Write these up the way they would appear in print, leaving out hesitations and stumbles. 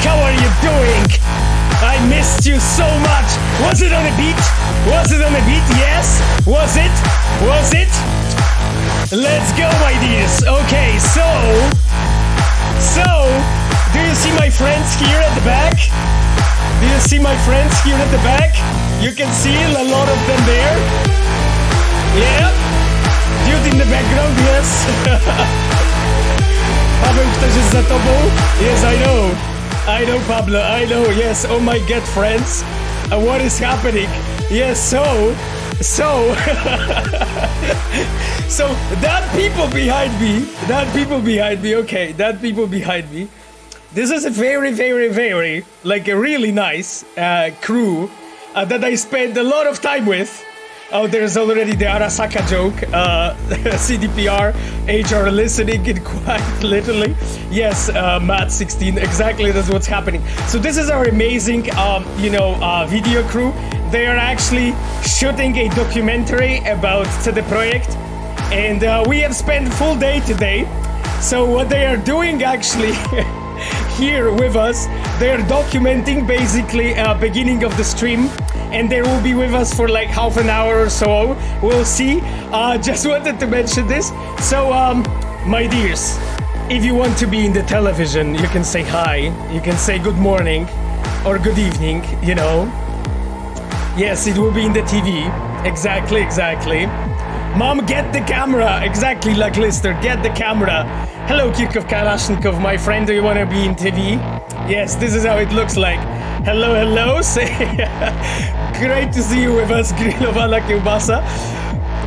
how are you doing? I missed you so much. Was it on a beat? Was it on a beat? Yes. Was it? Was it? Let's go, my dears. Okay, so, do you see my friends here at the back? Do you see my friends here at the back? You can see a lot of them there. Yeah. Dude in the background, yes. Paweł, ktoś jest za tobą? Yes, I know. I know, Pablo, I know, yes. Oh my god, friends. What is happening? Yes, so that people behind me, this is a very, like a really nice crew that I spent a lot of time with. Oh, there's already the Arasaka joke. CDPR, HR listening it quite literally. Yes, Matt 16, exactly, that's what's happening. So this is our amazing, video crew. They are actually shooting a documentary about the project. And we have spent full day today. So what they are doing actually here with us, they are documenting basically beginning of the stream. And they will be with us for like half an hour or so. We'll see. Just wanted to mention this. So, my dears, if you want to be in the television, you can say hi. You can say good morning or good evening, you know. Yes, it will be in the TV. Exactly. Mom, get the camera. Exactly like Lister, get the camera. Hello, Kirkov Kalashnikov, my friend. Do you want to be in TV? Yes, this is how it looks like. Hello. Say, great to see you with us, Grillowana Kiełbasa.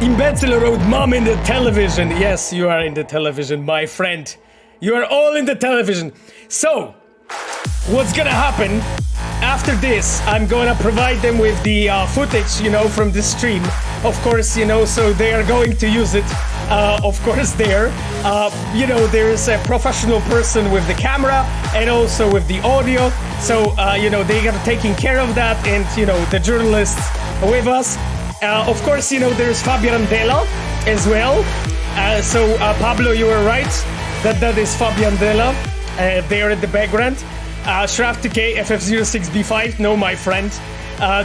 Imbecile wrote, Mom in the television. Yes, you are in the television, my friend. You are all in the television. So, what's gonna happen after this? I'm gonna provide them with the footage, from the stream. Of course, so they are going to use it. Of course, there is a professional person with the camera and also with the audio. So, they are taking care of that, and, the journalists with us. Of course, there's Fabian Della as well. So, Pablo, you were right. That is Fabian Della there in the background. Shraf 2K, FF06B5. No, my friend.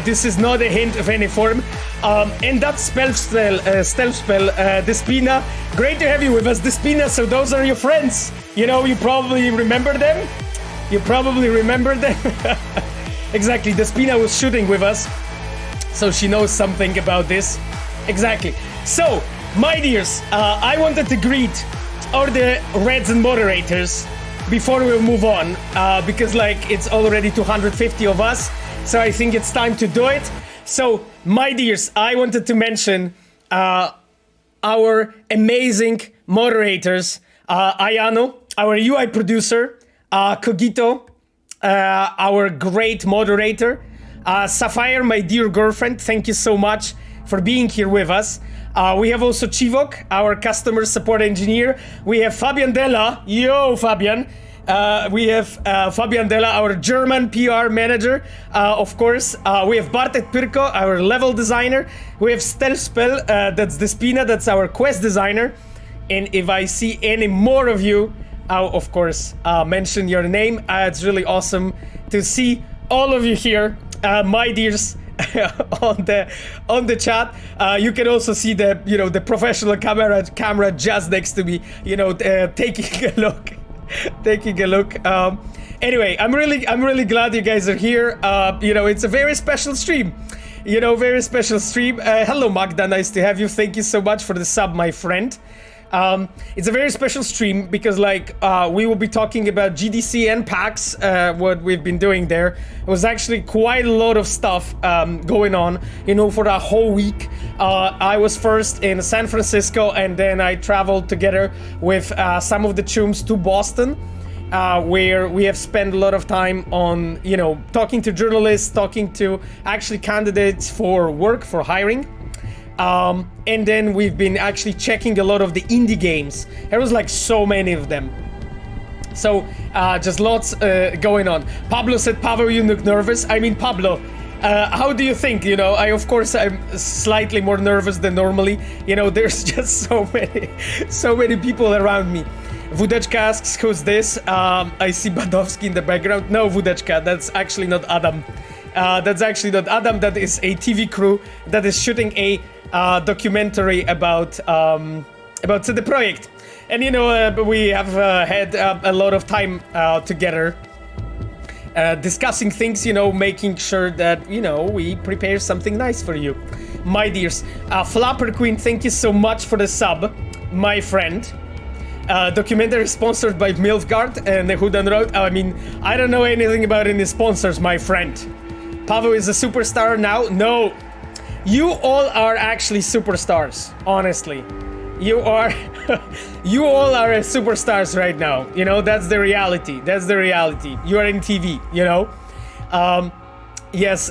This is not a hint of any form. And that stealth spell, Despina. Great to have you with us, Despina. So those are your friends. You probably remember them. Exactly. Despina was shooting with us, so she knows something about this. Exactly. So, my dears, I wanted to greet all the Reds and moderators before we move on, because it's already 250 of us. So I think it's time to do it. So, my dears, I wanted to mention our amazing moderators, Ayano, our UI producer, Kogito, our great moderator, Sapphire, my dear girlfriend, thank you so much for being here with us. We have also Chivok, our customer support engineer. We have Fabian Della. Yo, Fabian. We have Fabian Della, our German PR manager, of course. We have Bartek Pyrko, our level designer. We have Stelspel, that's Despina, that's our quest designer. And if I see any more of you, I'll, of course, mention your name. It's really awesome to see all of you here, my dears, on the chat. You can also see the professional camera just next to me, taking a look. Anyway, I'm really glad you guys are here. It's a very special stream. Hello, Magda, nice to have you. Thank you so much for the sub, my friend. It's a very special stream because we will be talking about GDC and PAX, what we've been doing there. It was actually quite a lot of stuff going on, for that whole week. I was first in San Francisco, and then I traveled together with some of the chums to Boston, where we have spent a lot of time on, talking to journalists, talking to actually candidates for work, for hiring. And then we've been actually checking a lot of the indie games. There was so many of them. So, just lots going on. Pablo said, Paweł, you look nervous. I mean, Pablo, how do you think? I'm slightly more nervous than normally. There's just so many people around me. Wudeczka asks, who's this? I see Badowski in the background. No, Wudeczka, that's actually not Adam. That's actually not Adam. That is a TV crew that is shooting a documentary about the project. And you know, we have had a lot of time together discussing things, you know, making sure that, you know, we prepare something nice for you, my dears. Flapper Queen, thank you so much for the sub, my friend. Documentary sponsored by Milfgard and Who Done Wrote. I mean, I don't know anything about any sponsors, my friend. Pawe is a superstar now? No. You all are actually superstars, honestly. You are... you all are superstars right now. You know, that's the reality. That's the reality. You are in TV, you know? Yes,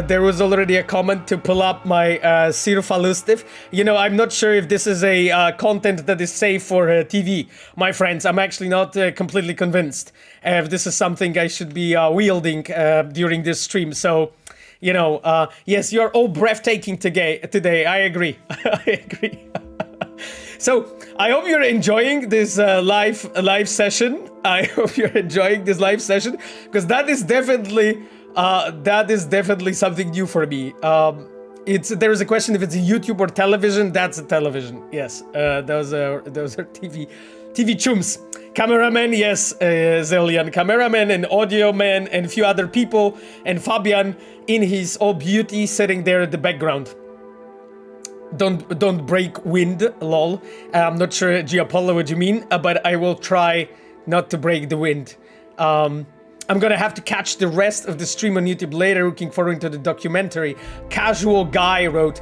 there was already a comment to pull up my Sirfalustif. You know, I'm not sure if this is a content that is safe for TV, my friends. I'm actually not completely convinced if this is something I should be wielding during this stream. So, you know, yes, you're all breathtaking today. I agree. I agree. So, I hope you're enjoying this live session. I hope you're enjoying this live session, because that is definitely something new for me. There is a question if it's a YouTube or television. That's a television. Yes, those are TV chums. Cameraman, yes, Zillion. Cameraman and audio man and a few other people, and Fabian in his all beauty sitting there at the background. Don't break wind, lol. I'm not sure, Giapollo, what you mean, but I will try not to break the wind. I'm gonna have to catch the rest of the stream on YouTube later. Looking forward to the documentary. Casual Guy wrote,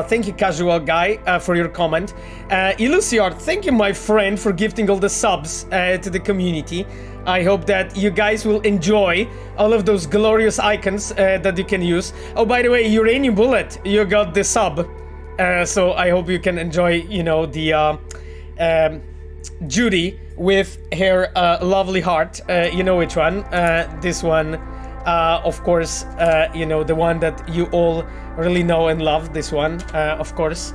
thank you, Casual Guy, for your comment. Illusior, thank you, my friend, for gifting all the subs to the community. I hope that you guys will enjoy all of those glorious icons that you can use. Oh, by the way, Uranium Bullet, you got the sub. So I hope you can enjoy, you know, the Judy with her lovely heart. You know which one? This one, of course, you know, the one that you all really know and love. This one, of course,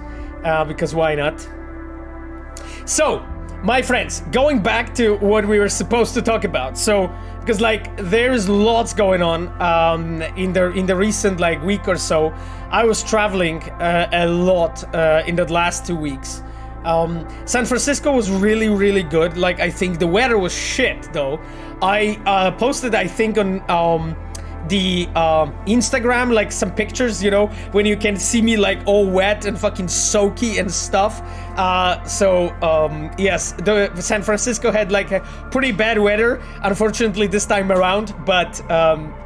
because why not? So, my friends, going back to what we were supposed to talk about. So, because like there's lots going on in the recent like week or so. I was traveling a lot in the last 2 weeks. San Francisco was really, really good. Like, I think the weather was shit though. I posted, I think, on the Instagram, like some pictures, you know, when you can see me like all wet and fucking soaky and stuff. Yes, the San Francisco had like a pretty bad weather, unfortunately this time around, but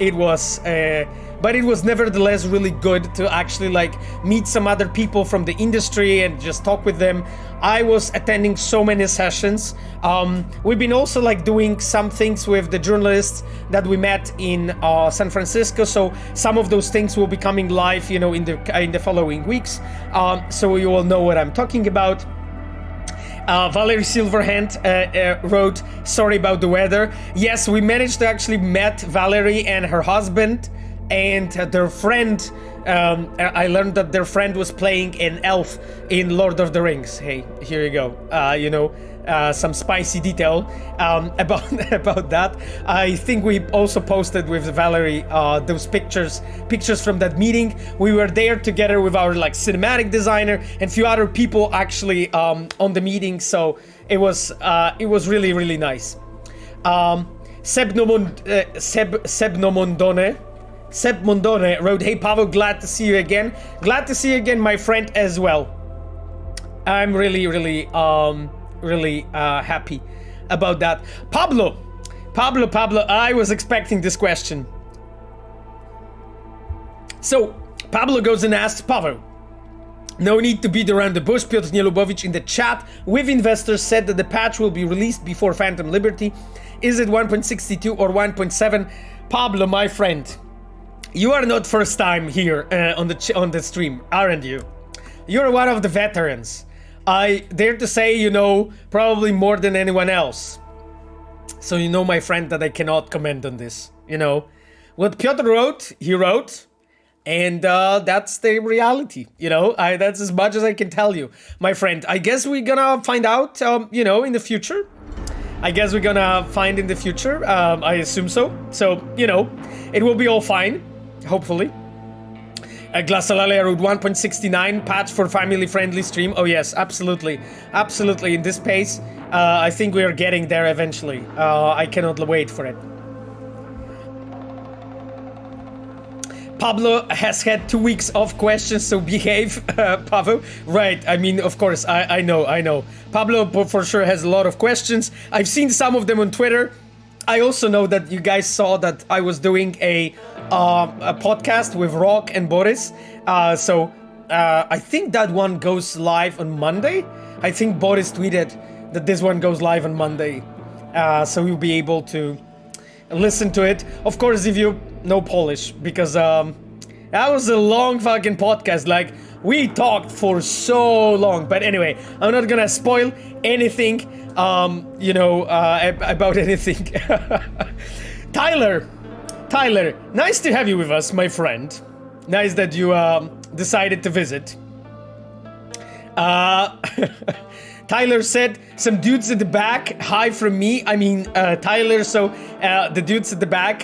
it was nevertheless really good to actually like meet some other people from the industry and just talk with them. I was attending so many sessions. We've been also like doing some things with the journalists that we met in San Francisco. So some of those things will be coming live, you know, in the following weeks. So you all know what I'm talking about. Valerie Silverhand wrote, sorry about the weather. Yes, we managed to actually meet Valerie and her husband and their friend. I learned that their friend was playing an elf in Lord of the Rings. Hey, here you go. You know, some spicy detail about that. I think we also posted with Valerie those pictures from that meeting. We were there together with our like cinematic designer and a few other people actually on the meeting. So it was really, really nice. Seb Mondone wrote, hey Pawe, glad to see you again. Glad to see you again, my friend, as well. I'm really, really happy about that. Pablo, I was expecting this question. So, Pablo goes and asks, Pawe, no need to beat around the bush. Piotr Nielubowicz in the chat with investors said that the patch will be released before Phantom Liberty. Is it 1.62 or 1.7? Pablo, my friend, you are not first time here on the stream, aren't you? You're one of the veterans. I dare to say you know probably more than anyone else. So you know, my friend, that I cannot comment on this. You know, what Piotr wrote, he wrote, and that's the reality. You know, that's as much as I can tell you, my friend. I guess we're gonna find out, you know, in the future. I guess we're gonna find in the future. I assume so. So, you know, it will be all fine, hopefully. Glassalalia Road 1.69 patch for family-friendly stream. Oh yes, absolutely. Absolutely, in this pace, I think we are getting there eventually. I cannot wait for it. Pablo has had 2 weeks of questions, so behave, Pawe. Right, I mean, of course, I know. Pablo for sure has a lot of questions. I've seen some of them on Twitter. I also know that you guys saw that I was doing a podcast with Rock and Borys. So I think that one goes live on Monday. I think Borys tweeted that this one goes live on Monday. So you'll be able to listen to it. Of course, if you know Polish, because that was a long fucking podcast. Like, we talked for so long. But anyway, I'm not gonna spoil anything, you know, about anything. Tyler, nice to have you with us, my friend. Nice that you decided to visit. Tyler said, some dudes at the back, hi from me. I mean, Tyler, so the dudes at the back,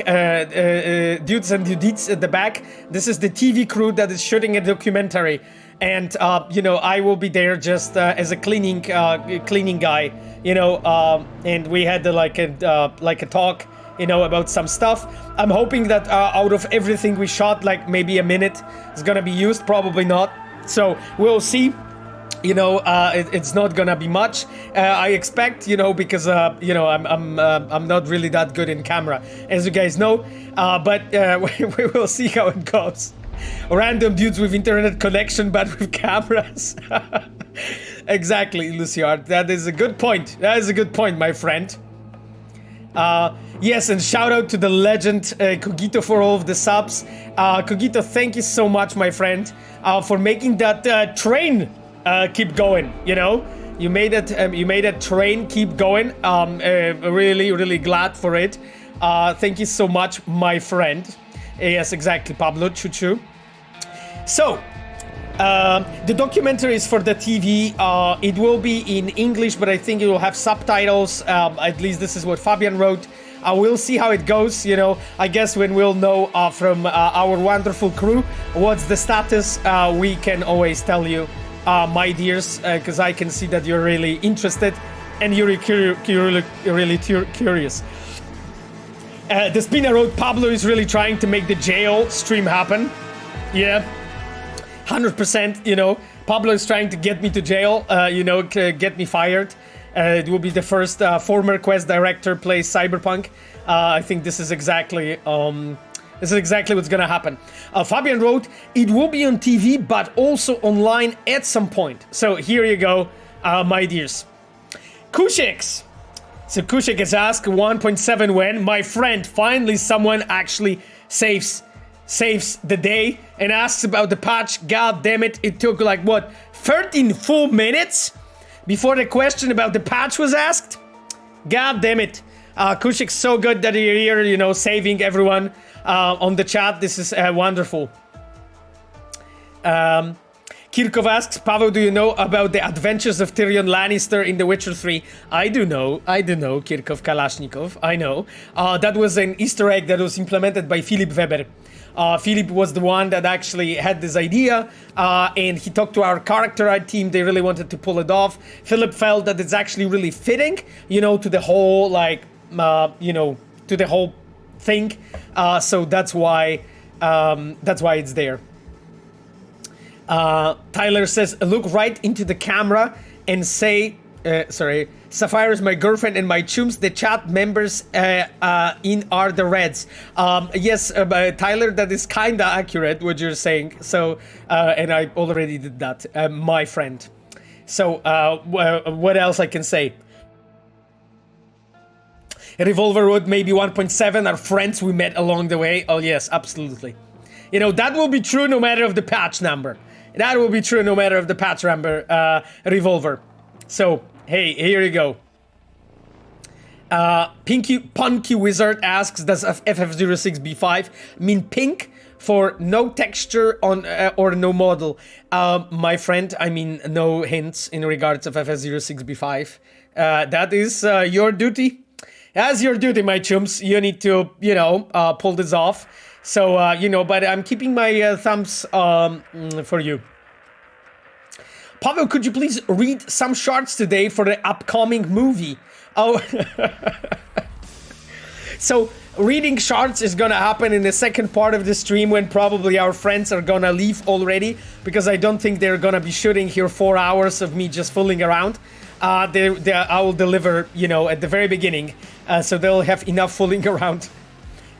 dudes and dudettes at the back, this is the TV crew that is shooting a documentary. And, you know, I will be there just as a cleaning guy, you know, and we had like a talk, you know, about some stuff. I'm hoping that out of everything we shot, like maybe a minute is gonna be used, probably not. So we'll see. You know, it's not gonna be much. I expect, you know, because you know, I'm not really that good in camera, as you guys know. But we will see how it goes. Random dudes with internet connection, but with cameras. Exactly, Luciard. That is a good point. That is a good point, my friend. Yes, and shout out to the legend Cogito for all of the subs. Cogito, thank you so much, my friend, for making that train keep going. You know, you made that train keep going. Really glad for it. Thank you so much, my friend. Yes, exactly, Pablo. Choo. So, the documentary is for the TV. It will be in English, but I think it will have subtitles. At least this is what Fabian wrote. We'll see how it goes, you know. I guess when we'll know from our wonderful crew what's the status, we can always tell you, my dears, because I can see that you're really interested and you're really curious. The Spinner wrote, Pablo is really trying to make the jail stream happen. Yeah, 100%, you know. Pablo is trying to get me to jail, you know, get me fired. It will be the first former Quest director plays Cyberpunk. I think this is exactly what's gonna happen. Fabian wrote, it will be on TV, but also online at some point. So here you go, my dears. Kushix. So Kushik has asked 1.7 when. My friend, finally someone actually saves the day and asks about the patch. God damn it, it took like, what, 13 full minutes before the question about the patch was asked? God damn it. Kushik's so good that you're here, you know, saving everyone on the chat. This is wonderful. Kirkov asks, Pawe, do you know about the adventures of Tyrion Lannister in The Witcher 3? I do know, Kirkov Kalashnikov, I know. That was an Easter egg that was implemented by Philip Weber. Philip was the one that actually had this idea, and he talked to our character art team. They really wanted to pull it off. Philip felt that it's actually really fitting, you know, to the whole, like, you know, to the whole thing. So that's why it's there. Tyler says, look right into the camera and say, Sapphire is my girlfriend and my chums. The chat members in are the Reds. Yes, Tyler, that is kinda accurate what you're saying. So, and I already did that, my friend. So, what else I can say? Revolver Wood, maybe 1.7 are friends we met along the way. Oh yes, absolutely. You know, that will be true no matter of the patch number. That will be true no matter of the patch number, Revolver. So, hey, here you go. Punky Wizard asks, does FF06B5 mean pink for no texture on or no model. My friend, I mean, no hints in regards of FS06B5. That is your duty. As your duty, my chums. You need to, pull this off. So, but I'm keeping my thumbs for you. Pawe, could you please read some shards today for the upcoming movie? Oh, so reading shards is gonna happen in the second part of the stream when probably our friends are gonna leave already, because I don't think they're gonna be shooting here 4 hours of me just fooling around. I will deliver, at the very beginning, so they'll have enough fooling around.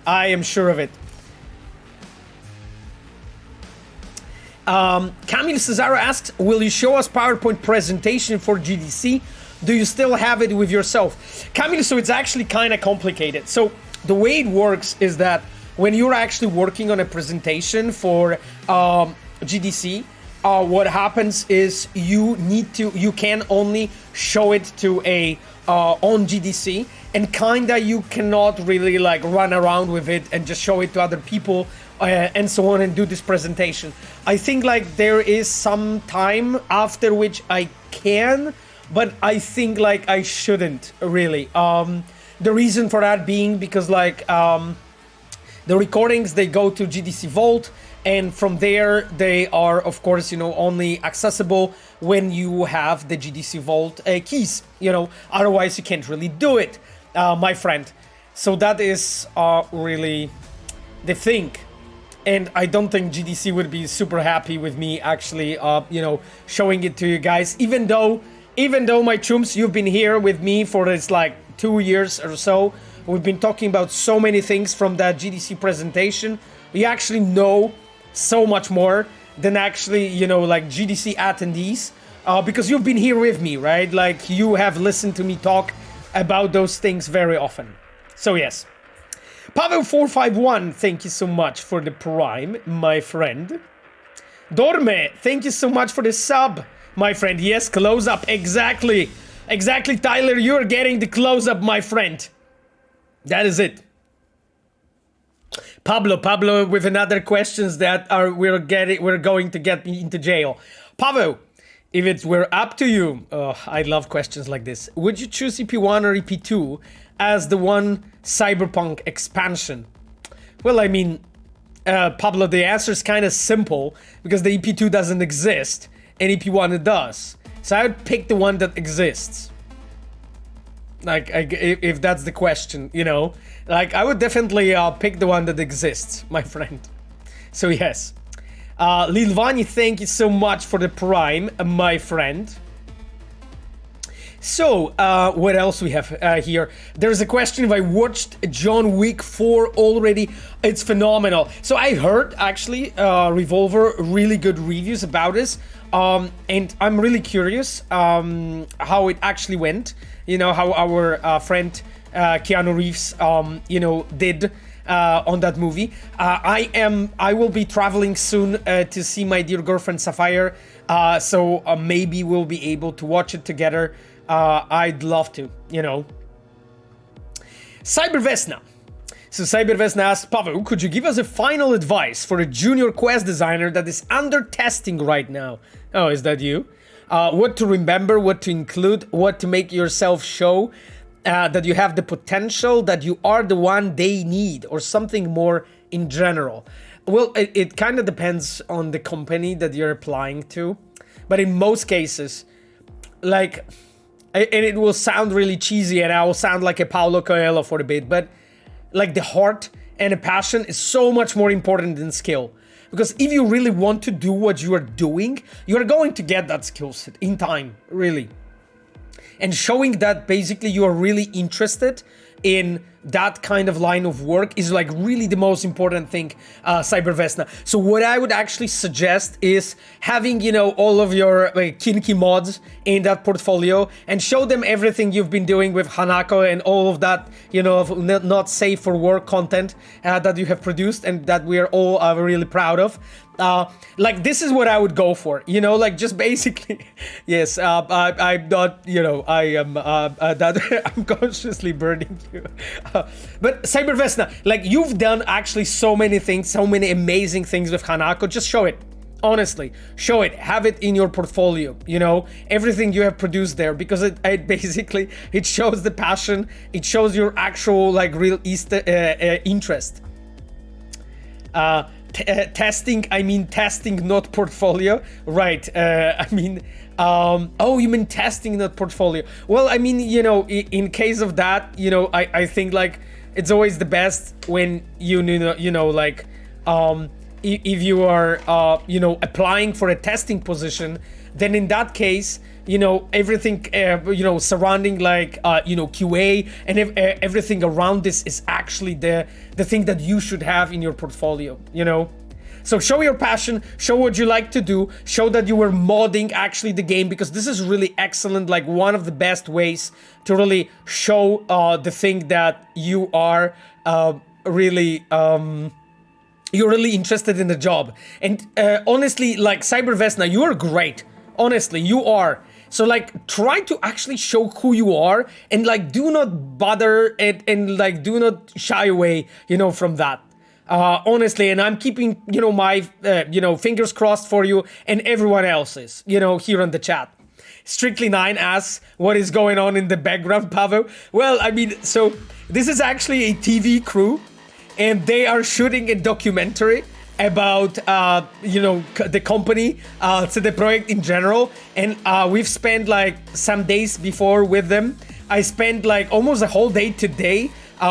I am sure of it. Camille Cesaro asks, will you show us PowerPoint presentation for GDC? Do you still have it with yourself? Camille, so it's actually kind of complicated. So the way it works is that when you're actually working on a presentation for GDC, what happens is you can only show it to a on GDC, and kinda you cannot really like run around with it and just show it to other people and so on and do this presentation. I think like there is some time after which I can, but I think like I shouldn't really. The reason for that being because like the recordings, they go to GDC Vault, and from there they are of course only accessible when you have the GDC Vault keys. Otherwise you can't really do it, my friend. So that is really the thing. And I don't think GDC would be super happy with me actually, showing it to you guys. Even though my chums, you've been here with me for this like 2 years or so. We've been talking about so many things from that GDC presentation. We actually know so much more than actually, like GDC attendees. Because you've been here with me, right? Like you have listened to me talk about those things very often. So yes. Pawe451, thank you so much for the prime, my friend. Dorme, thank you so much for the sub, my friend. Yes, close up, exactly. Exactly, Tyler, you're getting the close up, my friend. That is it. Pablo with another questions that we're going to get me into jail. Pawe, if it were up to you, I love questions like this. Would you choose EP1 or EP2 as the one Cyberpunk expansion? Well, I mean, Pablo, the answer is kind of simple because the EP2 doesn't exist and EP1 it does. So I would pick the one that exists. Like, if that's the question, like I would definitely pick the one that exists, my friend. So yes. Lilvani, thank you so much for the prime, my friend. So, what else we have here? There's a question if I watched John Wick 4 already. It's phenomenal. So I heard, actually, Revolver, really good reviews about this. And I'm really curious how it actually went. How our friend Keanu Reeves, did on that movie. I will be traveling soon to see my dear girlfriend Sapphire. So maybe we'll be able to watch it together. I'd love to, Cybervesna. So Cybervesna asks, Pawe, could you give us a final advice for a junior quest designer that is under testing right now? Oh, is that you? What to remember, what to include, what to make yourself show that you have the potential, that you are the one they need, or something more in general. Well, it kind of depends on the company that you're applying to. But in most cases, like... and it will sound really cheesy and I will sound like a Paulo Coelho for a bit, but like the heart and the passion is so much more important than skill. Because if you really want to do what you are doing, you are going to get that skill set in time, really. And showing that basically you are really interested in that kind of line of work is like really the most important thing, Cybervesna. So what I would actually suggest is having, all of your kinky mods in that portfolio and show them everything you've been doing with Hanako and all of that, not safe for work content that you have produced and that we are all really proud of. Like this is what I would go for, you know, like just basically, yes, I'm not, you know, I am, that I'm consciously burning you. But Cybervesna, like you've done actually so many things, so many amazing things with Hanako, just show it. Honestly, show it, have it in your portfolio, you know, everything you have produced there, because it basically, it shows the passion, it shows your actual, like, real interest. Testing, I mean testing, not portfolio, right? I mean, oh, you mean testing, not portfolio. Well, I mean, you know, in case of that, you know, I think, like, it's always the best when you know, like, if you are, you know, applying for a testing position, then in that case, you know, everything, you know, surrounding, like, you know, QA and everything around this is actually the thing that you should have in your portfolio, you know? So show your passion, show what you like to do, show that you were modding actually the game, because this is really excellent, like one of the best ways to really show the thing that you are really... you're really interested in the job. And honestly, like Cybervesna, you are great. Honestly, you are. So like, try to actually show who you are, and like, do not bother and like, do not shy away, you know, from that. Honestly, and I'm keeping, you know, my, you know, fingers crossed for you and everyone else's, you know, here on the chat. Strictly9 asks, what is going on in the background, Pawe? Well, I mean, so this is actually a TV crew, and they are shooting a documentary about, you know, the company, so the project in general. And we've spent like some days before with them. I spent like almost a whole day today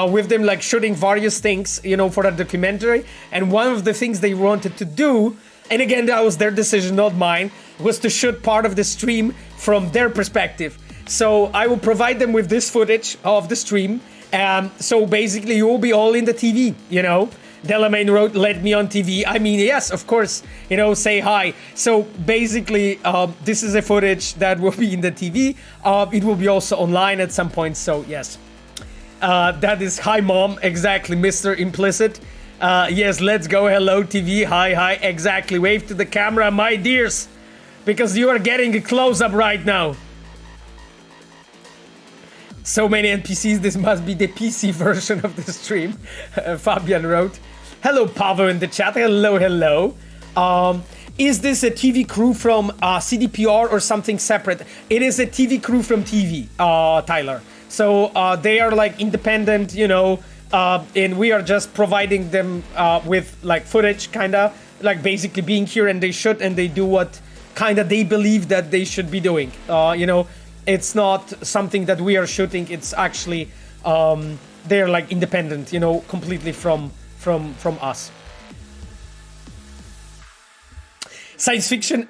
with them, like shooting various things, you know, for a documentary. And one of the things they wanted to do, and again, that was their decision, not mine, was to shoot part of the stream from their perspective. So I will provide them with this footage of the stream. So basically you will be all in the TV, you know. Delamain wrote, let me on TV. I mean, yes, of course, you know, say hi. So basically, this is a footage that will be in the TV. It will be also online at some point, so yes. That is, hi mom, exactly, Mr. Implicit. Yes, let's go, hello TV, hi, exactly. Wave to the camera, my dears, because you are getting a close-up right now. So many NPCs, this must be the PC version of the stream. Fabian wrote. Hello, Pawe in the chat. Hello. Is this a TV crew from CDPR or something separate? It is a TV crew from TV, Tyler. So they are like independent, you know, and we are just providing them with like footage, kind of like basically being here, and they shoot and they do what kind of they believe that they should be doing, you know. It's not something that we are shooting. It's actually they're like independent, you know, completely from us. Science fiction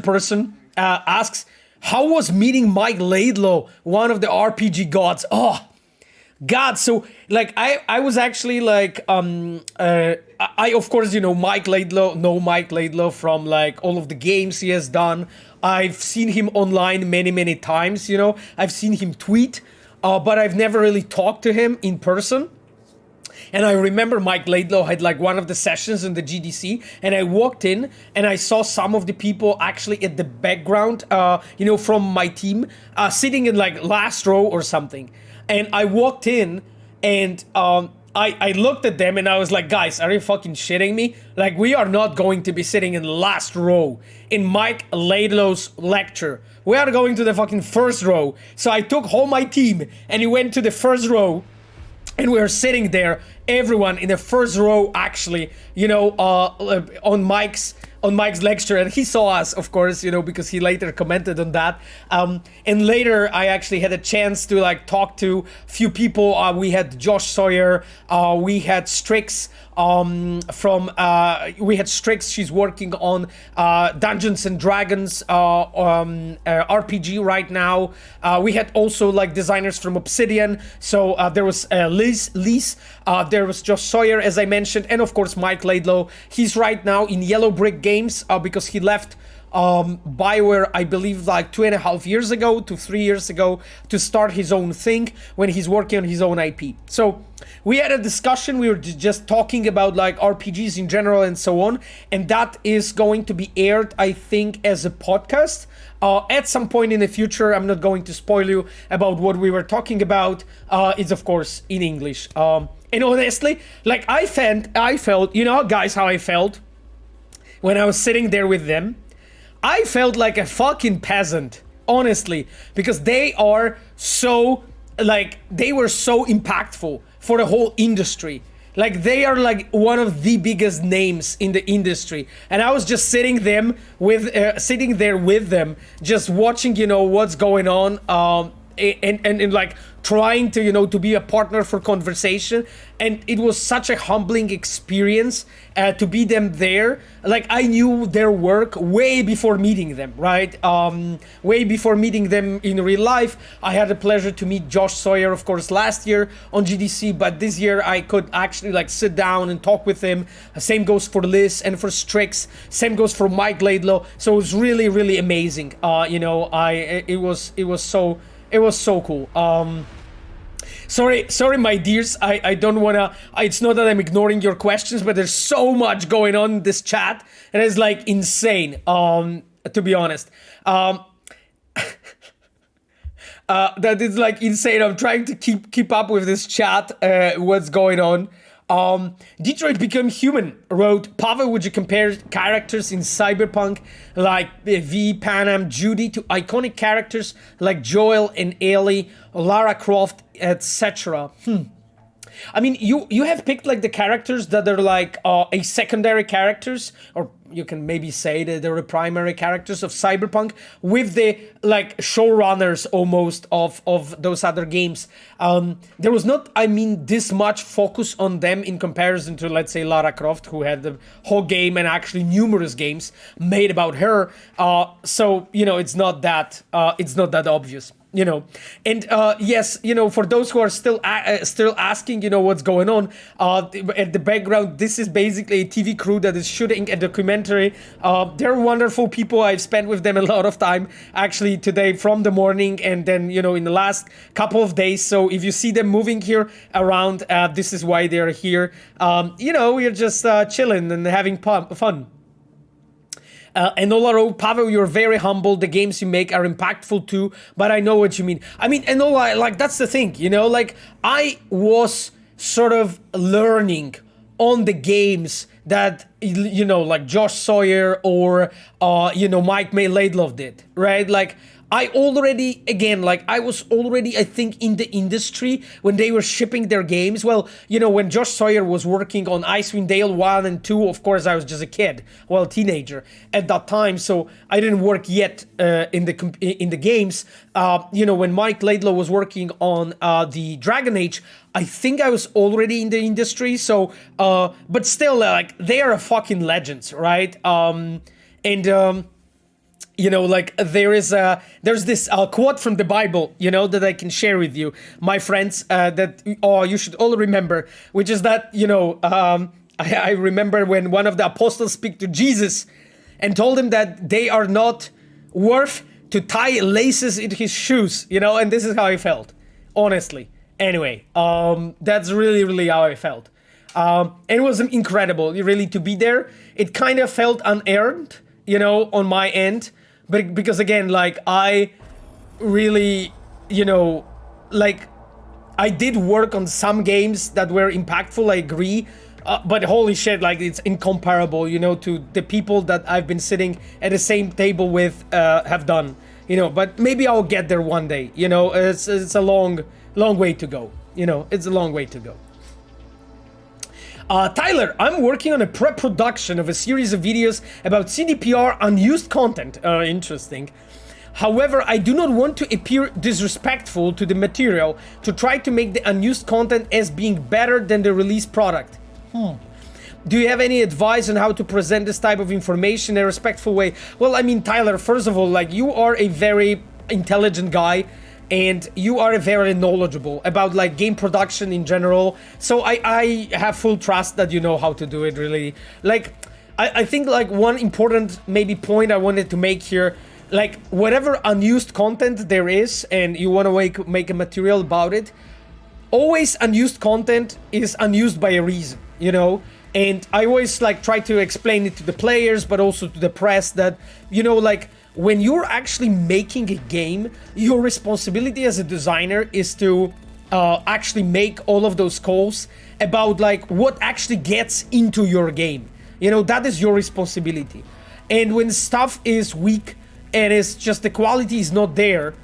person asks, how was meeting Mike Laidlaw, one of the RPG gods? Oh God, so like I was actually like I of course, you know, Mike Laidlaw from like all of the games he has done. I've seen him online many times, you know. I've seen him tweet, but I've never really talked to him in person. And I remember Mike Laidlaw had like one of the sessions in the GDC, and I walked in and I saw some of the people actually at the background, you know, from my team, sitting in like last row or something. And I walked in and I looked at them and I was like, guys, are you fucking shitting me? Like, we are not going to be sitting in the last row in Mike Laidlaw's lecture. We are going to the fucking first row. So I took all my team and we went to the first row, and we were sitting there, everyone in the first row, actually, you know, on Mike's lecture, and he saw us, of course, you know, because he later commented on that. And later, I actually had a chance to like talk to a few people. We had Josh Sawyer, we had Strix we had Strix. She's working on Dungeons and Dragons RPG right now. We had also like designers from Obsidian. So there was Liz, there was Josh Sawyer, as I mentioned, and of course Mike Laidlaw. He's right now in Yellow Brick Games because he left Bioware, I believe, like 2.5 years ago to 3 years ago to start his own thing when he's working on his own IP. So we had a discussion. We were just talking about like RPGs in general and so on, and that is going to be aired, I think, as a podcast at some point in the future. I'm not going to spoil you about what we were talking about. It's of course in English. And honestly, like I felt, you know, guys, how I felt when I was sitting there with them. I felt like a fucking peasant, honestly, because they are so, like, they were so impactful for the whole industry. Like, they are like one of the biggest names in the industry, and I was just sitting there with them, just watching, you know, what's going on, and like trying to, you know, to be a partner for conversation. And it was such a humbling experience to be them there. Like, I knew their work way before meeting them, right? Way before meeting them in real life. I had the pleasure to meet Josh Sawyer, of course, last year on GDC, but this year I could actually like sit down and talk with him. Same goes for Liz and for Strix. Same goes for Mike Laidlaw. So it was really, really amazing. You know, it was so cool. Sorry, my dears. I don't wanna. It's not that I'm ignoring your questions, but there's so much going on in this chat, and it's like insane. To be honest, that is like insane. I'm trying to keep up with this chat. What's going on? Detroit Become Human wrote, Pawe, would you compare characters in Cyberpunk like V, Panam, Judy to iconic characters like Joel and Ellie, Lara Croft, etc.? I mean, you have picked like the characters that are like a secondary characters, or you can maybe say that they're the primary characters of Cyberpunk, with the like showrunners almost of those other games. There was not, I mean, this much focus on them in comparison to, let's say, Lara Croft, who had the whole game and actually numerous games made about her. So, you know, it's not that obvious. You know, and yes, you know, for those who are still asking, you know, what's going on at the background, this is basically a TV crew that is shooting a documentary. They're wonderful people. I've spent with them a lot of time actually today from the morning, and then, you know, in the last couple of days. So if you see them moving here around, this is why they're here. You know, we're just chilling and having fun. Enola, Pawe, you're very humble. The games you make are impactful too, but I know what you mean. I mean, Enola, like, that's the thing, you know, like, I was sort of learning on the games that, you know, like Josh Sawyer or, you know, Mike Laidlaw did, right? Like, I was already, I think, in the industry when they were shipping their games. Well, you know, when Josh Sawyer was working on Icewind Dale 1 and 2, of course, I was just a kid, well, teenager at that time, so I didn't work yet in the games. You know, when Mike Laidlaw was working on the Dragon Age, I think I was already in the industry, so, but still, like, they are fucking legends, right? You know, like, there's this quote from the Bible, you know, that I can share with you, my friends, that you should all remember, which is that, you know, I remember when one of the apostles speak to Jesus and told him that they are not worth to tie laces in his shoes, you know, and this is how I felt, honestly. Anyway, that's really, really how I felt. And it was incredible, really, to be there. It kind of felt unearned, you know, on my end. But because, again, like, I really, you know, like, I did work on some games that were impactful, I agree, but holy shit, like, it's incomparable, you know, to the people that I've been sitting at the same table with have done, you know, but maybe I'll get there one day, you know, it's a long way to go, you know, it's a long way to go. Tyler, I'm working on a pre-production of a series of videos about CDPR unused content. Interesting. However, I do not want to appear disrespectful to the material to try to make the unused content as being better than the released product. Do you have any advice on how to present this type of information in a respectful way? Well, I mean, Tyler, first of all, like, you are a very intelligent guy, and you are very knowledgeable about, like, game production in general, so I have full trust that you know how to do it, really. Like, I think like one important maybe point I wanted to make here, like whatever unused content there is and you want to make a material about it, always unused content is unused by a reason, you know? And I always like try to explain it to the players, but also to the press that, you know, like when you're actually making a game, your responsibility as a designer is to actually make all of those calls about like what actually gets into your game. You know, that is your responsibility. And when stuff is weak and it's just the quality is not there,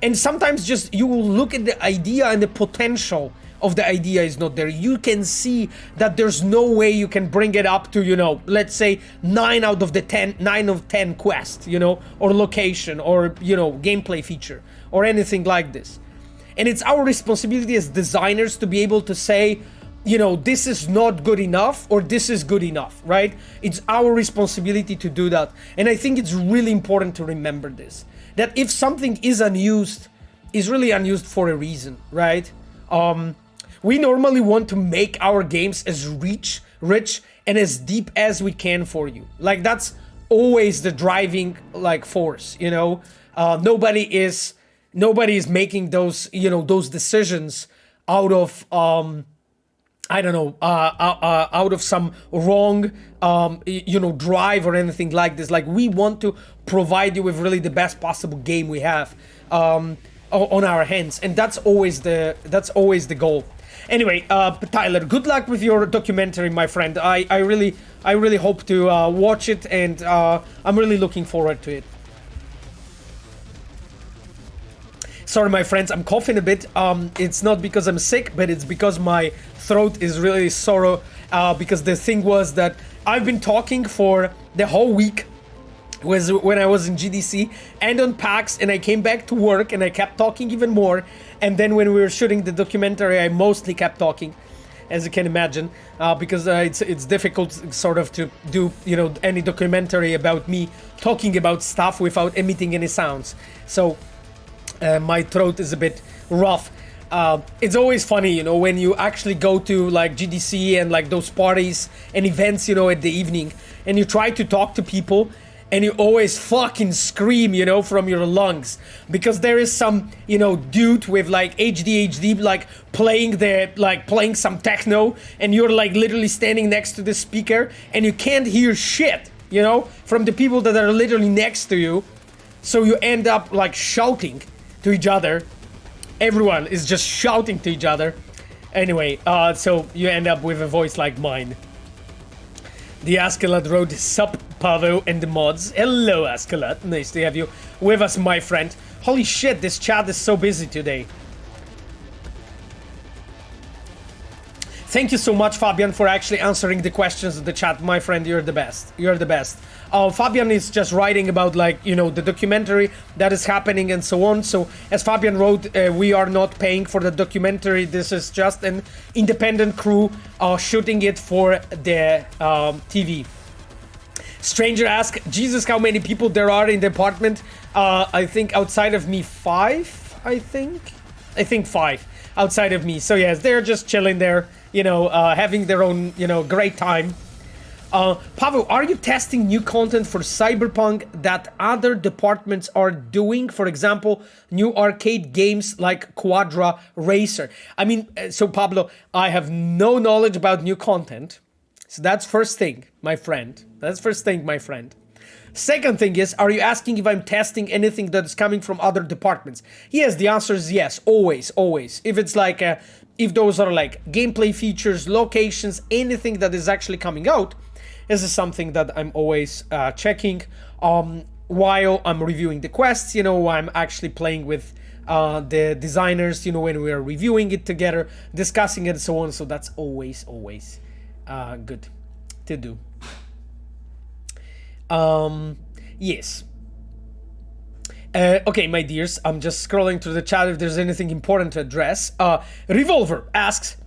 and sometimes just you will look at the idea and the potential of the idea is not there. You can see that there's no way you can bring it up to, you know, let's say 9 out of 10 quest, you know, or location or, you know, gameplay feature or anything like this. And it's our responsibility as designers to be able to say, you know, this is not good enough or this is good enough, right? It's our responsibility to do that. And I think it's really important to remember this, that if something is unused, is really unused for a reason, right? We normally want to make our games as rich and as deep as we can for you. Like that's always the driving like force, you know? Nobody is making those, you know, those decisions out of, I don't know, out of some wrong, you know, drive or anything like this. Like we want to provide you with really the best possible game we have on our hands, and that's always the goal. Anyway, Tyler, good luck with your documentary, my friend. I really hope to watch it, and I'm really looking forward to it. Sorry, my friends, I'm coughing a bit. It's not because I'm sick, but it's because my throat is really sore. Because the thing was that I've been talking for the whole week was when I was in GDC and on PAX, and I came back to work and I kept talking even more. And then when we were shooting the documentary, I mostly kept talking, as you can imagine, because it's difficult sort of to do, you know, any documentary about me talking about stuff without emitting any sounds. So my throat is a bit rough. It's always funny, you know, when you actually go to like GDC and like those parties and events, you know, at the evening, and you try to talk to people and you always fucking scream, you know, from your lungs, because there is some, you know, dude with like ADHD like playing some techno, and you're like literally standing next to the speaker and you can't hear shit, you know, from the people that are literally next to you. So you end up like shouting to each other. Everyone is just shouting to each other. Anyway, so you end up with a voice like mine. The Askelat wrote, "Sup, Pawe and the mods." Hello, Askelat. Nice to have you with us, my friend. Holy shit, this chat is so busy today. Thank you so much, Fabian, for actually answering the questions in the chat. My friend, you're the best. You're the best. Fabian is just writing about, like, you know, the documentary that is happening and so on. So, as Fabian wrote, we are not paying for the documentary. This is just an independent crew shooting it for the TV. Stranger asks, Jesus, how many people there are in the apartment? I think outside of me, 5, I think 5 outside of me. So, yes, they're just chilling there, you know, having their own, you know, great time. Pawe, are you testing new content for Cyberpunk that other departments are doing? For example, new arcade games like Quadra Racer. I mean, so Pablo, I have no knowledge about new content. So that's first thing, my friend. That's first thing, my friend. Second thing is, are you asking if I'm testing anything that's coming from other departments? Yes, the answer is yes, always. If it's like, if those are like gameplay features, locations, anything that is actually coming out, this is something that I'm always checking while I'm reviewing the quests, you know, while I'm actually playing with the designers, you know, when we are reviewing it together, discussing it and so on. So that's always good to do. Yes. Okay, my dears, I'm just scrolling through the chat if there's anything important to address. Revolver asks,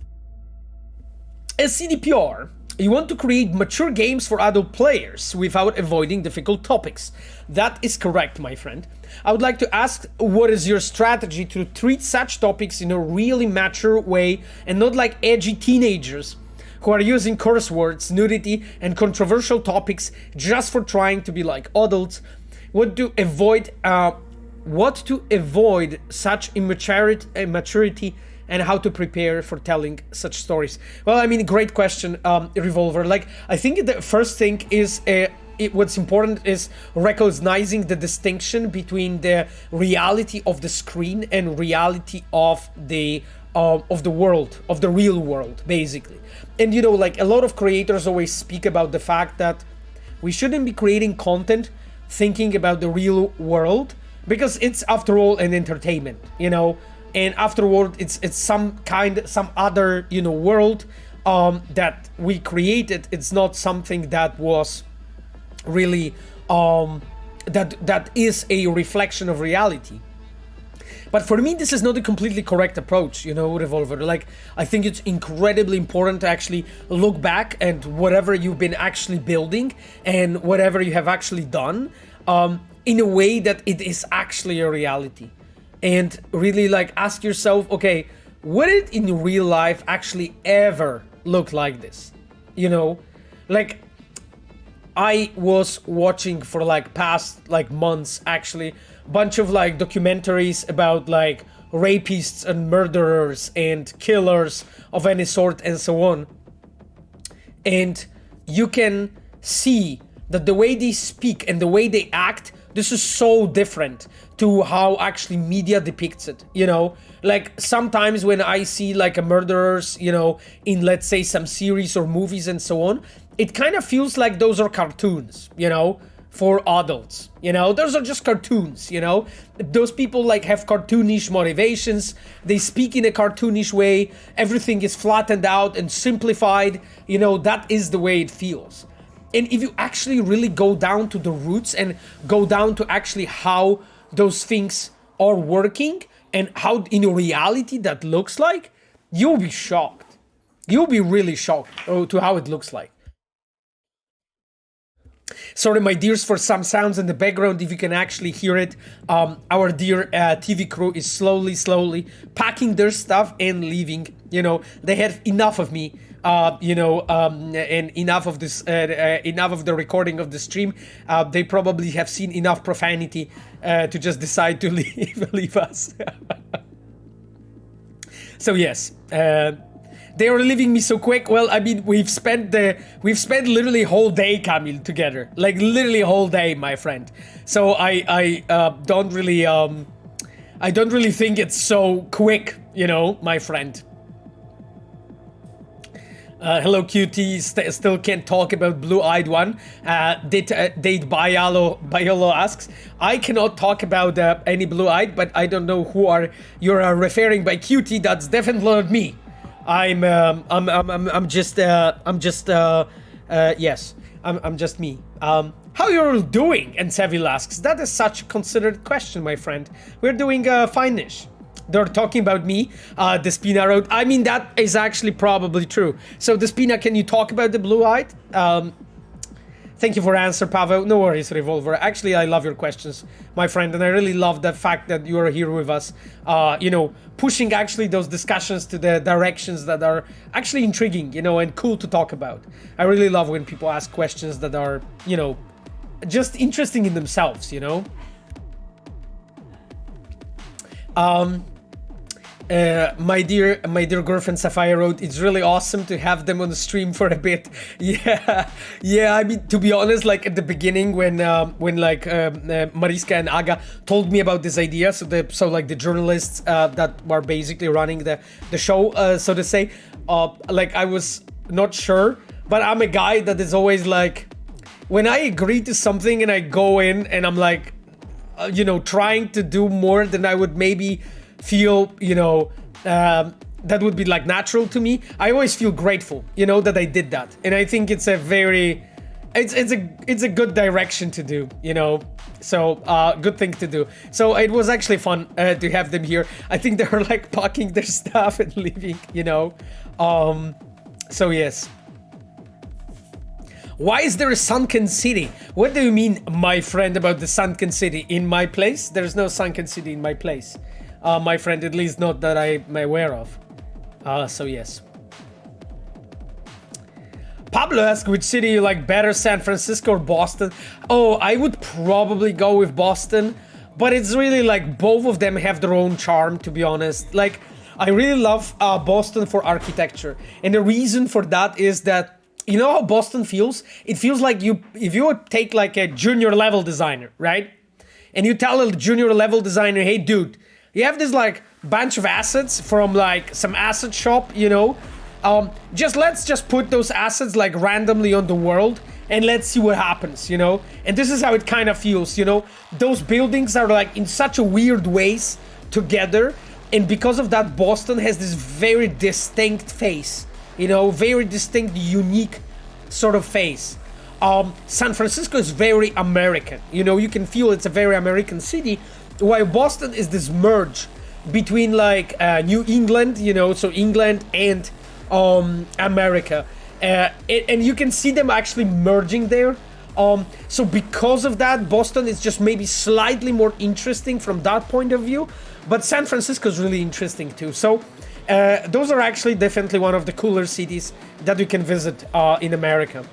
as CDPR, you want to create mature games for adult players without avoiding difficult topics. That is correct, my friend. I would like to ask, what is your strategy to treat such topics in a really mature way and not like edgy teenagers who are using curse words, nudity, and controversial topics just for trying to be like adults. What to avoid such immaturity, and how to prepare for telling such stories? Well, I mean, great question, Revolver. Like, I think the first thing is what's important is recognizing the distinction between the reality of the screen and reality of the world, of the real world, basically. And you know, like, a lot of creators always speak about the fact that we shouldn't be creating content thinking about the real world, because it's, after all, an entertainment, you know, and afterward it's some other, you know, world that we created. It's not something that was really that is a reflection of reality. But for me, this is not a completely correct approach, you know, Revolver. Like, I think it's incredibly important to actually look back at whatever you've been actually building and whatever you have actually done in a way that it is actually a reality. And really, like, ask yourself, okay, would it in real life actually ever look like this? You know, like, I was watching for like past like months actually bunch of like documentaries about like rapists and murderers and killers of any sort and so on. And you can see that the way they speak and the way they act, this is so different to how actually media depicts it, you know? Like, sometimes when I see like a murderers, you know, in, let's say, some series or movies and so on, it kind of feels like those are cartoons, you know, for adults, you know? Those are just cartoons, you know? Those people like have cartoonish motivations, they speak in a cartoonish way, everything is flattened out and simplified, you know, that is the way it feels. And if you actually really go down to the roots and go down to actually how those things are working and how in reality that looks like, you'll be shocked. You'll be really shocked to how it looks like. Sorry, my dears, for some sounds in the background, if you can actually hear it. Our dear TV crew is slowly packing their stuff and leaving. You know, they had enough of me. You know, and enough of this, enough of the recording of the stream. They probably have seen enough profanity to just decide to leave us. So yes, they are leaving me so quick. Well, I mean, we've spent literally whole day, Camille, together, like literally whole day, my friend. So I don't really think it's so quick, you know, my friend. Hello, QT. Still can't talk about Blue-Eyed One. Date Bayalo asks, I cannot talk about any Blue-Eyed, but I don't know who you're referring by QT. That's definitely not me. I'm just me. How you're doing? And Seville asks, that is such a considered question, my friend. We're doing fine-ish. They're talking about me, Despina wrote. I mean, that is actually probably true. So, Despina, can you talk about the Blue-Eyed? Thank you for answer, Pawe. No worries, Revolver. Actually, I love your questions, my friend, and I really love the fact that you are here with us, you know, pushing actually those discussions to the directions that are actually intriguing, you know, and cool to talk about. I really love when people ask questions that are, you know, just interesting in themselves, you know? My dear girlfriend Sapphire wrote, it's really awesome to have them on the stream for a bit. Yeah. I mean, to be honest, like at the beginning when Mariska and Aga told me about this idea, so like the journalists that were basically running the show, so to say, like I was not sure, but I'm a guy that is always like, when I agree to something and I go in and I'm like, you know, trying to do more than I would maybe feel, you know, that would be like natural to me, I always feel grateful, you know, that I did that. And I think it's a very, it's a good direction to do, you know, so good thing to do. So it was actually fun to have them here. I think they were like packing their stuff and leaving, you know. So yes. Why is there a sunken city? What do you mean, my friend, about the sunken city? In my place? There's no sunken city in my place. My friend, at least not that I'm aware of. So yes. Pablo asked which city you like better, San Francisco or Boston? Oh, I would probably go with Boston, but it's really like both of them have their own charm, to be honest. Like, I really love Boston for architecture, and the reason for that is that, you know how Boston feels? It feels like if you would take like a junior level designer, right? And you tell a junior level designer, hey dude, you have this like bunch of assets from like some asset shop, you know? Let's just put those assets like randomly on the world and let's see what happens, you know? And this is how it kind of feels, you know? Those buildings are like in such a weird ways together, and because of that, Boston has this very distinct face, you know, very distinct, unique sort of face. San Francisco is very American, you know, you can feel it's a very American city, while Boston is this merge between like New England, you know, so England and America, and you can see them actually merging there. So because of that, Boston is just maybe slightly more interesting from that point of view, but San Francisco is really interesting too. So those are actually definitely one of the cooler cities that you can visit in America.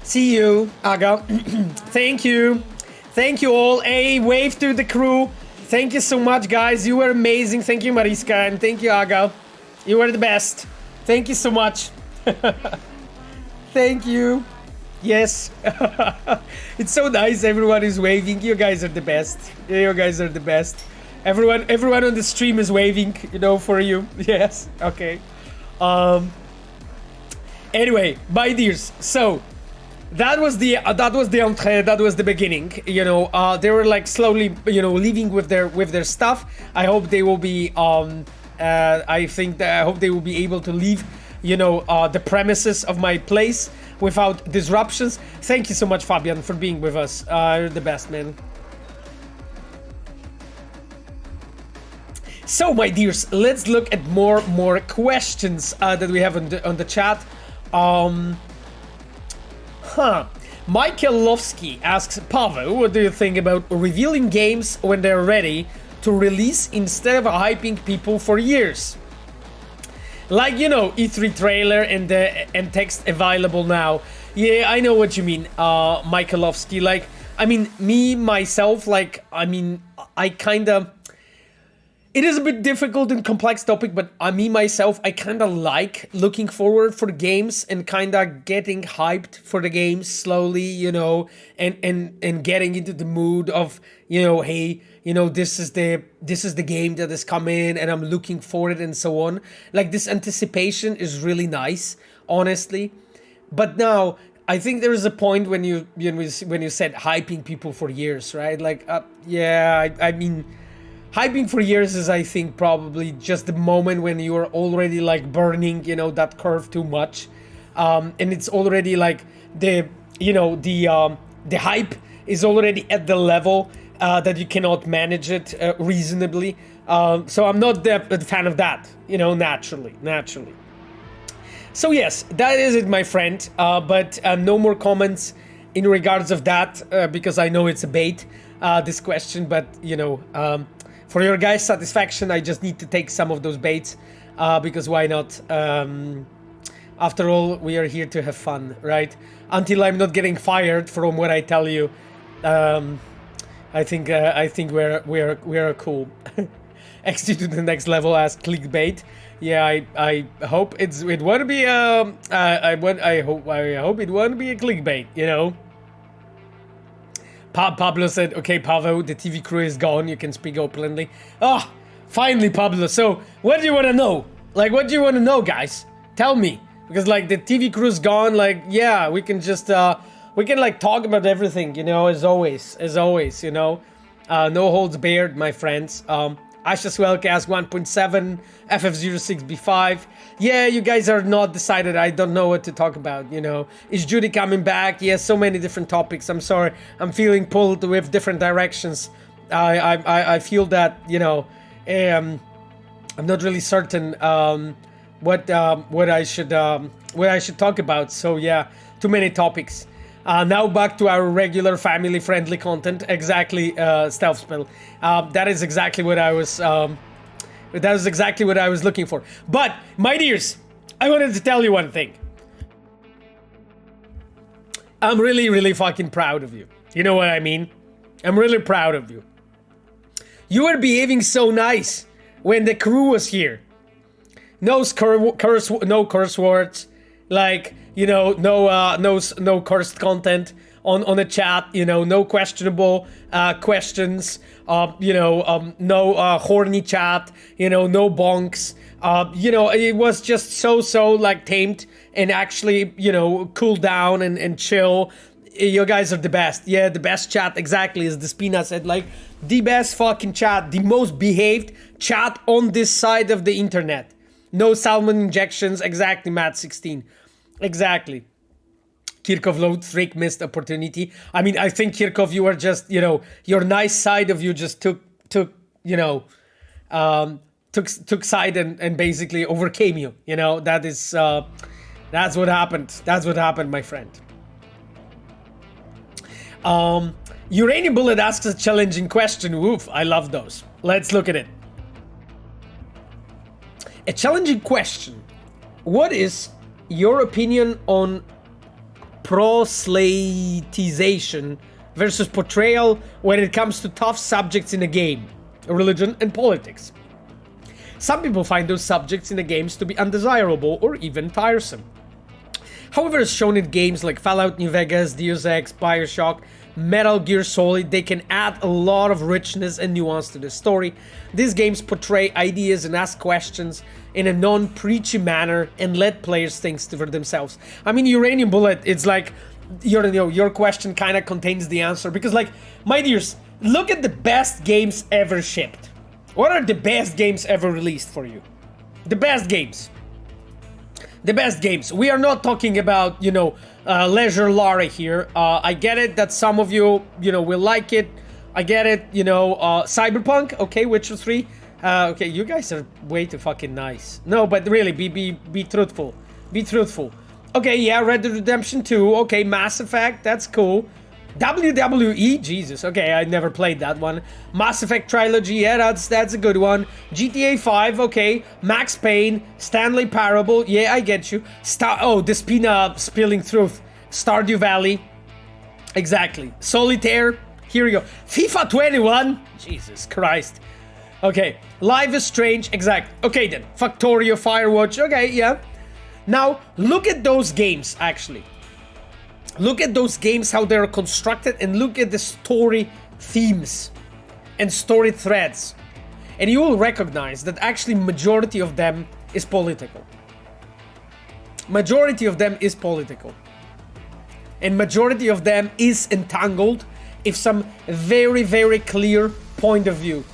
See you, Aga. Thank you. Thank you all. Hey, wave to the crew. Thank you so much, guys. You were amazing. Thank you, Mariska, and thank you, Aga. You were the best. Thank you so much. Thank you. Yes. It's so nice. Everyone is waving. You guys are the best. You guys are the best. Everyone on the stream is waving, you know, for you. Yes. Okay. Anyway, my dears. So that was the entrée, that was the beginning, you know. They were like slowly, you know, leaving with their stuff. I hope they will be I hope they will be able to leave, you know, the premises of my place without disruptions. Thank you so much, Fabian, for being with us. You're the best, man. So, my dears, let's look at more questions that we have on the chat. Michaelovsky asks, Pawe, what do you think about revealing games when they're ready to release instead of hyping people for years? Like, you know, E3 trailer and text available now. Yeah, I know what you mean, Michaelovsky. Like, I mean, me, myself, like, I mean, I kinda... It is a bit difficult and complex topic, but me, myself, I kinda like looking forward for games and kinda getting hyped for the games slowly, you know, and getting into the mood of, you know, hey, you know, this is the game that is coming and I'm looking for it and so on. Like, this anticipation is really nice, honestly. But now, I think there is a point when you said hyping people for years, right? Like, yeah, I mean... Hyping for years is, I think, probably just the moment when you are already like burning, you know, that curve too much, and it's already like the hype is already at the level that you cannot manage it reasonably. So I'm not a fan of that, you know, naturally. So yes, that is it, my friend. But no more comments in regards of that because I know it's a bait, this question. But you know. For your guys' satisfaction, I just need to take some of those baits, because why not? After all, we are here to have fun, right? Until I'm not getting fired from what I tell you, I think we're cool. XT to the next level as clickbait. Yeah, I hope it won't be I hope it won't be a clickbait, you know. Pablo said, okay, Pawe, the TV crew is gone, you can speak openly. Oh, finally, Pablo. So, what do you want to know? Like, what do you want to know, guys? Tell me. Because, like, the TV crew's gone, like, yeah, we can just, we can, like, talk about everything, you know, as always, you know. No holds barred, my friends. Asha Swelka asked 1.7, FF06B5. Yeah, you guys are not decided. I don't know what to talk about, you know. Is Judy coming back? Yeah, so many different topics. I'm sorry. I'm feeling pulled with different directions. I feel that, you know, I'm not really certain what I should talk about. So yeah, too many topics. Now back to our regular family-friendly content. Exactly, Stealth Spell. That is exactly what I was. That is exactly what I was looking for. But my dears, I wanted to tell you one thing. I'm really, really fucking proud of you. You know what I mean? I'm really proud of you. You were behaving so nice when the crew was here. No curse words, like, you know, no cursed content on the chat. You know, no questionable questions. No horny chat. You know, no bonks. You know, it was just so like tamed and actually, you know, cool down and chill. You guys are the best. Yeah, the best chat, exactly, as the Spina said. Like, the best fucking chat, the most behaved chat on this side of the internet. No salmon injections, exactly, Matt16. Exactly. Kirkov low trick missed opportunity. I mean, I think Kirkov, you are just, you know, your nice side of you just took you know, took side and basically overcame you. You know, that is, that's what happened. That's what happened, my friend. Uranium Bullet asks a challenging question. Woof, I love those. Let's look at it. A challenging question. What is your opinion on proselytization versus portrayal when it comes to tough subjects in a game, religion and politics? Some people find those subjects in the games to be undesirable or even tiresome. However, as shown in games like Fallout New Vegas, Deus Ex, Bioshock, Metal Gear Solid, they can add a lot of richness and nuance to the story. These games portray ideas and ask questions in a non-preachy manner and let players think for themselves. I mean, Uranium Bullet, it's like, your question kind of contains the answer, because, like, my dears, look at the best games ever shipped. What are the best games ever released for you? The best games. The best games. We are not talking about, Leisure Lara here. I get it that some of you, will like it. I get it, Cyberpunk, okay, Witcher 3. Okay, you guys are way too fucking nice. No, but really, be truthful. Be truthful. Okay, yeah, Red Dead Redemption 2. Okay, Mass Effect, that's cool. WWE, Jesus, okay, I never played that one. Mass Effect Trilogy, yeah, that's a good one. GTA 5, okay. Max Payne, Stanley Parable, yeah, I get you. the Spina Spilling Truth. Stardew Valley, exactly. Solitaire, here we go. FIFA 21, Jesus Christ. Okay, Life is Strange, exact. Okay then, Factorio, Firewatch, okay, yeah. Now, look at those games, actually. Look at those games, how they're constructed, and look at the story themes and story threads. And you will recognize that actually majority of them is political. Majority of them is political. And majority of them is entangled in some very, very clear point of view.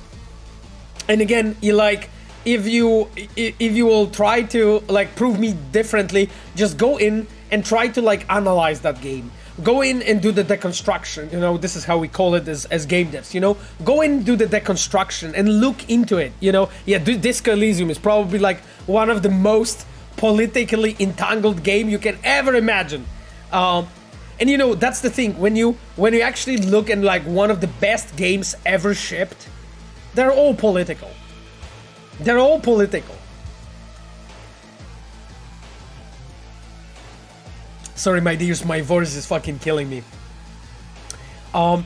And again, if you will try to prove me differently, just go in and try to analyze that game. Go in and do the deconstruction. This is how we call it as game devs. Go in and do the deconstruction and look into it. Yeah, Disco Elysium is probably one of the most politically entangled game you can ever imagine. And that's the thing. When you actually look at one of the best games ever shipped, they're all political. They're all political. Sorry, my dears, my voice is fucking killing me. And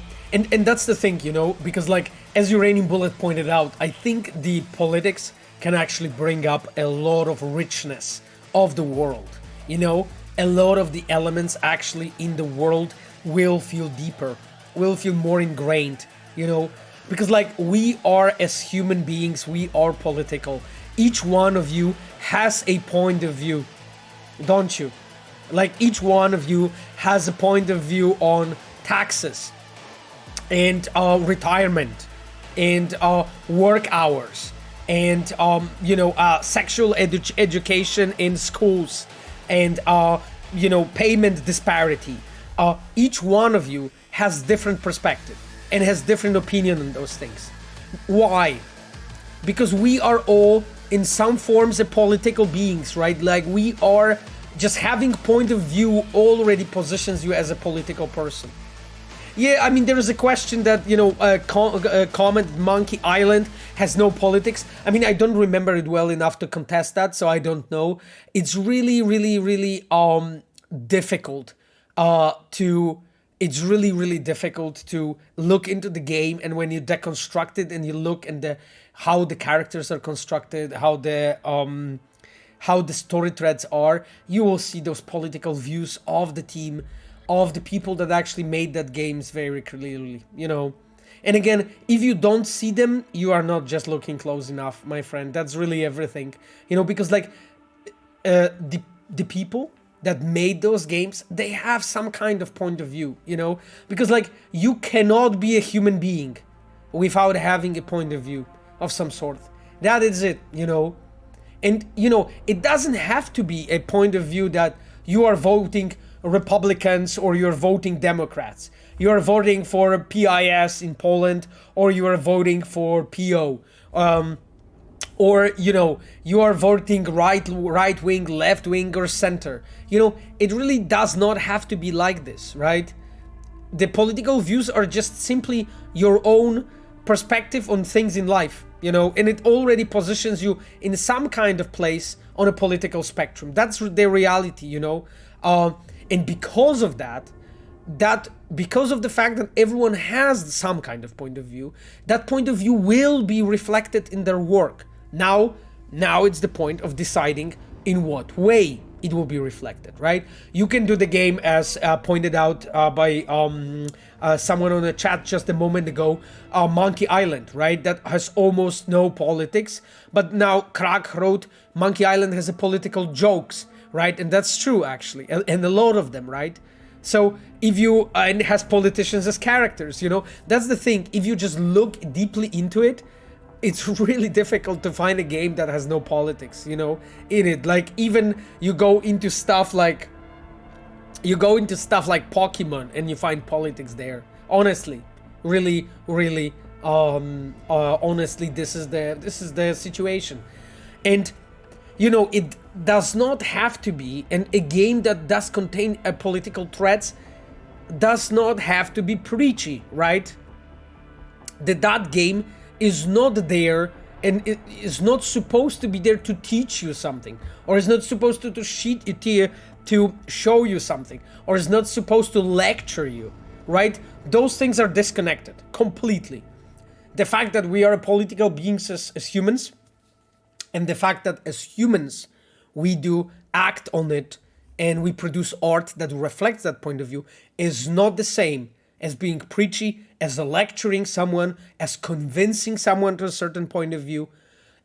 that's the thing, because as Uranium Bullet pointed out, I think the politics can actually bring up a lot of richness of the world. A lot of the elements actually in the world will feel deeper, will feel more ingrained, because we are, as human beings, we are political. Each one of you has a point of view, don't you? Each one of you has a point of view on taxes and retirement and work hours and sexual education in schools and payment disparity. Each one of you has different perspective and has different opinion on those things. Why? Because we are all in some forms of political beings, right? We are. Just having point of view already positions you as a political person. Yeah, I mean, there is a question that, you know, comment Monkey Island has no politics. I mean, I don't remember it well enough to contest that, so I don't know. It's really, really, really difficult it's really, really difficult to look into the game, and when you deconstruct it and you look at how the characters are constructed, how the story threads are, you will see those political views of the team, of the people that actually made that games very clearly, you know. And again, if you don't see them, you are not just looking close enough, my friend. That's really everything, you know, because like the people that made those games, they have some kind of point of view, you know, because like you cannot be a human being without having a point of view of some sort. That is it, you know. And, you know, it doesn't have to be a point of view that you are voting Republicans or you're voting Democrats. You are voting for PIS in Poland, or you are voting for PO. Or, you know, you are voting right wing, left wing, or center. You know, it really does not have to be like this, right? The political views are just simply your own perspective on things in life, you know, and it already positions you in some kind of place on a political spectrum. That's the reality, you know. And because of that, because of the fact that everyone has some kind of point of view, that point of view will be reflected in their work. Now it's the point of deciding in what way it will be reflected, right? You can do the game as pointed out by someone on the chat just a moment ago, Monkey Island, right? That has almost no politics, but now Krak wrote Monkey Island has a political jokes, right? And that's true actually, and a lot of them, right? So if you, and it has politicians as characters, you know, that's the thing. If you just look deeply into it, it's really difficult to find a game that has no politics, you know, in it. Like even you go into stuff like Pokemon and you find politics there. Honestly, really, really, honestly, this is the situation. And you know, it does not have to be, and a game that does contain a political threats does not have to be preachy, right? That game is not there, and it is not supposed to be there to teach you something, or is not supposed to show you something, or is not supposed to lecture you, right? Those things are disconnected completely. The fact that we are political beings as humans, and the fact that as humans we do act on it and we produce art that reflects that point of view is not the same as being preachy, as lecturing someone, as convincing someone to a certain point of view.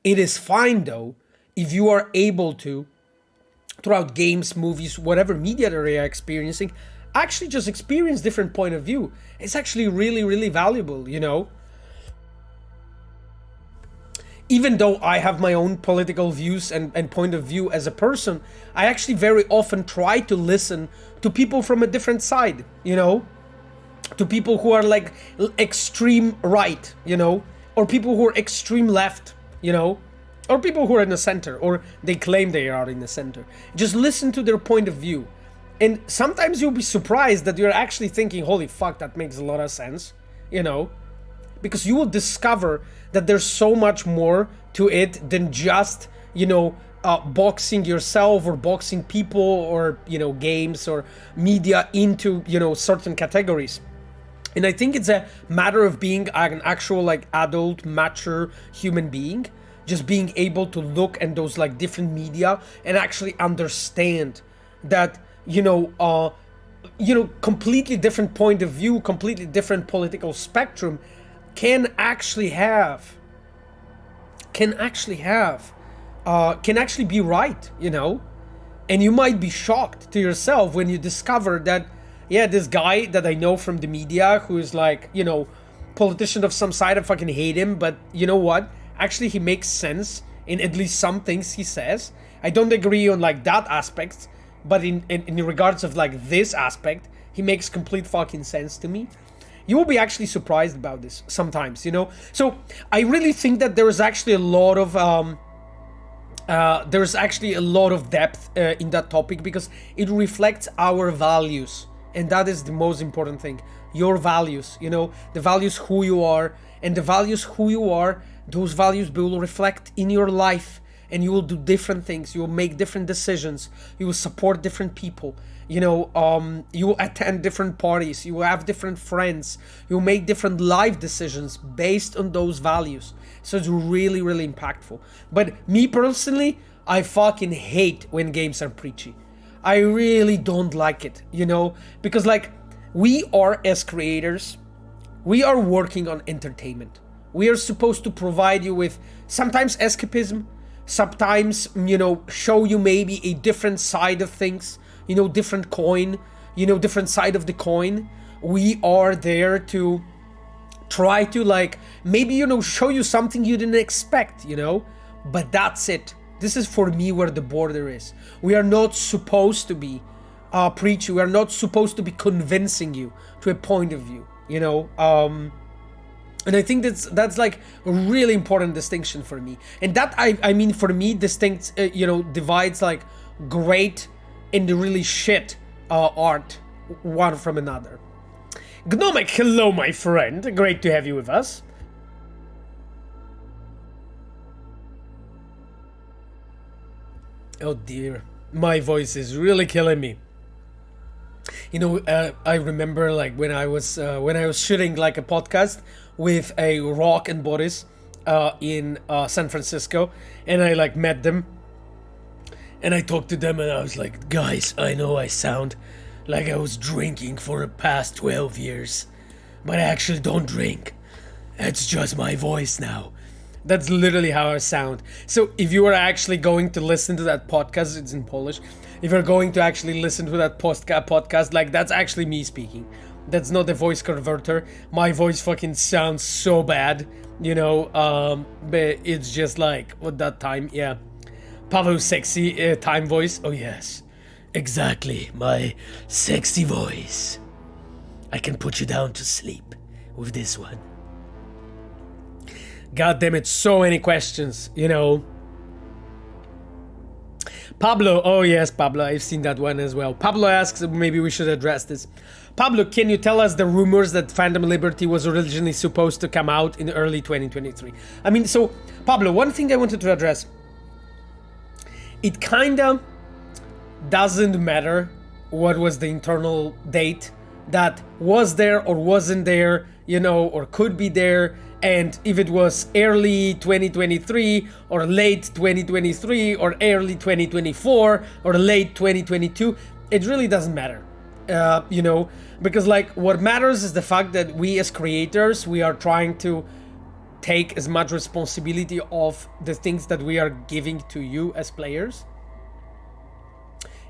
It is fine though if you are able to, throughout games, movies, whatever media they are experiencing, actually just experience different point of view. It's actually really, really valuable, you know. Even though I have my own political views and point of view as a person, I actually very often try to listen to people from a different side, you know, to people who are like extreme right, you know, or people who are extreme left, you know, or people who are in the center, or they claim they are in the center. Just listen to their point of view. And sometimes you'll be surprised that you're actually thinking, holy fuck, that makes a lot of sense, you know, because you will discover that there's so much more to it than just, you know, boxing yourself or boxing people or, you know, games or media into, you know, certain categories. And I think it's a matter of being an actual like adult, mature human being, just being able to look at those like different media and actually understand that, you know, completely different point of view, completely different political spectrum can actually be right, you know. And you might be shocked to yourself when you discover that, yeah, this guy that I know from the media who is like, you know, politician of some side, I fucking hate him, but you know what, actually he makes sense in at least some things he says. I don't agree on like that aspect, but in regards of like this aspect, he makes complete fucking sense to me. You will be actually surprised about this sometimes, you know. So I really think that there is actually a lot of depth in that topic, because it reflects our values And that is the most important thing. Your values, you know, the values who you are, and the values who you are, those values will reflect in your life, and you will do different things. You will make different decisions. You will support different people. You know, you will attend different parties. You will have different friends. You will make different life decisions based on those values. So it's really, really impactful. But me personally, I fucking hate when games are preachy. I really don't like it, you know, because like we are, as creators, we are working on entertainment. We are supposed to provide you with sometimes escapism, sometimes, you know, show you maybe a different side of things, you know, different coin, you know, different side of the coin. We are there to try to like, maybe, you know, show you something you didn't expect, you know, but that's it. This is for me where the border is. We are not supposed to be preaching. We are not supposed to be convincing you to a point of view, you know. And I think that's like a really important distinction for me. And that, I mean, for me, distinct, you know, divides like great and the really shit art one from another. Gnomic, hello, my friend. Great to have you with us. Oh dear, my voice is really killing me. You know, I remember like when I was shooting like a podcast with a Rock and Borys in San Francisco, and I like met them, and I talked to them, and I was like, guys, I know I sound like I was drinking for the past 12 years, but I actually don't drink. It's just my voice now. That's literally how I sound. So if you are actually going to listen to that podcast, it's in Polish. If you're going to actually listen to that podcast, like that's actually me speaking. That's not a voice converter. My voice fucking sounds so bad, you know. But it's just like at that time, yeah. Pawe's sexy time voice. Oh yes, exactly, my sexy voice. I can put you down to sleep with this one. God damn it, so many questions, you know. Pablo, oh yes, Pablo, I've seen that one as well. Pablo asks, maybe we should address this. Pablo, can you tell us the rumors that Phantom Liberty was originally supposed to come out in early 2023? I mean, so, Pablo, one thing I wanted to address. It kinda doesn't matter what was the internal date that was there or wasn't there, you know, or could be there. And if it was early 2023 or late 2023 or early 2024 or late 2022, it really doesn't matter, you know, because like what matters is the fact that we as creators, we are trying to take as much responsibility of the things that we are giving to you as players.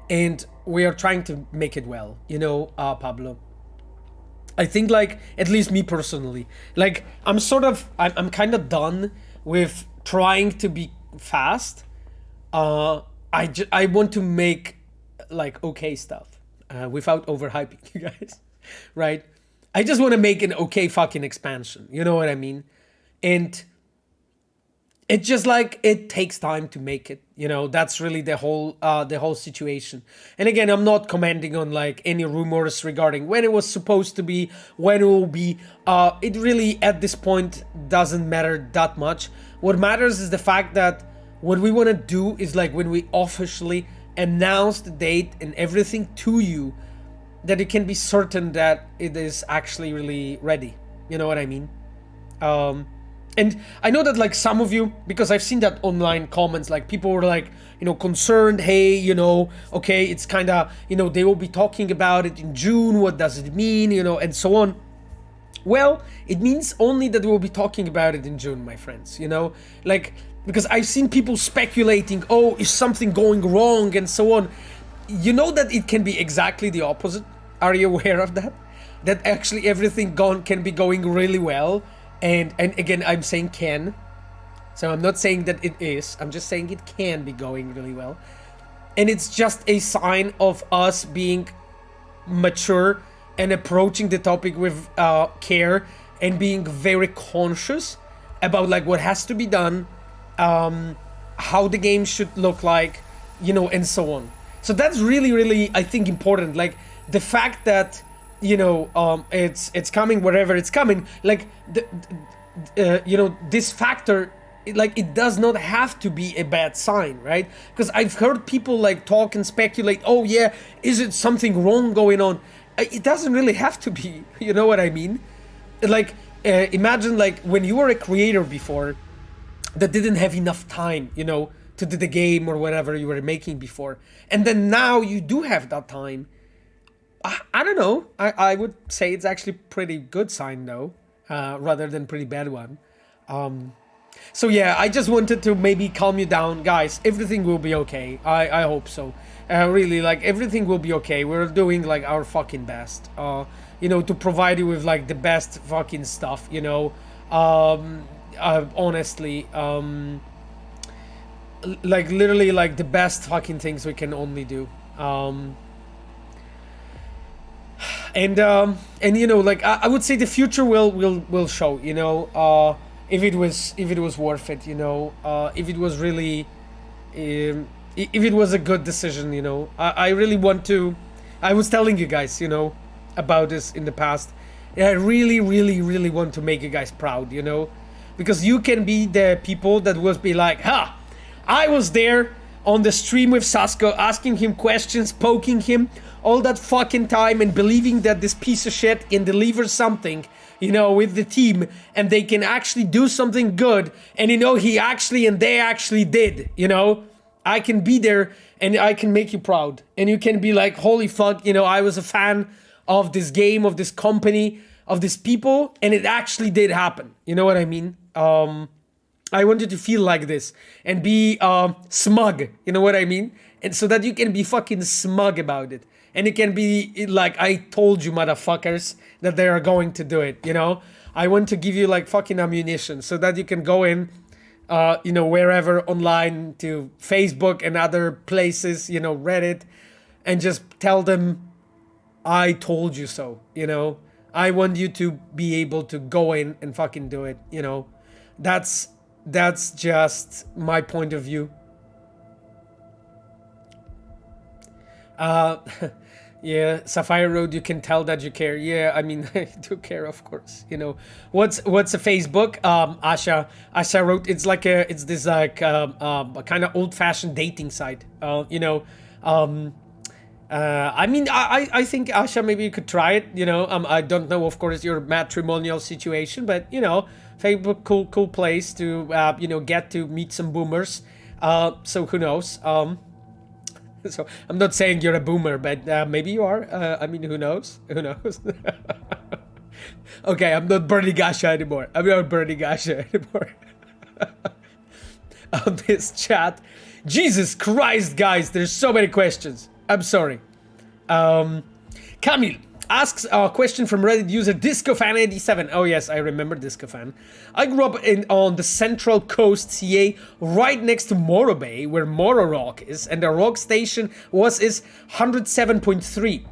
And we are trying to make it well, you know, Pablo. I think like, at least me personally, like I'm kind of done with trying to be fast. I want to make like okay stuff without overhyping you guys, right? I just want to make an okay fucking expansion, you know what I mean? And it's just like, it takes time to make it, you know, that's really the whole situation. And again, I'm not commenting on like any rumors regarding when it was supposed to be, when it will be. It really, at this point, doesn't matter that much. What matters is the fact that what we want to do is like when we officially announce the date and everything to you, that it can be certain that it is actually really ready. You know what I mean? And I know that like some of you, because I've seen that online comments, like people were like, you know, concerned, hey, you know, okay, it's kind of, you know, they will be talking about it in June, what does it mean, you know, and so on. Well, it means only that we'll be talking about it in June, my friends, you know, like, because I've seen people speculating, oh, is something going wrong and so on. You know that it can be exactly the opposite. Are you aware of that? That actually everything can be going really well. And again, I'm saying can. So I'm not saying that it is. I'm just saying it can be going really well. And it's just a sign of us being mature and approaching the topic with care and being very conscious about like what has to be done, how the game should look like, you know, and so on. So that's really, really, I think, important. Like, the fact that, you know, it's coming wherever it's coming, like you know, this factor, like, it does not have to be a bad sign, right? Because I've heard people like talk and speculate, oh yeah, is it something wrong going on? It doesn't really have to be, you know what I mean? Like, imagine like when you were a creator before that didn't have enough time, you know, to do the game or whatever you were making before, and then now you do have that time. I don't know, I would say it's actually pretty good sign though, rather than pretty bad one. So yeah, I just wanted to maybe calm you down, guys. Everything will be okay. I hope so. Really, like, everything will be okay. We're doing like our fucking best, you know, to provide you with like the best fucking stuff, you know. Honestly, like literally like the best fucking things we can only do. And you know, like, I would say the future will show, you know, if it was worth it, you know, if it was really, if it was a good decision, you know. I really want to, I was telling you guys, you know, about this in the past. I really, really, really want to make you guys proud, you know, because you can be the people that will be like, ha, I was there on the stream with Sasko, asking him questions, poking him all that fucking time, and believing that this piece of shit can deliver something, you know, with the team, and they can actually do something good, and you know, he actually and they actually did, you know. I can be there and I can make you proud, and you can be like, holy fuck, you know, I was a fan of this game, of this company, of these people, and it actually did happen, you know what I mean? I want you to feel like this and be smug, you know what I mean? And so that you can be fucking smug about it. And it can be like, I told you motherfuckers that they are going to do it, you know? I want to give you like fucking ammunition so that you can go in, you know, wherever online, to Facebook and other places, you know, Reddit, and just tell them, I told you so, you know? I want you to be able to go in and fucking do it, you know? That's just my point of view. Yeah, Sapphire Road, you can tell that you care. Yeah, I mean, I do care, of course. You know, what's a Facebook? Asha wrote, it's this like kind of old-fashioned dating site. You know, I mean, I think, Asha, maybe you could try it. You know, I don't know, of course, your matrimonial situation, but you know, Facebook, cool place to you know, get to meet some boomers. So who knows? So I'm not saying you're a boomer, but maybe you are. I mean, who knows? Who knows? Okay, I'm not burning Asha anymore. I'm not burning Asha anymore. On this chat. Jesus Christ, guys, there's so many questions. I'm sorry. Camille asks a question from Reddit user DiscoFan87. Oh yes, I remember DiscoFan. I grew up on the Central Coast, CA, right next to Moro Bay, where Moro Rock is, and the rock station is 107.3.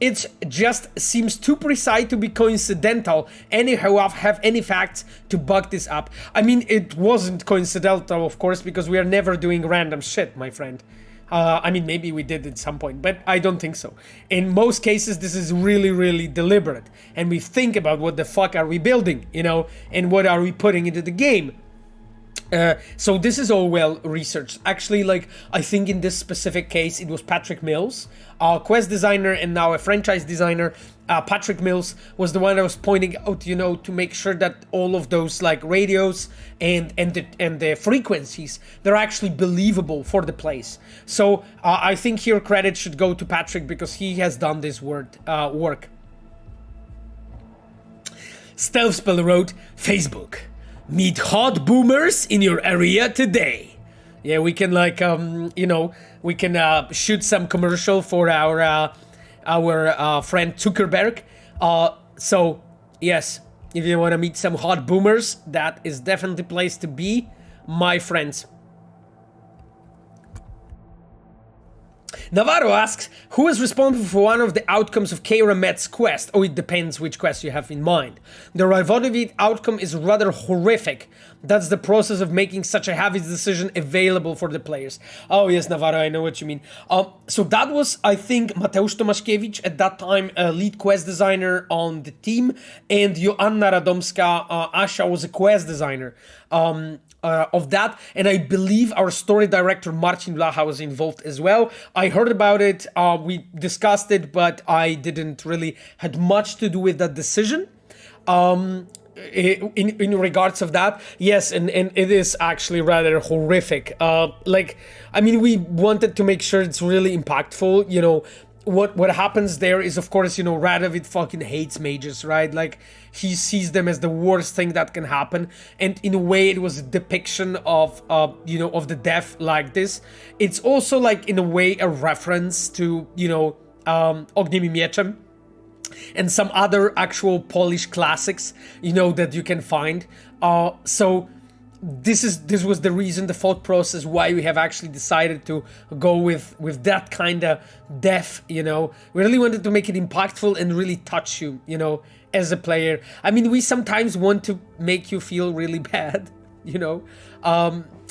It just seems too precise to be coincidental. Anyhow, I have any facts to back this up. I mean, it wasn't coincidental, of course, because we are never doing random shit, my friend. I mean, maybe we did at some point, but I don't think so. In most cases, this is really, really deliberate. And we think about what the fuck are we building, you know, and what are we putting into the game. So this is all well researched. Actually, like, I think in this specific case, it was Patrick Mills, our quest designer and now a franchise designer. Patrick Mills was the one I was pointing out, you know, to make sure that all of those like radios and the frequencies, they're actually believable for the place. So I think here credit should go to Patrick because he has done this work. Stealth Spell wrote, Facebook, meet hot boomers in your area today. Yeah, we can like you know, we can shoot some commercial for our friend Zuckerberg. So yes, if you want to meet some hot boomers, that is definitely the place to be, my friends. Navarro asks, who is responsible for one of the outcomes of Keira Metz's quest? Oh, it depends which quest you have in mind. The Raivodovid outcome is rather horrific. That's the process of making such a heavy decision available for the players. Oh yes, Navarro, I know what you mean. So that was, I think, Mateusz Tomaszkiewicz, at that time lead quest designer on the team, and Joanna Radomska, Asha, was a quest designer of that, and I believe our story director Marcin Blacha was involved as well. I heard about it, we discussed it, but I didn't really had much to do with that decision. In regards of that, yes, and it is actually rather horrific. Like, I mean, we wanted to make sure it's really impactful. You know, what happens there is, of course, you know, Radovid fucking hates mages, right? Like, he sees them as the worst thing that can happen, and in a way, it was a depiction of, you know, of the death like this. It's also, like, in a way, a reference to, you know, Ogniem i Mieczem, and some other actual Polish classics, you know, that you can find. So this was the reason, the thought process why we have actually decided to go with that kind of death, you know. We really wanted to make it impactful and really touch you, you know, as a player. I mean, we sometimes want to make you feel really bad, you know,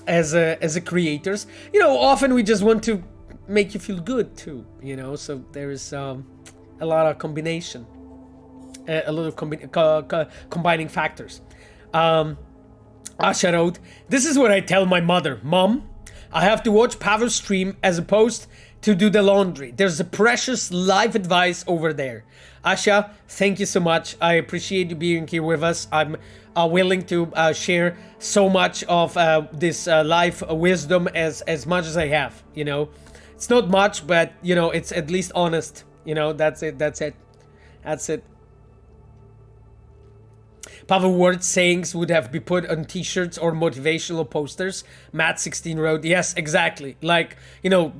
as a creators. You know, often we just want to make you feel good too, you know. So there is a lot of combination, a lot of combining factors. Asha wrote, this is what I tell my mother. Mom, I have to watch Pawe's stream as opposed to do the laundry. There's a precious life advice over there. Asha, thank you so much. I appreciate you being here with us. I'm willing to share so much of this life wisdom as much as I have, you know. It's not much, but, you know, it's at least honest. You know, that's it. Pawe words sayings would have been put on t-shirts or motivational posters. Matt16 wrote, yes, exactly. Like, you know,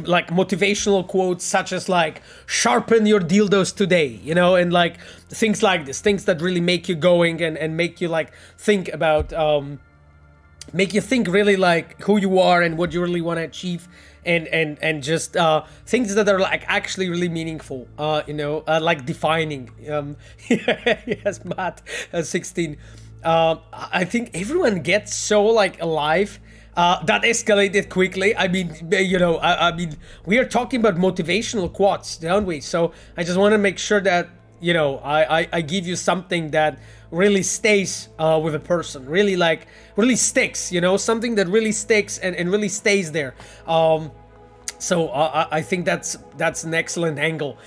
like motivational quotes such as like, sharpen your dildos today, you know, and like things like this, things that really make you going and make you like think about, make you think really like who you are and what you really want to achieve. And just things that are like actually really meaningful, you know, like defining. Yes, Matt, 16. I think everyone gets so like alive. That escalated quickly. I mean, you know, I mean, we are talking about motivational quotes, don't we? So I just want to make sure that, you know, I give you something that really stays with a person, really like, really sticks, you know, something that really sticks and really stays there. So I think that's an excellent angle.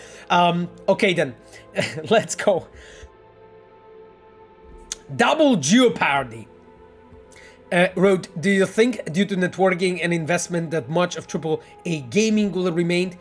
Okay then, let's go. Double Geopardy wrote, do you think due to networking and investment that much of AAA gaming will remain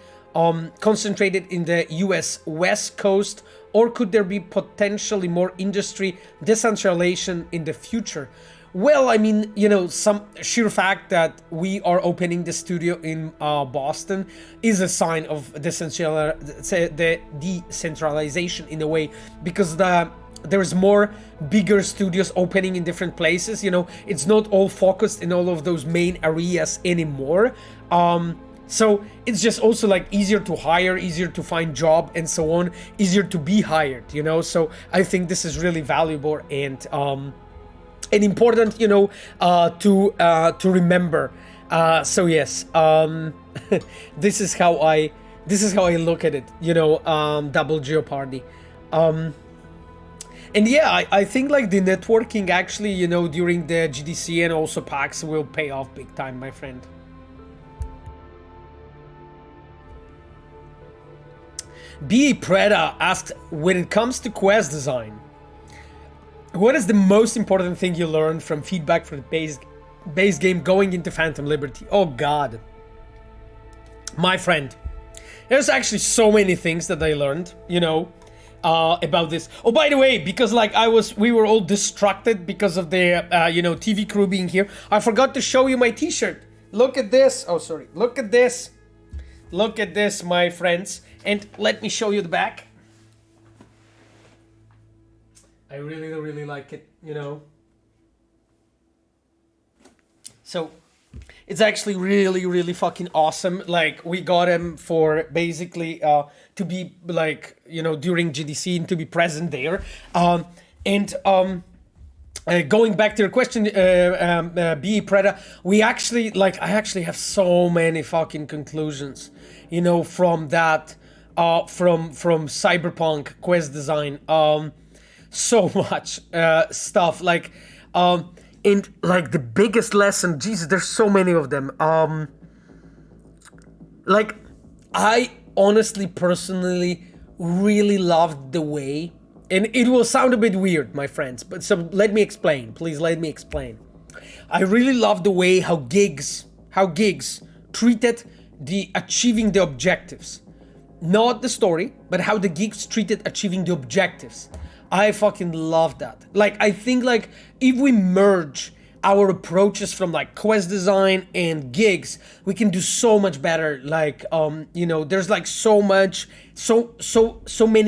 concentrated in the US West Coast, or could there be potentially more industry decentralization in the future? Well, I mean, you know, some sheer fact that we are opening the studio in Boston is a sign of the decentralization in a way, because there's more bigger studios opening in different places. You know, it's not all focused in all of those main areas anymore. So it's just also like easier to hire, easier to find job and so on, easier to be hired, you know. So I think this is really valuable and important, you know, to remember. So yes, this is how I look at it, you know, Double Geopardy. And yeah, I think like the networking actually, you know, during the GDC and also PAX will pay off big time, my friend. B.A. Preda asks, when it comes to quest design, what is the most important thing you learned from feedback for the base game going into Phantom Liberty? Oh god. My friend, there's actually so many things that I learned, you know, about this. Oh, by the way, because like we were all distracted because of the, you know, TV crew being here. I forgot to show you my t-shirt. Look at this. Oh, sorry. Look at this. Look at this, my friends. And let me show you the back. I really like it, you know. So It's actually really, really fucking awesome. Like, we got him for basically to be like, you know, during GDC and to be present there. Going back to your question, B Preda, we actually I actually have so many fucking conclusions, you know, from that, from Cyberpunk quest design, so much stuff, like, and like the biggest lesson, Jesus, there's so many of them. Like, I honestly, personally, really loved the way. And it will sound a bit weird, my friends, but so let me explain. Please let me explain. I really love the way how gigs treated the achieving the objectives. Not the story, but how the gigs treated achieving the objectives. I fucking love that. Like, I think, like, if we merge our approaches from like quest design and gigs, we can do so much better. Like, you know, there's like so many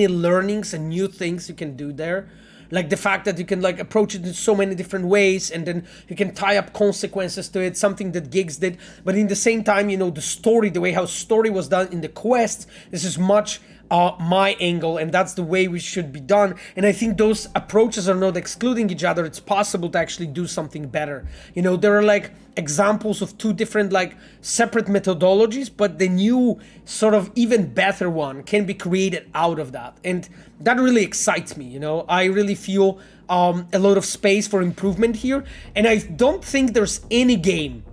learnings and new things you can do there. Like the fact that you can like approach it in so many different ways, and then you can tie up consequences to it, something that gigs did. But in the same time, you know, the story, the way how story was done in the quest, this is much my angle, and that's the way we should be done. And I think those approaches are not excluding each other. It's possible to actually do something better. You know, there are like examples of two different like separate methodologies, but the new sort of even better one can be created out of that, and that really excites me. You know, I really feel a lot of space for improvement here, and I don't think there's any game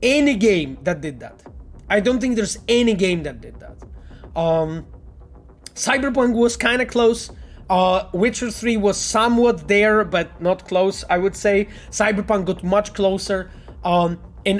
that did that. I don't think there's any game that did that. Cyberpunk was kind of close. Witcher 3 was somewhat there, but not close, I would say. Cyberpunk got much closer. And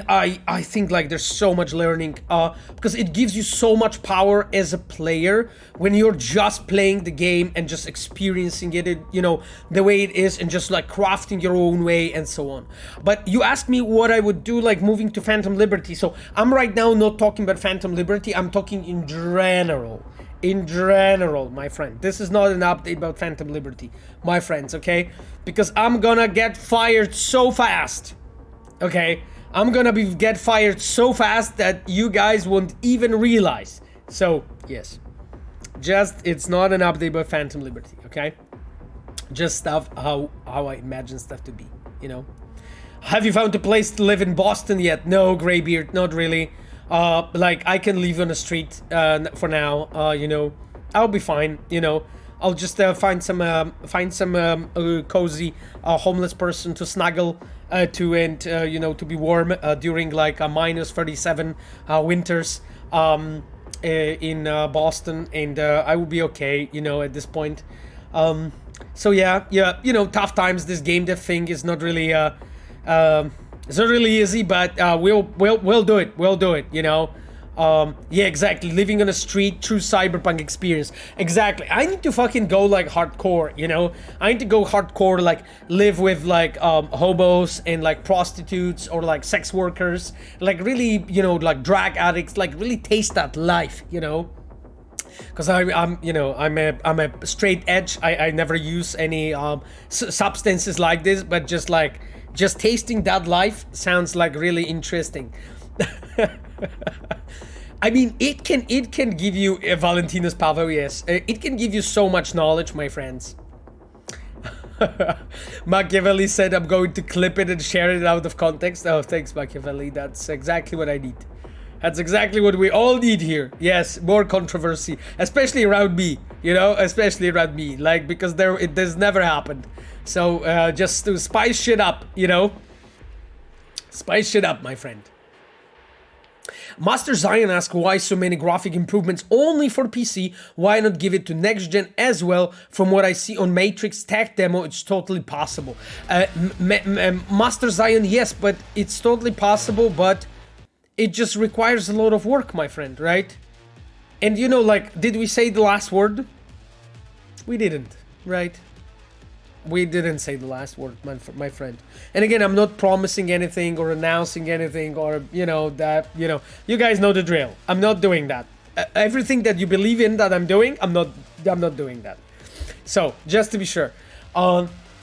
I think like there's so much learning, because it gives you so much power as a player when you're just playing the game and just experiencing it, you know, the way it is, and just like crafting your own way and so on. But you asked me what I would do, like moving to Phantom Liberty. So I'm right now not talking about Phantom Liberty, I'm talking in general. In general, my friend. This is not an update about Phantom Liberty, my friends, okay? Because I'm gonna get fired so fast, okay? I'm gonna get fired so fast that you guys won't even realize. So, yes. Just, it's not an update about Phantom Liberty, okay? Just stuff how I imagine stuff to be, you know? Have you found a place to live in Boston yet? No, Greybeard, not really. Like, I can live on the street for now, you know, I'll be fine, you know. I'll just find some cozy homeless person to snuggle to, and you know, to be warm during like a minus 37 winters in Boston, and I will be okay, you know, at this point. So yeah, you know, tough times. This game dev thing is not really it's not really easy, but we'll do it. We'll do it, you know. Yeah, exactly. Living on a street, true cyberpunk experience. Exactly. I need to fucking go like hardcore, you know. I need to go hardcore, like live with like hobos and like prostitutes or like sex workers, like really, you know, like drug addicts, like really taste that life, you know. Because I'm you know, I'm a straight edge. I never use any substances like this, but just tasting that life sounds like really interesting. I mean, it can give you Valentina's Pawe, yes. It can give you so much knowledge, my friends. Machiavelli said I'm going to clip it and share it out of context. Oh, thanks, Machiavelli. That's exactly what I need. That's exactly what we all need here. Yes, more controversy, especially around me, you know, especially around me, like, because it has never happened. So just to spice shit up, you know, spice shit up, my friend. Master Zion asks why so many graphic improvements only for PC, why not give it to next gen as well? From what I see on Matrix tech demo, it's totally possible. Master Zion, yes, but it's totally possible, but it just requires a lot of work, my friend, right? And you know, like, did we say the last word? We didn't, right? We didn't say the last word, my friend. And again, I'm not promising anything or announcing anything, or, you know, that, you know, you guys know the drill. I'm not doing that. Everything that you believe in that I'm doing, I'm not doing that. So, just to be sure.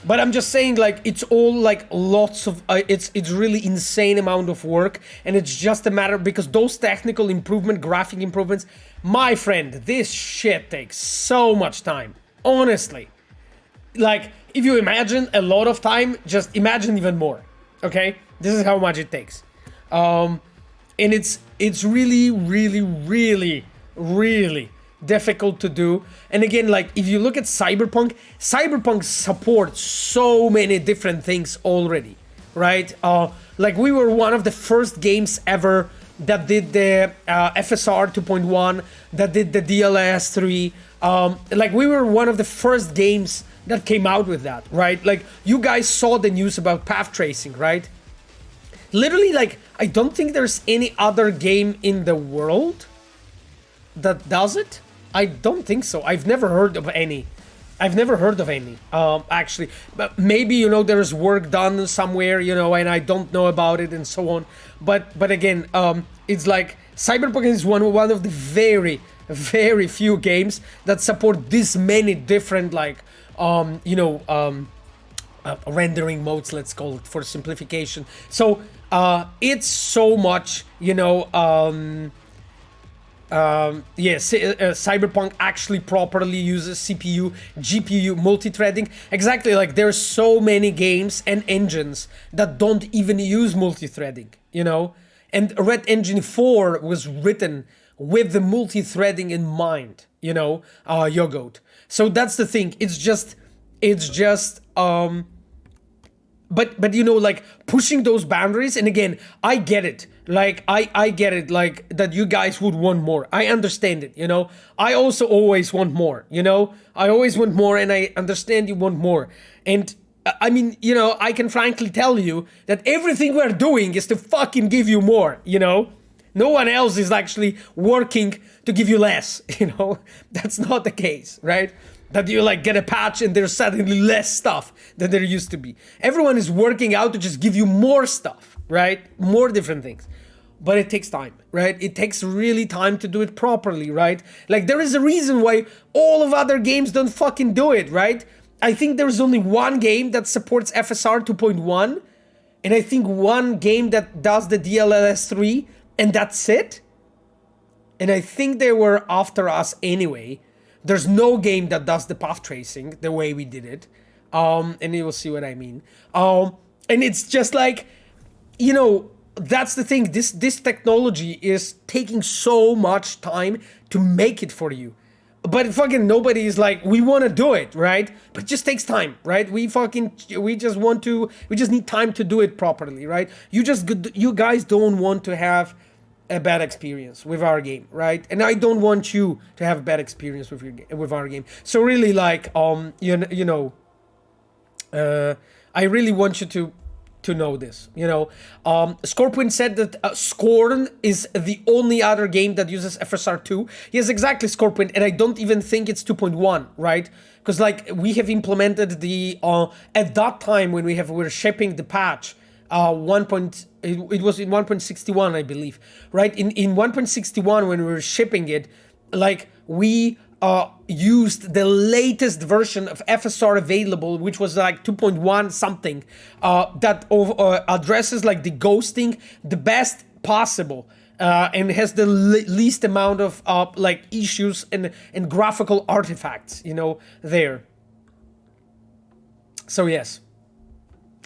But I'm just saying, like, it's all like lots of it's really insane amount of work, and it's just a matter because those technical improvement, graphic improvements, my friend, this shit takes so much time. Honestly, like, if you imagine a lot of time, just imagine even more. Okay, this is how much it takes, and it's really, really, really, really difficult to do. And again, like, if you look at Cyberpunk supports so many different things already, right? Like, we were one of the first games ever that did the FSR 2.1, that did the DLSS 3. Like, we were one of the first games that came out with that, right? Like, you guys saw the news about path tracing, right? Literally, like, I don't think there's any other game in the world that does it. I don't think so. I've never heard of any. Actually. But maybe, you know, there's work done somewhere, you know, and I don't know about it and so on. But again, it's like Cyberpunk is one of the very, very few games that support this many different, like, rendering modes, let's call it, for simplification. So it's so much, you know, Cyberpunk actually properly uses CPU, GPU, multi-threading. Exactly, like, there's so many games and engines that don't even use multi-threading, you know? And Red Engine 4 was written with the multi-threading in mind, you know, Yogoat. So that's the thing. It's just, but you know, like, pushing those boundaries, and again, I get it. Like, I get it, like, that you guys would want more. I understand it, you know? I also always want more, you know? I always want more, and I understand you want more. And, I mean, you know, I can frankly tell you that everything we're doing is to fucking give you more, you know? No one else is actually working to give you less, you know? That's not the case, right? That you, like, get a patch and there's suddenly less stuff than there used to be. Everyone is working out to just give you more stuff, right? More different things. But it takes time, right? It takes really time to do it properly, right? Like, there is a reason why all of other games don't fucking do it, right? I think there's only one game that supports FSR 2.1, and I think one game that does the DLSS 3, and that's it. And I think they were after us anyway. There's no game that does the path tracing the way we did it. And you will see what I mean. And it's just like, you know, that's the thing. This technology is taking so much time to make it for you. But fucking nobody is like, we want to do it, right? But it just takes time, right? We just need time to do it properly, right? You guys don't want to have a bad experience with our game, right? And I don't want you to have a bad experience with our game. So really, like, I really want you to know this, you know. Scorpion said that Scorn is the only other game that uses FSR 2. Yes, exactly, Scorpion, and I don't even think it's 2.1, right? Because, like, we have implemented the at that time when we were shipping the patch, it was in 1.61, I believe, right? In 1.61 when we were shipping it, like, we used the latest version of FSR available, which was like 2.1 something, that addresses, like, the ghosting the best possible, and has the least amount of like issues and graphical artifacts, you know, there. So yes.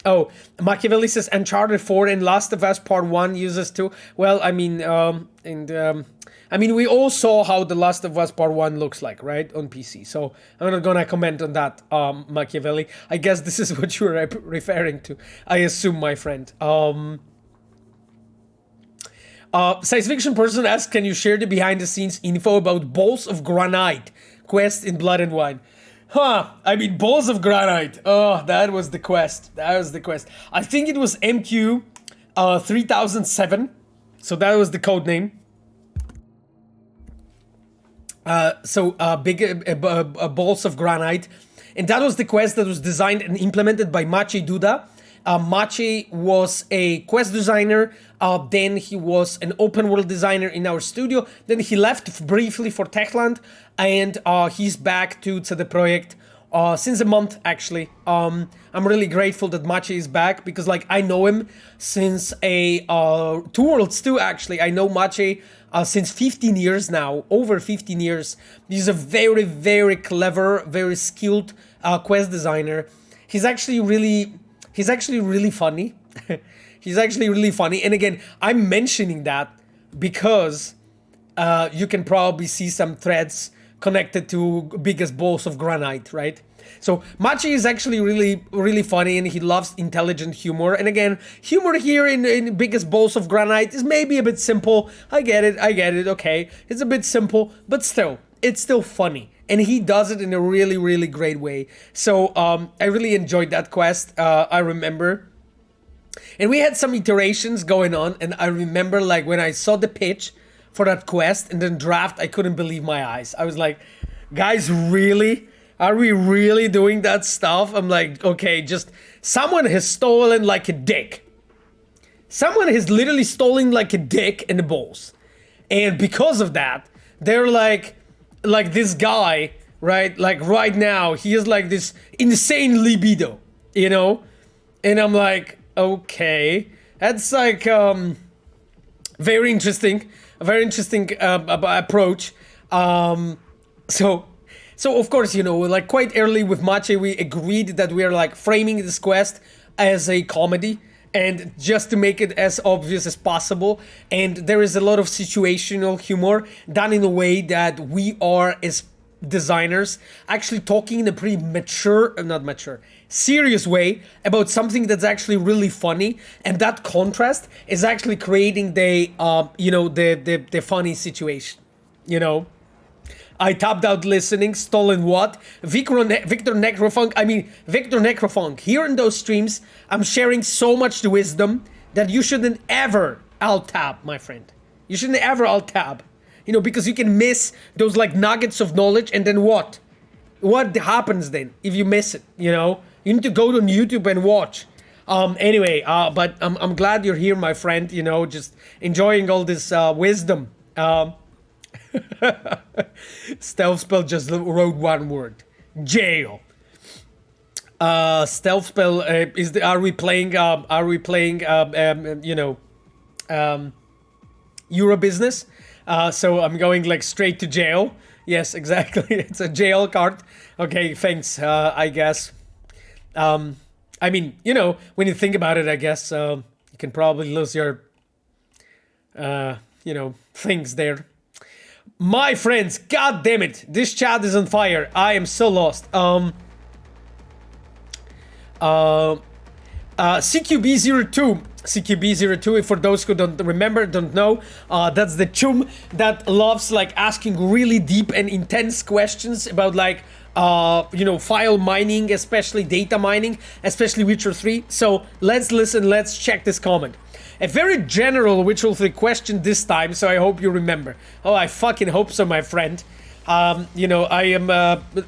Oh, Machiavelli says Uncharted 4 and Last of Us Part 1 uses too. Well, I mean, I mean, we all saw how The Last of Us Part 1 looks like, right, on PC. So I'm not gonna comment on that, Machiavelli. I guess this is what you're referring to, I assume, my friend. Science fiction person asks, can you share the behind-the-scenes info about Balls of Granite quest in Blood and Wine? I mean, Balls of Granite. Oh, that was the quest. I think it was MQ 3007. So that was the code name. Balls of Granite. And that was the quest that was designed and implemented by Maciej Duda. Maciej was a quest designer, then he was an open world designer in our studio, then he left briefly for Techland, and he's back to the project since a month actually. I'm really grateful that Maciej is back because like I know him since Two Worlds 2 actually. I know Maciej since 15 years now, over 15 years. He's a very, very clever, very skilled quest designer. He's actually really funny. He's actually really funny. And again, I'm mentioning that because you can probably see some threads connected to biggest balls of granite, right? So Maciej is actually really funny, and he loves intelligent humor. And again, humor here in biggest balls of granite is maybe a bit simple. I get it, okay. It's a bit simple, but still, it's still funny. And he does it in a really great way. So I really enjoyed that quest, I remember. And we had some iterations going on, and I remember like when I saw the pitch for that quest and then draft, I couldn't believe my eyes. I was like, guys, really? Are we really doing that stuff? I'm like, okay, just someone has stolen like a dick. Someone has literally stolen like a dick in the balls. And because of that, they're like this guy, right? Like right now, he has like this insane libido, you know? And I'm like, okay, that's like very interesting. A very interesting approach. So of course, you know, like quite early with Maciej, we agreed that we are like framing this quest as a comedy, and just to make it as obvious as possible. And there is a lot of situational humor done in a way that we are as designers actually talking in a pretty serious way about something that's actually really funny, and that contrast is actually creating the the funny situation, you know. I tapped out listening, stolen what? Victor Necrofunk. Here in those streams, I'm sharing so much wisdom that you shouldn't ever alt-tab, my friend. You shouldn't ever alt-tab. You know, because you can miss those like nuggets of knowledge, and then what? What happens then if you miss it, you know? You need to go to YouTube and watch. Anyway, but I'm glad you're here, my friend, you know, just enjoying all this wisdom. Stealth spell just wrote one word. Jail. Stealth spell are we playing Euro business? So I'm going like straight to jail. Yes, exactly. It's a jail card. Okay, thanks, I guess. I mean, you know, when you think about it, I guess you can probably lose your, things there. My friends, god damn it, this chat is on fire. I am so lost. CQB02. CQB02, for those who don't know, that's the chum that loves like asking really deep and intense questions about like file mining, especially data mining, especially Witcher 3. So let's listen, let's check this comment. A very general Witcher 3 question this time, so I hope you remember. Oh, I fucking hope so, my friend. I am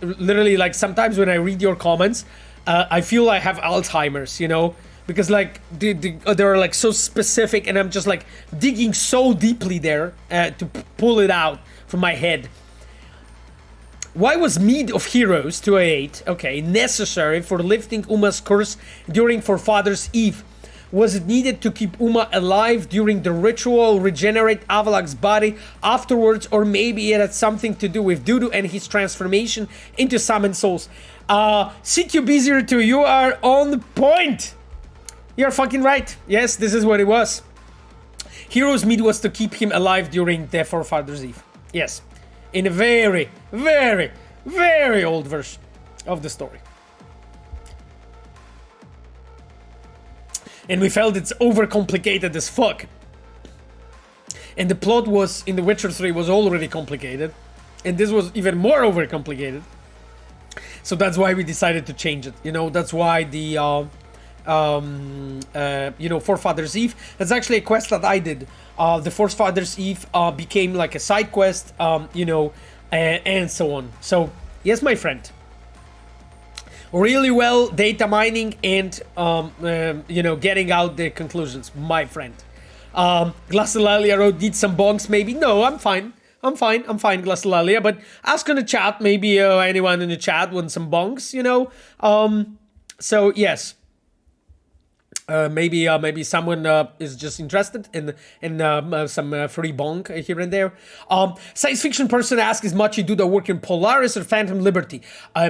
literally like sometimes when I read your comments, I feel I have Alzheimer's, you know, because like they're like so specific, and I'm just like digging so deeply there to pull it out from my head. Why was Mead of Heroes 208 necessary for lifting Uma's curse during Forefathers' Eve? Was it needed to keep Uma alive during the ritual, regenerate Avalak's body afterwards, or maybe it had something to do with Dudu and his transformation into summoned souls? CQB02, you are on point! You're fucking right. Yes, this is what it was. Heroes' Mead was to keep him alive during the Forefathers' Eve. Yes. In a very, very, very old version of the story. And we felt it's overcomplicated as fuck. And the plot was, in The Witcher 3, was already complicated. And this was even more overcomplicated. So that's why we decided to change it. You know, that's why the, Forefathers' Eve, that's actually a quest that I did. The Forefathers' Eve became like a side quest, and so on. So, yes, my friend. Really well data mining and, getting out the conclusions, my friend. Glassolalia wrote, need some bonks maybe? No, I'm fine. I'm fine, Glacialia, but ask in the chat, maybe anyone in the chat wants some bonks, you know? So, yes. Maybe someone is just interested in some free bonk here and there. Science fiction person asks, is Machi Duda working Polaris or Phantom Liberty?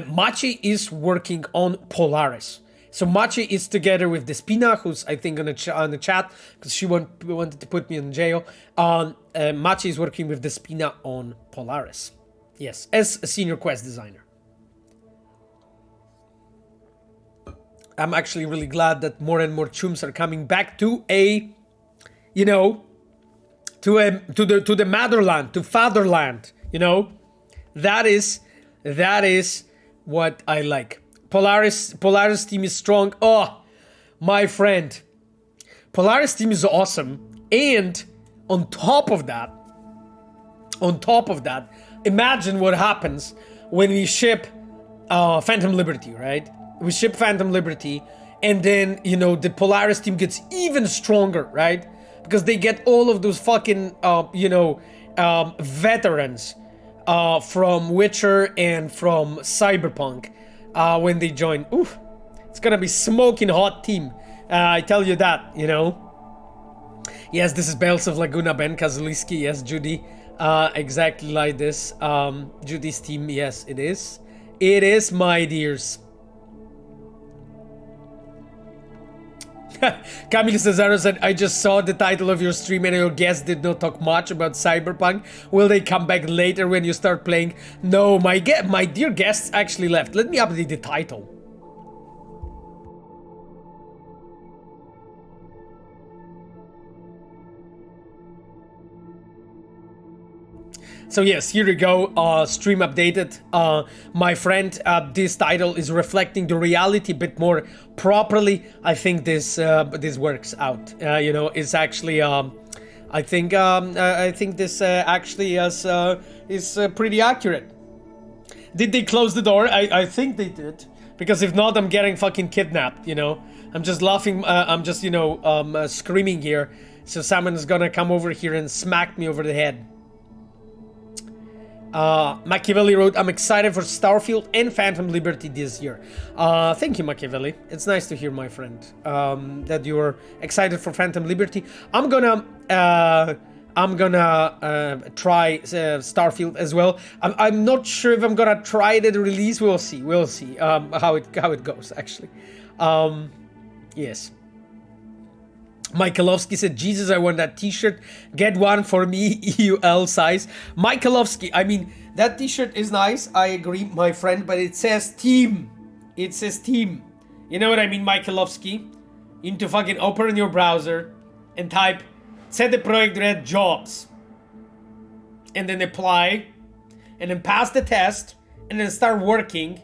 Machi is working on Polaris. So Machi is together with Despina, who's I think on the chat because she wanted to put me in jail. Machi is working with Despina on Polaris. Yes, as a senior quest designer. I'm actually really glad that more and more chums are coming back to to the motherland, to fatherland. You know, that is what I like. Polaris team is strong. Oh, my friend, Polaris team is awesome. And on top of that, imagine what happens when we ship Phantom Liberty, right? We ship Phantom Liberty, and then, the Polaris team gets even stronger, right? Because they get all of those fucking, veterans from Witcher and from Cyberpunk when they join. Oof, it's gonna be smoking hot team. I tell you that, Yes, this is Bells of Laguna, Ben Kazuliski. Yes, Judy. Exactly like this. Judy's team, yes, it is. It is, my dears. Camille Cesaro said, I just saw the title of your stream and your guests did not talk much about Cyberpunk. Will they come back later when you start playing? No, my dear guests actually left. Let me update the title. So yes, here we go, stream updated. My friend, this title is reflecting the reality a bit more properly. I think this works out. It's actually, I think this actually is pretty accurate. Did they close the door? I think they did. Because if not, I'm getting fucking kidnapped, I'm just laughing, I'm just, screaming here. So someone's gonna come over here and smack me over the head. Machiavelli wrote, I'm excited for Starfield and Phantom Liberty this year. Thank you, Machiavelli. It's nice to hear, my friend, that you're excited for Phantom Liberty. I'm gonna try Starfield as well. I'm not sure if I'm gonna try the release. We'll see how it goes, actually. Yes. Michaelovsky said, Jesus, I want that t-shirt. Get one for me, EUL size. Michaelovsky, I mean, that t-shirt is nice. I agree, my friend, but it says team. It says team. You know what I mean, Michaelovsky? You need to fucking open your browser and type CD Projekt Red jobs. And then apply. And then pass the test. And then start working.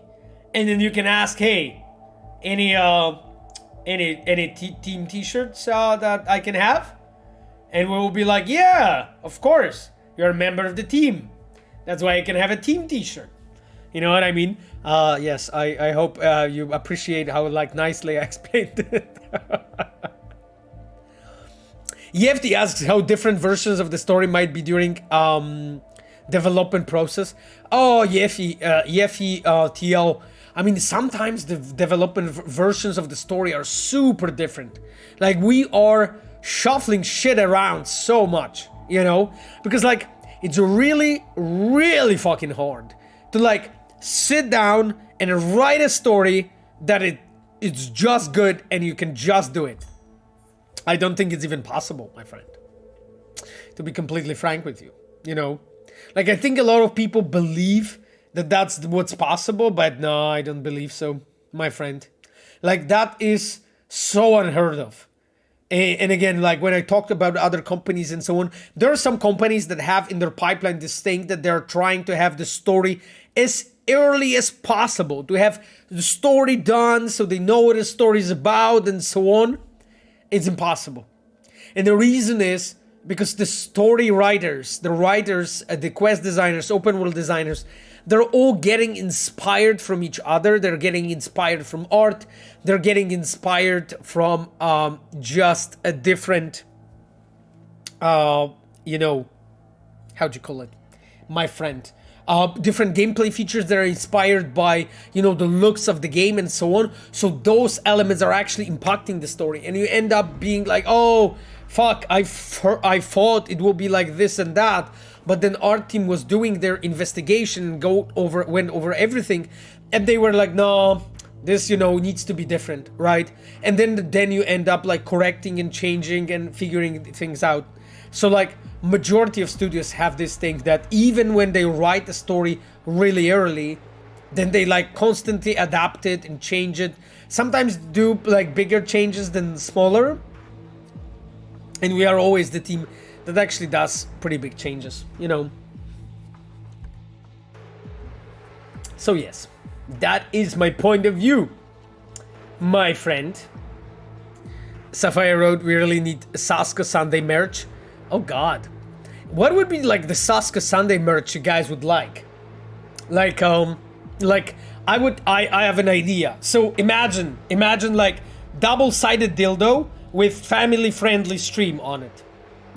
And then you can ask, hey, any team t-shirts that I can have? And we will be like, yeah, of course, you're a member of the team, that's why I can have a team t-shirt. You know what I mean? Yes, I hope you appreciate how nicely I explained it. Yefti asks how different versions of the story might be during development process. Oh, Yefti TL, I mean, sometimes the development versions of the story are super different. Like, we are shuffling shit around so much, because it's really, really fucking hard to sit down and write a story that it's just good and you can just do it. I don't think it's even possible, my friend, to be completely frank with you. I think a lot of people believe that's what's possible, but no, I don't believe so, my friend. That is so unheard of. And again, when I talked about other companies and so on, there are some companies that have in their pipeline this thing that they're trying to have the story as early as possible, to have the story done so they know what the story is about and so on. It's impossible. And the reason is because the story writers, the quest designers, open world designers, they're all getting inspired from each other. They're getting inspired from art. They're getting inspired from just a different, how'd you call it? my friend. Different gameplay features that are inspired by, you know, the looks of the game and so on. So those elements are actually impacting the story, and you end up being like, oh, fuck, I thought it would be like this and that, but then our team was doing their investigation and went over everything, and they were like, no, this, you know, needs to be different, right? And then you end up like correcting and changing and figuring things out. So like majority of studios have this thing that even when they write a story really early, then they like constantly adapt it and change it. Sometimes do like bigger changes than smaller. And we are always the team that actually does pretty big changes, you know. So yes, that is my point of view, my friend. Sapphire wrote, we really need Saska Sunday merch. Oh god. What would be like the Saska Sunday merch you guys would like? Like I have an idea. So imagine like double-sided dildo with family-friendly stream on it.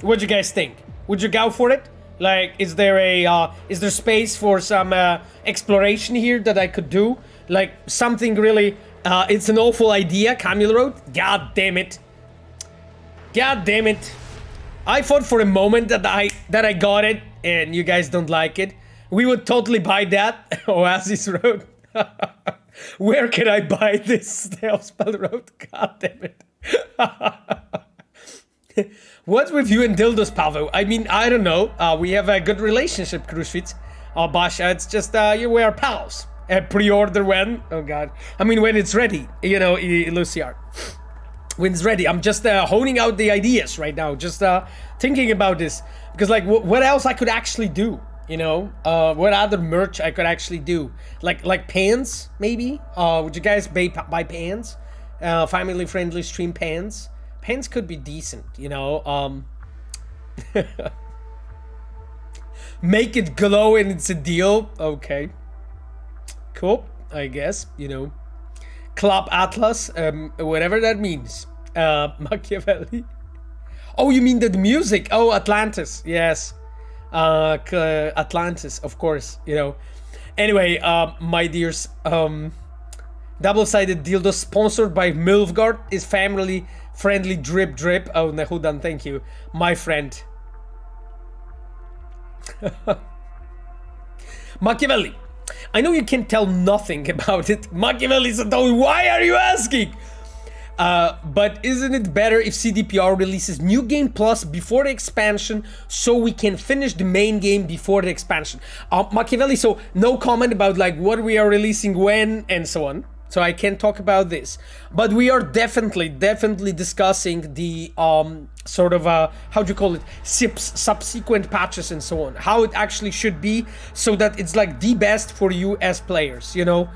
What do you guys think? Would you go for it? Like, is there space for some exploration here that I could do? Like something really, it's an awful idea, Camille wrote. God damn it. God damn it. I thought for a moment that I got it and you guys don't like it. We would totally buy that. Oasis wrote. Where can I buy this? Spell wrote. God damn it. What's with you and dildos, Pawe? I mean, I don't know. We have a good relationship, Krushwitz. Basha, it's just we are pals. Pre-order when? Oh god. I mean, when it's ready. You know, Luciar. When it's ready. I'm just honing out the ideas right now. Just thinking about this. Because, like, what else I could actually do? You know? What other merch I could actually do? Like pants, maybe? Would you guys buy pants? Family-friendly stream pants? Pants could be decent, you know? Make it glow and it's a deal. Okay. Cool, I guess, you know. Club Atlas, whatever that means. Machiavelli. Oh, you mean the music? Oh, Atlantis, yes. Atlantis, of course, you know. Anyway, my dears, double-sided dildo sponsored by Milfgard is family-friendly drip drip. Oh, Nehudan, thank you, my friend. Machiavelli. I know you can tell nothing about it. Machiavelli said, why are you asking? But isn't it better if CDPR releases New Game Plus before the expansion so we can finish the main game before the expansion? Machiavelli, so no comment about like what we are releasing when and so on. So I can't talk about this. But we are definitely discussing the sort of, how do you call it, subsequent patches and so on. How it actually should be so that it's like the best for you as players, you know?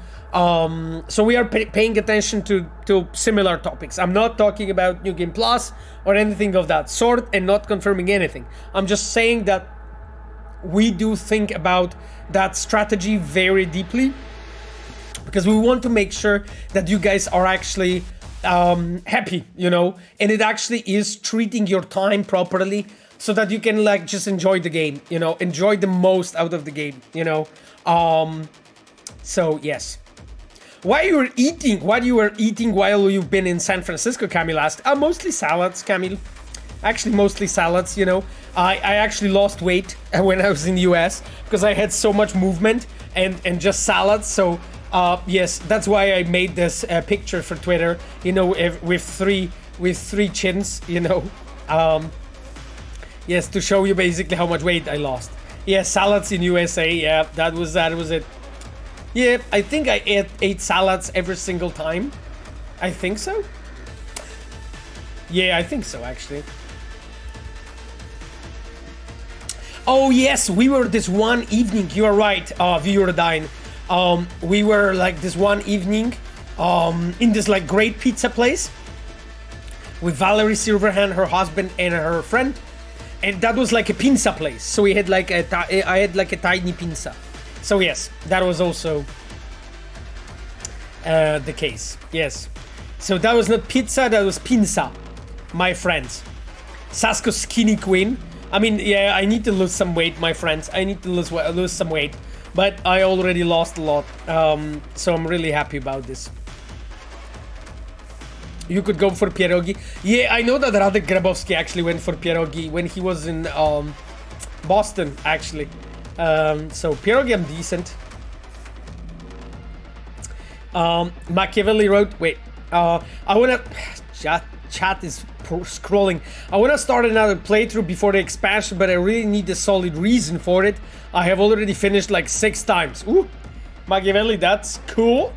So we are paying attention to similar topics. I'm not talking about New Game Plus or anything of that sort and not confirming anything. I'm just saying that we do think about that strategy very deeply, because we want to make sure that you guys are actually happy, you know, and it actually is treating your time properly so that you can like just enjoy the game, you know, enjoy the most out of the game, you know. So yes. What you were eating while you've been in San Francisco, Camille asked. Mostly salads, Camille. Actually, mostly salads, you know. I actually lost weight when I was in the US because I had so much movement and just salads, so yes, that's why I made this picture for Twitter, you know, with three chins, you know. Yes, to show you basically how much weight I lost. Yeah, salads in USA, yeah, that was it. Yeah, I think I ate salads every single time. I think so. Yeah, I think so, actually. Oh yes, we were this one evening, you are right, Viewer-Dine. We were like this one evening in this like great pizza place with Valerie Silverhand, her husband, and her friend, and that was like a pizza place. So we had like I had like a tiny pizza. So yes, that was also the case. Yes, so that was not pizza, that was pinza, my friends. Sasko Skinny Queen. I mean, yeah, I need to lose some weight, my friends. I need to lose some weight, but I already lost a lot, so I'm really happy about this. You could go for pierogi. Yeah, I know that Radek Grabowski actually went for pierogi when he was in Boston, actually. So pierogi, I'm decent. Machiavelli wrote, wait, I wanna, chat is scrolling. I wanna start another playthrough before the expansion, but I really need a solid reason for it. I have already finished like 6 times. Ooh, Machiavelli, that's cool.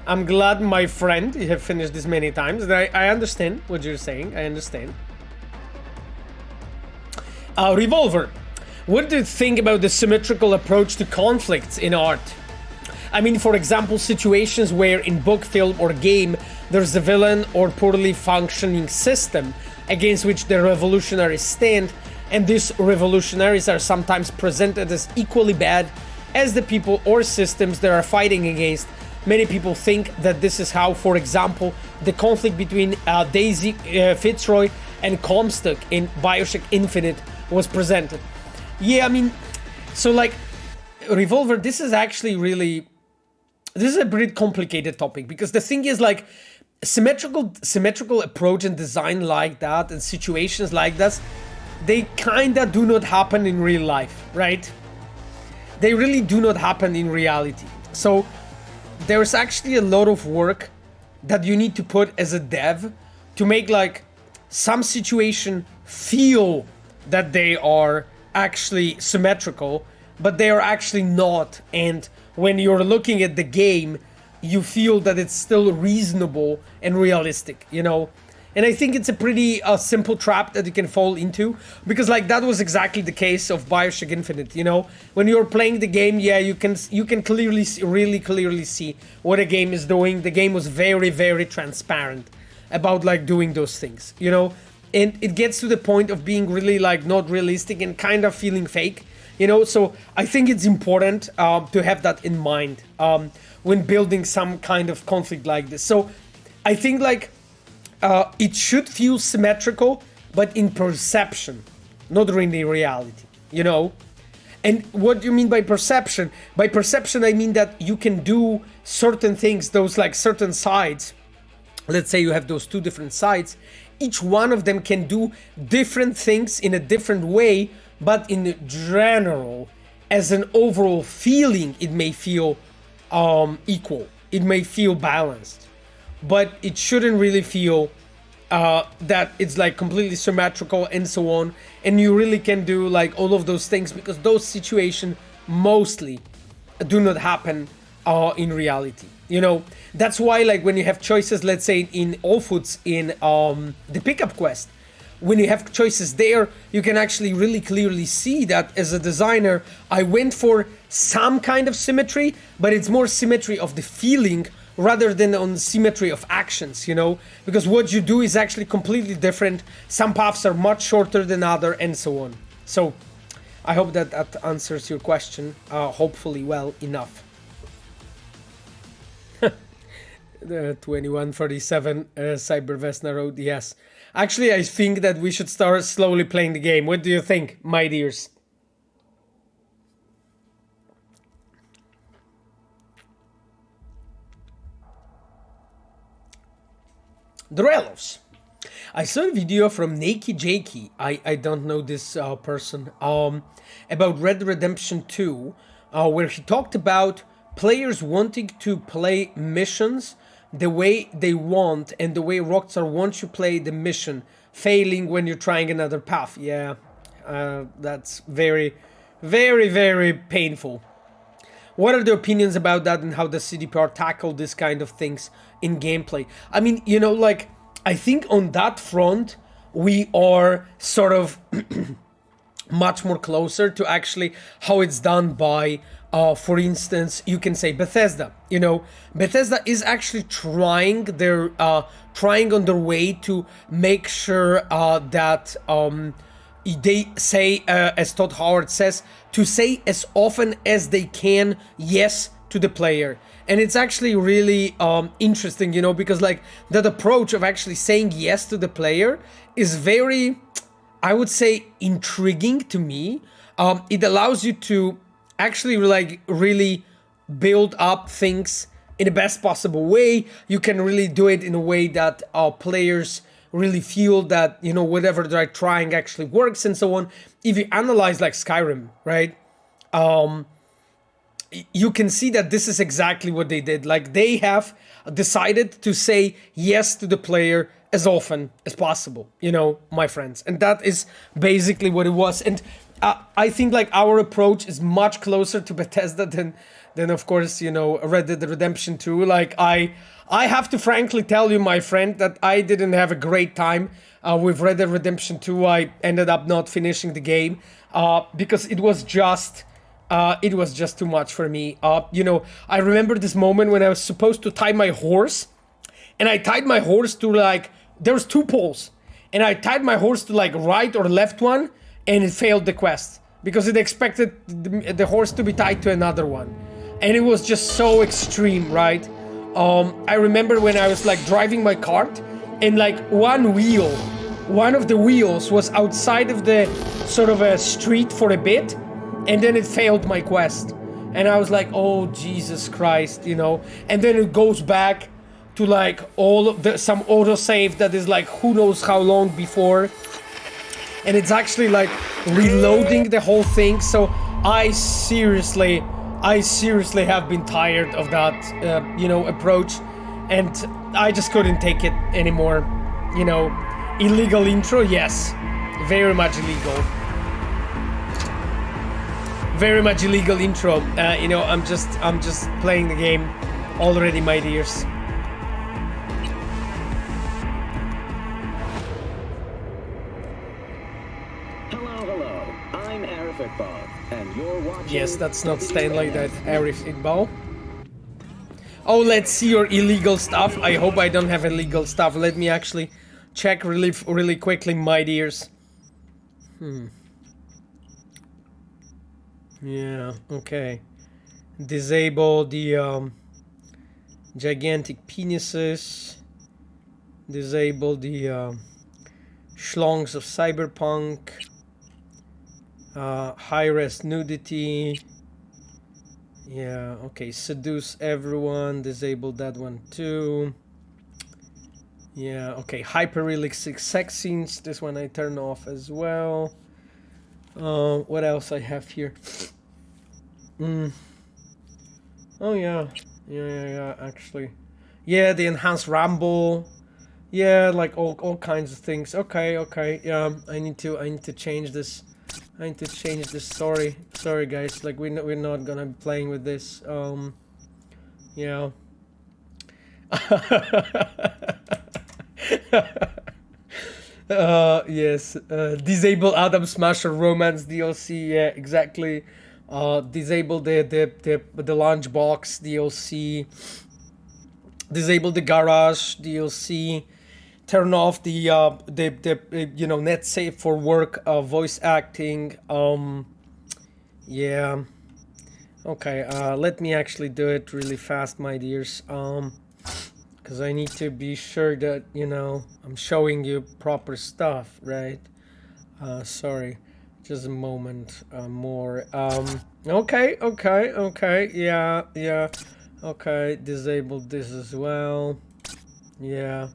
I'm glad, my friend, you have finished this many times. I understand what you're saying. I understand. Revolver. What do you think about the symmetrical approach to conflicts in art? I mean, for example, situations where in book, film, or game, there's a villain or poorly functioning system against which the revolutionaries stand, and these revolutionaries are sometimes presented as equally bad as the people or systems they are fighting against. Many people think that this is how, for example, the conflict between Daisy Fitzroy and Comstock in Bioshock Infinite was presented. Yeah, I mean, so like, Revolver, this is actually really, this is a pretty complicated topic, because the thing is, like, symmetrical approach and design like that and situations like that, they kinda do not happen in real life, right? They really do not happen in reality. So there's actually a lot of work that you need to put as a dev to make like some situation feel that they are actually symmetrical, but they are actually not. And when you're looking at the game, you feel that it's still reasonable and realistic, you know? And I think it's a pretty simple trap that you can fall into, because like that was exactly the case of Bioshock Infinite, you know? When you're playing the game, yeah, you can clearly see, really clearly see what a game is doing. The game was very, very transparent about like doing those things, you know? And it gets to the point of being really like not realistic and kind of feeling fake, you know? So I think it's important to have that in mind when building some kind of conflict like this. So I think like it should feel symmetrical, but in perception, not really reality, you know? And what do you mean by perception? By perception, I mean that you can do certain things, those like certain sides. Let's say you have those 2 different sides. Each one of them can do different things in a different way, but in general, as an overall feeling, it may feel equal. It may feel balanced. But it shouldn't really feel that it's like completely symmetrical and so on, and you really can do like all of those things, because those situations mostly do not happen in reality, you know? That's why like when you have choices, let's say in All Foods in the pickup quest, when you have choices there, you can actually really clearly see that as a designer, I went for some kind of symmetry, but it's more symmetry of the feeling rather than on symmetry of actions, you know? Because what you do is actually completely different. Some paths are much shorter than other, and so on. So I hope that that answers your question, hopefully well enough. The 2147 Cybervesna Road, yes. Actually, I think that we should start slowly playing the game. What do you think, my dears? Dorelos. I saw a video from Nakey Jakey, I don't know this person, about Red Dead Redemption 2, where he talked about players wanting to play missions the way they want, and the way Rockstar wants you to play the mission, failing when you're trying another path. Yeah, that's very, very, very painful. What are the opinions about that, and how does CDPR tackle this kind of things in gameplay? I mean, you know, like, I think on that front, we are sort of much more closer to actually how it's done by, for instance, you can say Bethesda. You know, Bethesda is actually trying on their way to make sure that they say, as Todd Howard says, to say as often as they can yes to the player. And it's actually really interesting, you know, because like that approach of actually saying yes to the player is very I would say intriguing to me. It allows you to actually like really build up things in the best possible way. You can really do it in a way that players really feel that, you know, whatever they're trying actually works and so on. If you analyze like Skyrim, right? You can see that this is exactly what they did. Like, they have decided to say yes to the player as often as possible, you know, my friends. And that is basically what it was. And I think like our approach is much closer to Bethesda than of course, you know, Red Dead Redemption 2. Like, I have to frankly tell you, my friend, that I didn't have a great time with Red Dead Redemption 2. I ended up not finishing the game because it was just too much for me. You know, I remember this moment when I was supposed to tie my horse, and I tied my horse to like, there was 2 poles, and I tied my horse to like right or left one, and it failed the quest because it expected the horse to be tied to another one, and it was just so extreme, right? I remember when I was like driving my cart, and like one of the wheels was outside of the sort of a street for a bit, and then it failed my quest. And I was like, oh, Jesus Christ, you know? And then it goes back to like some autosave that is like who knows how long before. And it's actually like reloading the whole thing. So I seriously have been tired of that, you know, approach. And I just couldn't take it anymore. You know, illegal intro, yes. Very much illegal. Very much illegal intro. You know, I'm just playing the game already, my dears. Hello. I'm Arif Iqbal, and you're watching. Yes, that's not staying like that, Arif Iqbal. Oh, let's see your illegal stuff. I hope I don't have illegal stuff. Let me actually check really quickly, my dears. Yeah, okay. Disable the gigantic penises. Disable the schlongs of Cyberpunk. High-res nudity. Yeah, okay. Seduce everyone. Disable that one too. Yeah, okay. Hyper-realistic sex scenes. This one I turn off as well. What else I have here? Oh yeah, actually, yeah, the enhanced ramble, yeah, like all kinds of things. Okay, yeah, I need to change this. I need to change this. Sorry guys, like we're not gonna be playing with this. Yeah. Yes, disable Adam Smasher romance DLC. Yeah, exactly. Disable the lunchbox DLC. Disable the garage DLC. Turn off the you know, net safe for work voice acting. Yeah. Okay. Let me actually do it really fast, my dears. Because I need to be sure that, you know, I'm showing you proper stuff, right? Sorry, just a moment more. Okay, yeah. Okay, disable this as well. Yeah.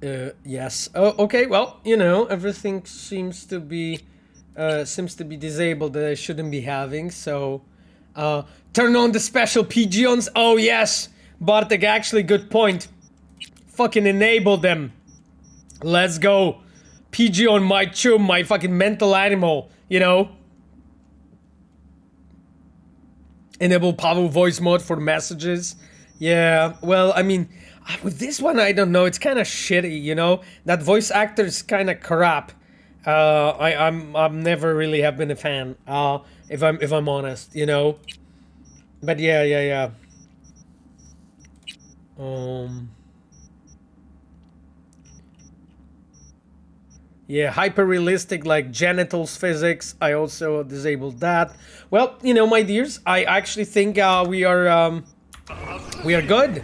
Yes. Oh, okay, well, you know, everything seems to be disabled that I shouldn't be having, so... turn on the special pigeons. Oh, yes! Bartek, actually, good point. Fucking enable them. Let's go. PG on my chum, my fucking mental animal, you know? Enable Pawe voice mode for messages. Yeah, well, I mean, with this one, I don't know. It's kind of shitty, you know? That voice actor is kind of crap. I'm never really have been a fan, if I'm honest, you know? But yeah. Yeah, hyper-realistic, like genitals physics. I also disabled that. Well, you know, my dears, I actually think we are good.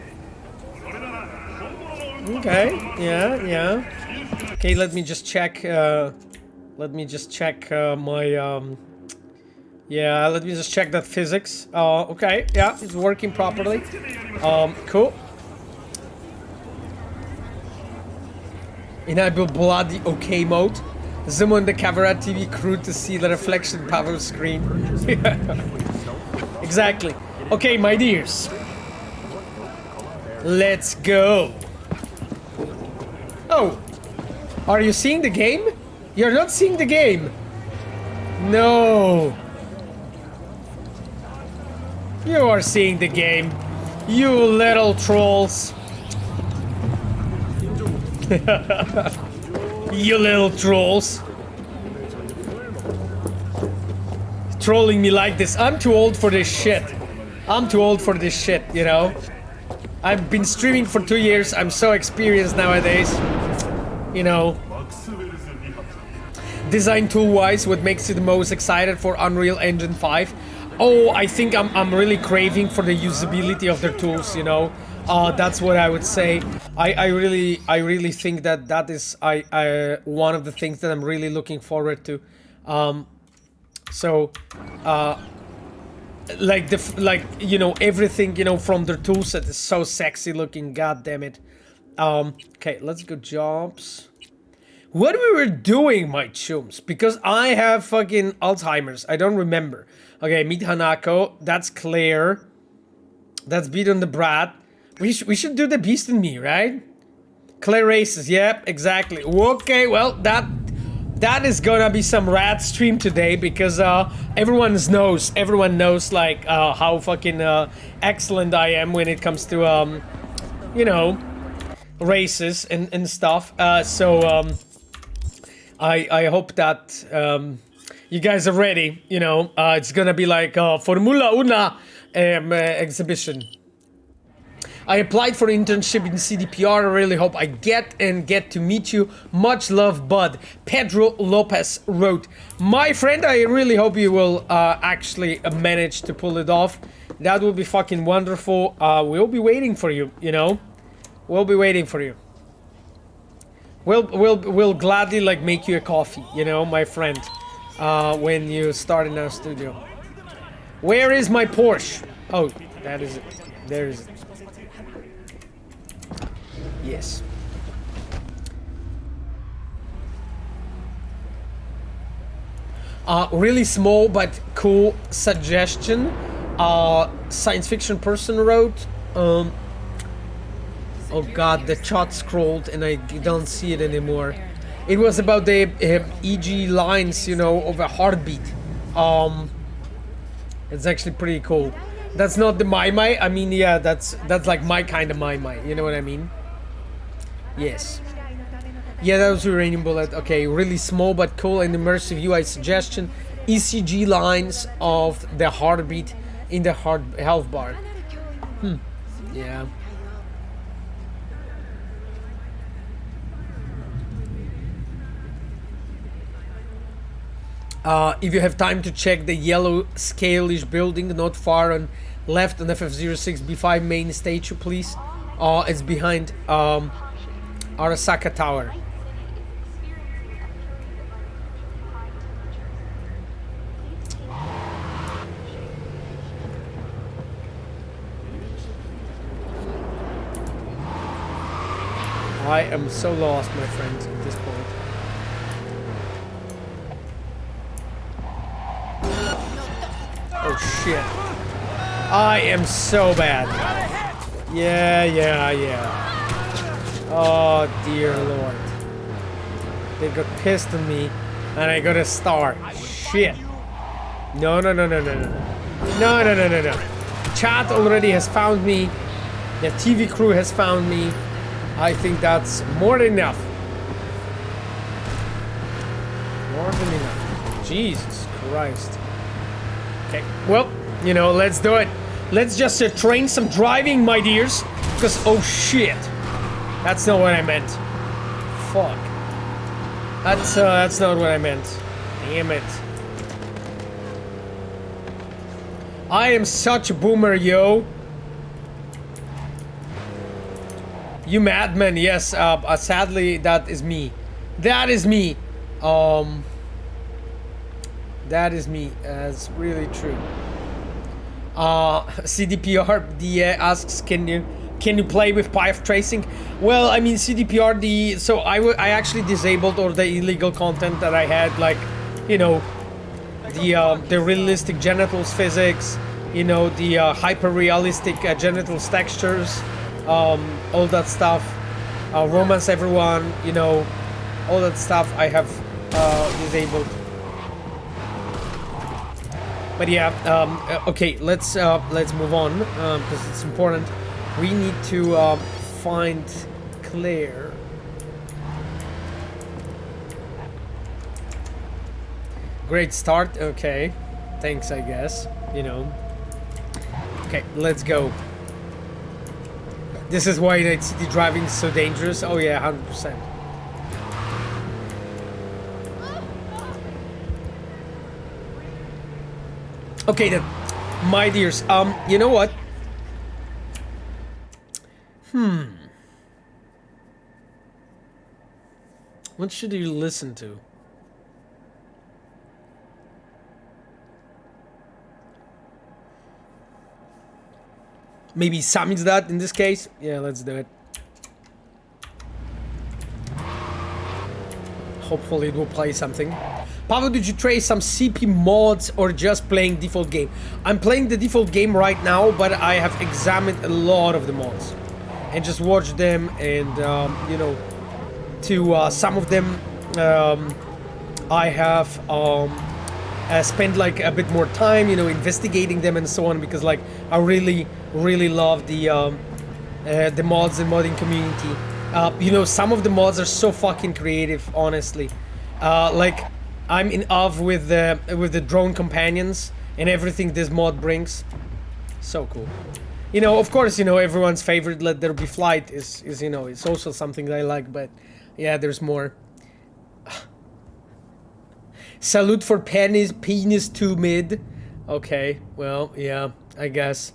Okay, yeah. Okay, let me just check, my, yeah, let me just check that physics. Okay, yeah, it's working properly. Cool. Enable bloody okay mode. Zoom on the camera TV crew to see the reflection Pawe's screen. Exactly. Okay, my dears. Let's go. Oh. Are you seeing the game? You're not seeing the game. No. You are seeing the game. You little trolls. You little trolls. Trolling me like this. I'm too old for this shit. I'm too old for this shit, you know? I've been streaming for 2 years. I'm so experienced nowadays. You know. Design tool-wise, what makes you the most excited for Unreal Engine 5? Oh, I think I'm really craving for the usability of their tools, you know? That's what I would say. I really think that is one of the things that I'm really looking forward to. Like you know, everything, you know, from their toolset is so sexy looking. God damn it. Okay, let's go jobs. What we were doing, my chums, because I have fucking Alzheimer's. I don't remember. Okay, meet Hanako. That's Claire. That's Beat on the Brat. We should do the Beast and Me, right? Claire races. Yep, exactly. Okay, well, that is gonna be some rad stream today because everyone knows like how fucking excellent I am when it comes to you know, races and stuff. I hope that you guys are ready. You know, it's gonna be like Formula Una exhibition. I applied for an internship in CDPR. I really hope I get to meet you. Much love, Bud. Pedro Lopez wrote, my friend, I really hope you will actually manage to pull it off. That would be fucking wonderful. We'll be waiting for you, you know? We'll be waiting for you. We'll gladly like make you a coffee, you know, my friend, when you start in our studio. Where is my Porsche? Oh, that is it. There is it. Yes. Really small but cool suggestion. Science fiction person wrote. Oh god, the chat scrolled and I don't see it anymore. It was about the EG lines, you know, of a heartbeat. It's actually pretty cool. That's not the my. I mean, yeah, that's like my kind of my. You know what I mean? Yes. Yeah, that was Uranium Bullet. Okay, really small but cool and immersive UI suggestion. ECG lines of the heartbeat in the health bar. Yeah. If you have time to check the yellow scalish building not far on left on FF06B5 main stage, please. It's behind Arasaka Tower. I am so lost, my friends, at this point. Oh shit. I am so bad. Yeah. Oh dear lord. They got pissed on me and I got a star. Shit. No. Chat already has found me. The TV crew has found me. I think that's more than enough. More than enough. Jesus Christ. Okay, well, you know, let's do it. Let's just train some driving, my dears. Because, oh shit. That's not what I meant. Fuck. That's not what I meant. Damn it. I am such a boomer, yo. You madman, yes. Sadly, that is me. That is me. That is me. That's really true. CDPR DA asks, can you play with path tracing? Well, I mean, CDPR so I actually disabled all the illegal content that I had, like, you know, the realistic genitals physics, you know, the hyper realistic genitals textures, all that stuff, romance everyone, you know, all that stuff I have disabled. But yeah, okay, let's move on because it's important. We need to find Claire. Great start. Okay, thanks. I guess, you know. Okay, let's go. This is why night city driving is so dangerous. Oh yeah, 100%. Okay then, my dears. You know what? What should you listen to? Maybe Samizdat in this case? Yeah, let's do it. Hopefully it will play something. Pawe, did you try some CP mods or just playing default game? I'm playing the default game right now, but I have examined a lot of the mods. And just watched them and, you know, to some of them I have spent like a bit more time, you know, investigating them and so on, because like I really love the mods and modding community. You know, some of the mods are so fucking creative, honestly. Like I'm in love with the drone companions and everything this mod brings. So cool. You know, of course, you know, everyone's favorite Let There Be Flight is you know, it's also something that I like, but yeah, there's more. Salute for penis too mid. Okay, well, yeah, I guess.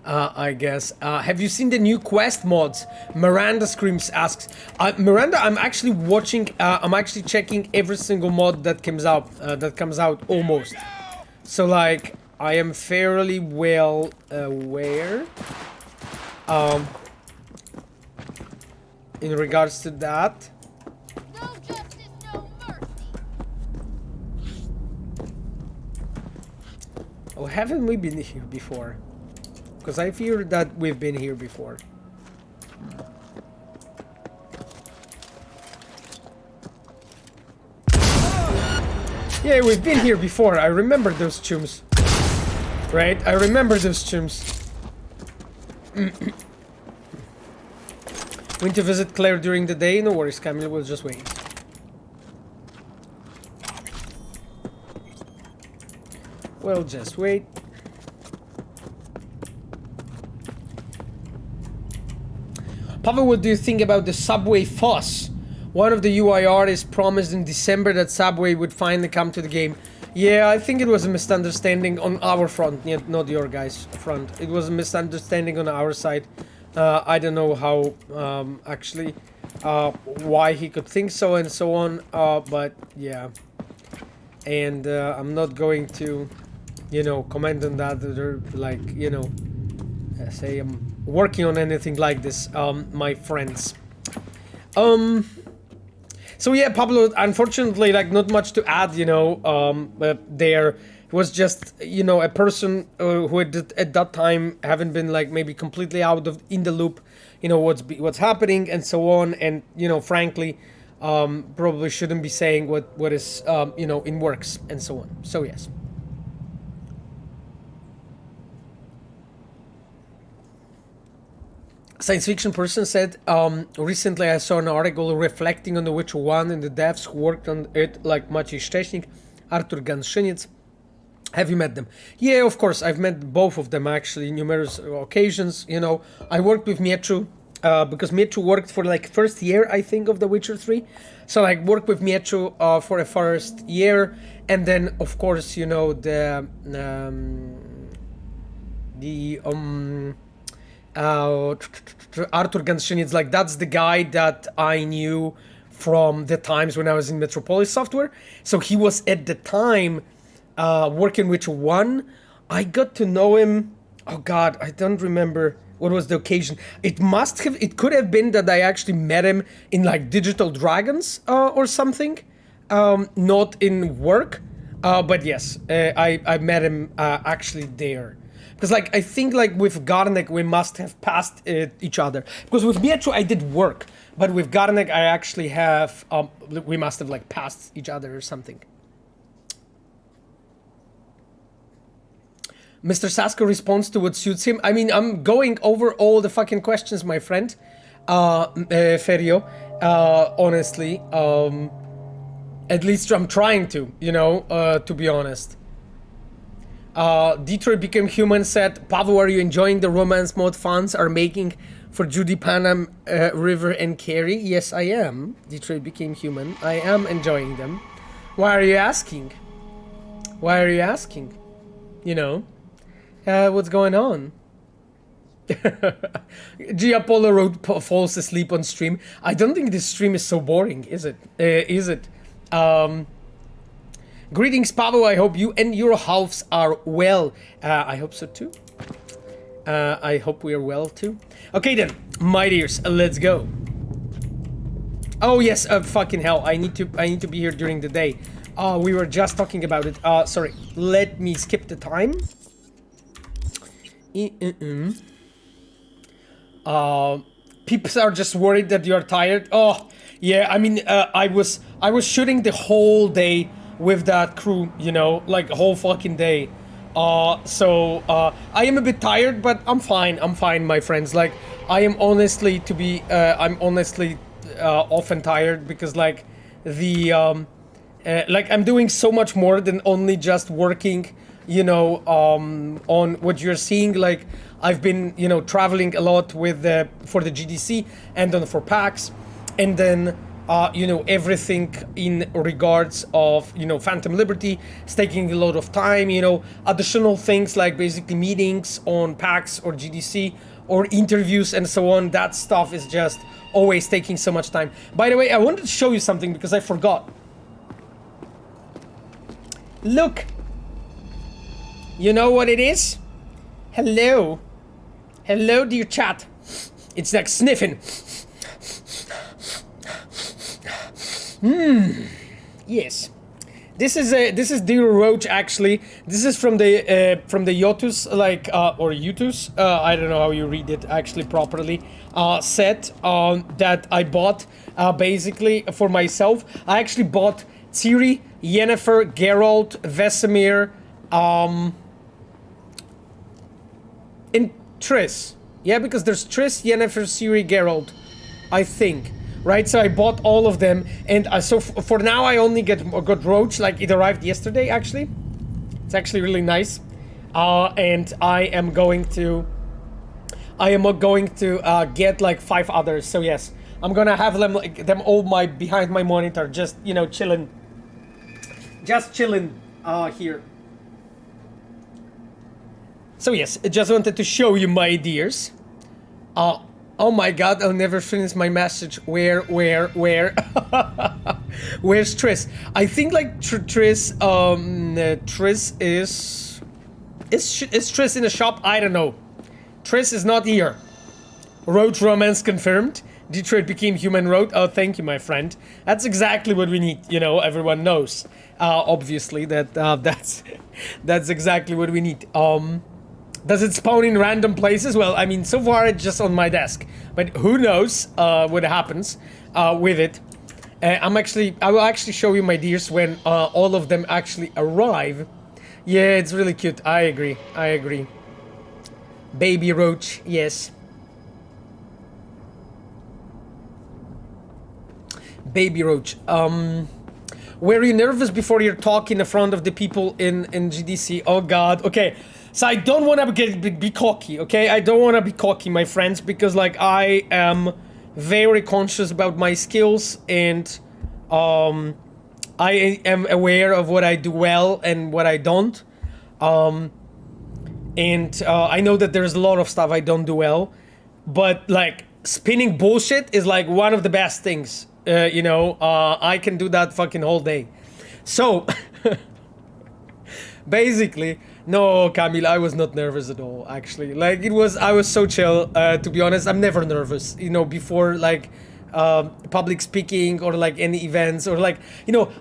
Have you seen the new quest mods? Miranda Screams asks. Miranda, I'm actually watching. I'm actually checking every single mod that comes out. Almost. So like, I am fairly well aware. In regards to that. No justice, no mercy. Oh, haven't we been here before? Because I fear that we've been here before. Yeah, we've been here before. I remember those chums. Right? I remember those chums. Went to visit Claire during the day? No worries, Camille, we'll just wait. We'll just wait. Pawe, what do you think about the Subway fuss? One of the UI artists promised in December that Subway would finally come to the game. Yeah, I think it was a misunderstanding on our front, not your guys' front. It was a misunderstanding on our side. I don't know how, actually, why he could think so and so on, but yeah. And I'm not going to, you know, comment on that, or like, you know, say I'm working on anything like this, my friends. So yeah, Pablo, unfortunately, like, not much to add, you know, but there was just, you know, a person who at that time haven't been like maybe completely out of in the loop, you know, what's happening and so on, and you know, frankly, probably shouldn't be saying what is you know, in works and so on. So yes. Science fiction person said, recently I saw an article reflecting on The Witcher 1 and the devs who worked on it, like Maciej Szcześnik, Artur Ganszyniec. Have you met them? Yeah, of course, I've met both of them actually, numerous occasions, you know. I worked with Mietru, because Mietru worked for like first year, I think, of The Witcher 3. So I worked with Mietru for a first year, and then of course, you know, Arthur Ganshin, like, that's the guy that I knew from the times when I was in Metropolis Software. So he was at the time working with One. I got to know him. Oh God, I don't remember what was the occasion. It could have been that I actually met him in like Digital Dragons or something, not in work. But yes, I met him actually there. Because like I think like with Garnek we must have passed each other. Because with Mietro I did work, but with Garnek I actually have we must have like passed each other or something. Mr. Sasko responds to what suits him. I mean, I'm going over all the fucking questions, my friend. Ferio, honestly, at least I'm trying to, you know, to be honest. Detroit Became Human said, Pawe, are you enjoying the romance mode fans are making for Judy Panam, River and Carrie? Yes, I am. Detroit Became Human. I am enjoying them. Why are you asking? Why are you asking? You know, what's going on? G Apollo wrote falls asleep on stream. I don't think this stream is so boring, is it? Is it? Greetings, Pawe. I hope you and your house are well. I hope so too. I hope we are well too. Okay then, my dears, let's go. Oh yes, fucking hell! I need to be here during the day. We were just talking about it. Sorry. Let me skip the time. Peeps are just worried that you are tired. Oh, yeah. I mean, I was shooting the whole day with that crew. You know, like a whole fucking day. So I am a bit tired, but I'm fine. I'm fine, my friends. Like, I am honestly I'm honestly often tired because like the like I'm doing so much more than only just working, you know, on what you're seeing. Like I've been, you know, traveling a lot with for the GDC and then for PAX, and then you know, everything in regards of, you know, Phantom Liberty is taking a lot of time, you know, additional things like basically meetings on PAX or GDC or interviews and so on. That stuff is just always taking so much time. By the way, I wanted to show you something because I forgot. Look, you know what it is? Hello. Hello, dear chat. It's like sniffing. Yes. This is dear Roach actually. This is from the Youtooz, like or Youtooz. I don't know how you read it actually properly. Set that I bought basically for myself. I actually bought Ciri, Yennefer, Geralt, Vesemir, and Triss. Yeah, because there's Triss, Yennefer, Ciri, Geralt, I think. Right, so I bought all of them, and so for now I only got Roach. Like it arrived yesterday, actually. It's actually really nice, and I am going to get like 5 others. So yes, I'm gonna have them all behind my monitor, just, you know, chilling, here. So yes, I just wanted to show you, my dears. Oh my god, I'll never finish my message. Where? Where's Triss? I think like Triss, Triss is Triss in the shop? I don't know. Triss is not here. Roach romance confirmed. Detroit Became Human wrote, oh thank you, my friend. That's exactly what we need, you know, everyone knows. Obviously that that's exactly what we need. Does it spawn in random places? Well, I mean, so far it's just on my desk, but who knows what happens with it. I will actually show you, my dears, when all of them actually arrive. Yeah, it's really cute. I agree. Baby Roach, yes. Baby Roach. Were you nervous before your talk in the front of the people in GDC? Oh god, okay. So I don't want to be cocky, okay? I don't want to be cocky, my friends, because like I am very conscious about my skills, and I am aware of what I do well and what I don't. And I know that there's a lot of stuff I don't do well. but like spinning bullshit is like one of the best things. I can do that fucking whole day. So basically, no, Camille, I was not nervous at all. Actually, like I was so chill. To be honest, I'm never nervous. Before like public speaking or like any events or like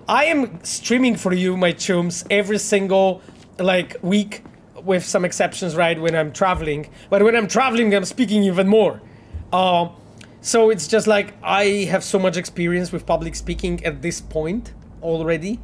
I am streaming for you, my chums, every single like week, with some exceptions, right? When I'm traveling, but when I'm traveling, I'm speaking even more. So it's just like I have so much experience with public speaking at this point already.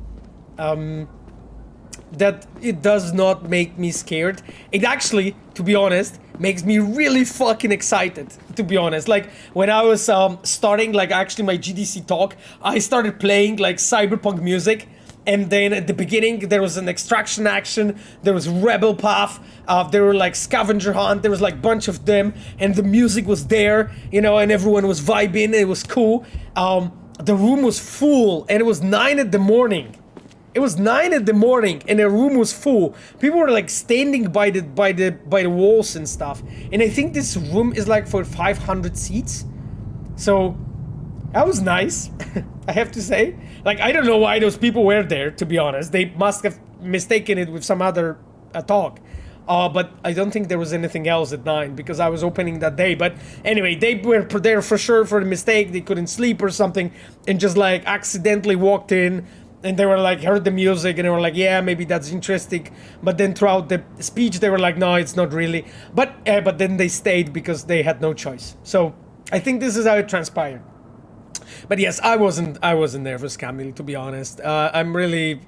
That it does not make me scared. It actually, to be honest, makes me really fucking excited, to be honest. Like, when I was starting, like, actually my GDC talk, I started playing, like, Cyberpunk music, and then at the beginning, there was an extraction action, there was Rebel Path, there were, like, Scavenger Hunt, there was, like, bunch of them, and the music was there, and everyone was vibing, it was cool. The room was full, and it was 9 in the morning. It was 9 in the morning and the room was full. People were like standing by the walls and stuff. And I think this room is like for 500 seats. So that was nice, I have to say. Like, I don't know why those people were there, to be honest. They must have mistaken it with some other talk. But I don't think there was anything else at 9 because I was opening that day. But anyway, they were there for sure for a mistake. They couldn't sleep or something and just like accidentally walked in. And they were like, heard the music and they were like, yeah, maybe that's interesting. But then throughout the speech, they were like, no, it's not really. But then they stayed because they had no choice. So I think this is how it transpired. But yes, I wasn't nervous, Camille, to be honest. I'm really,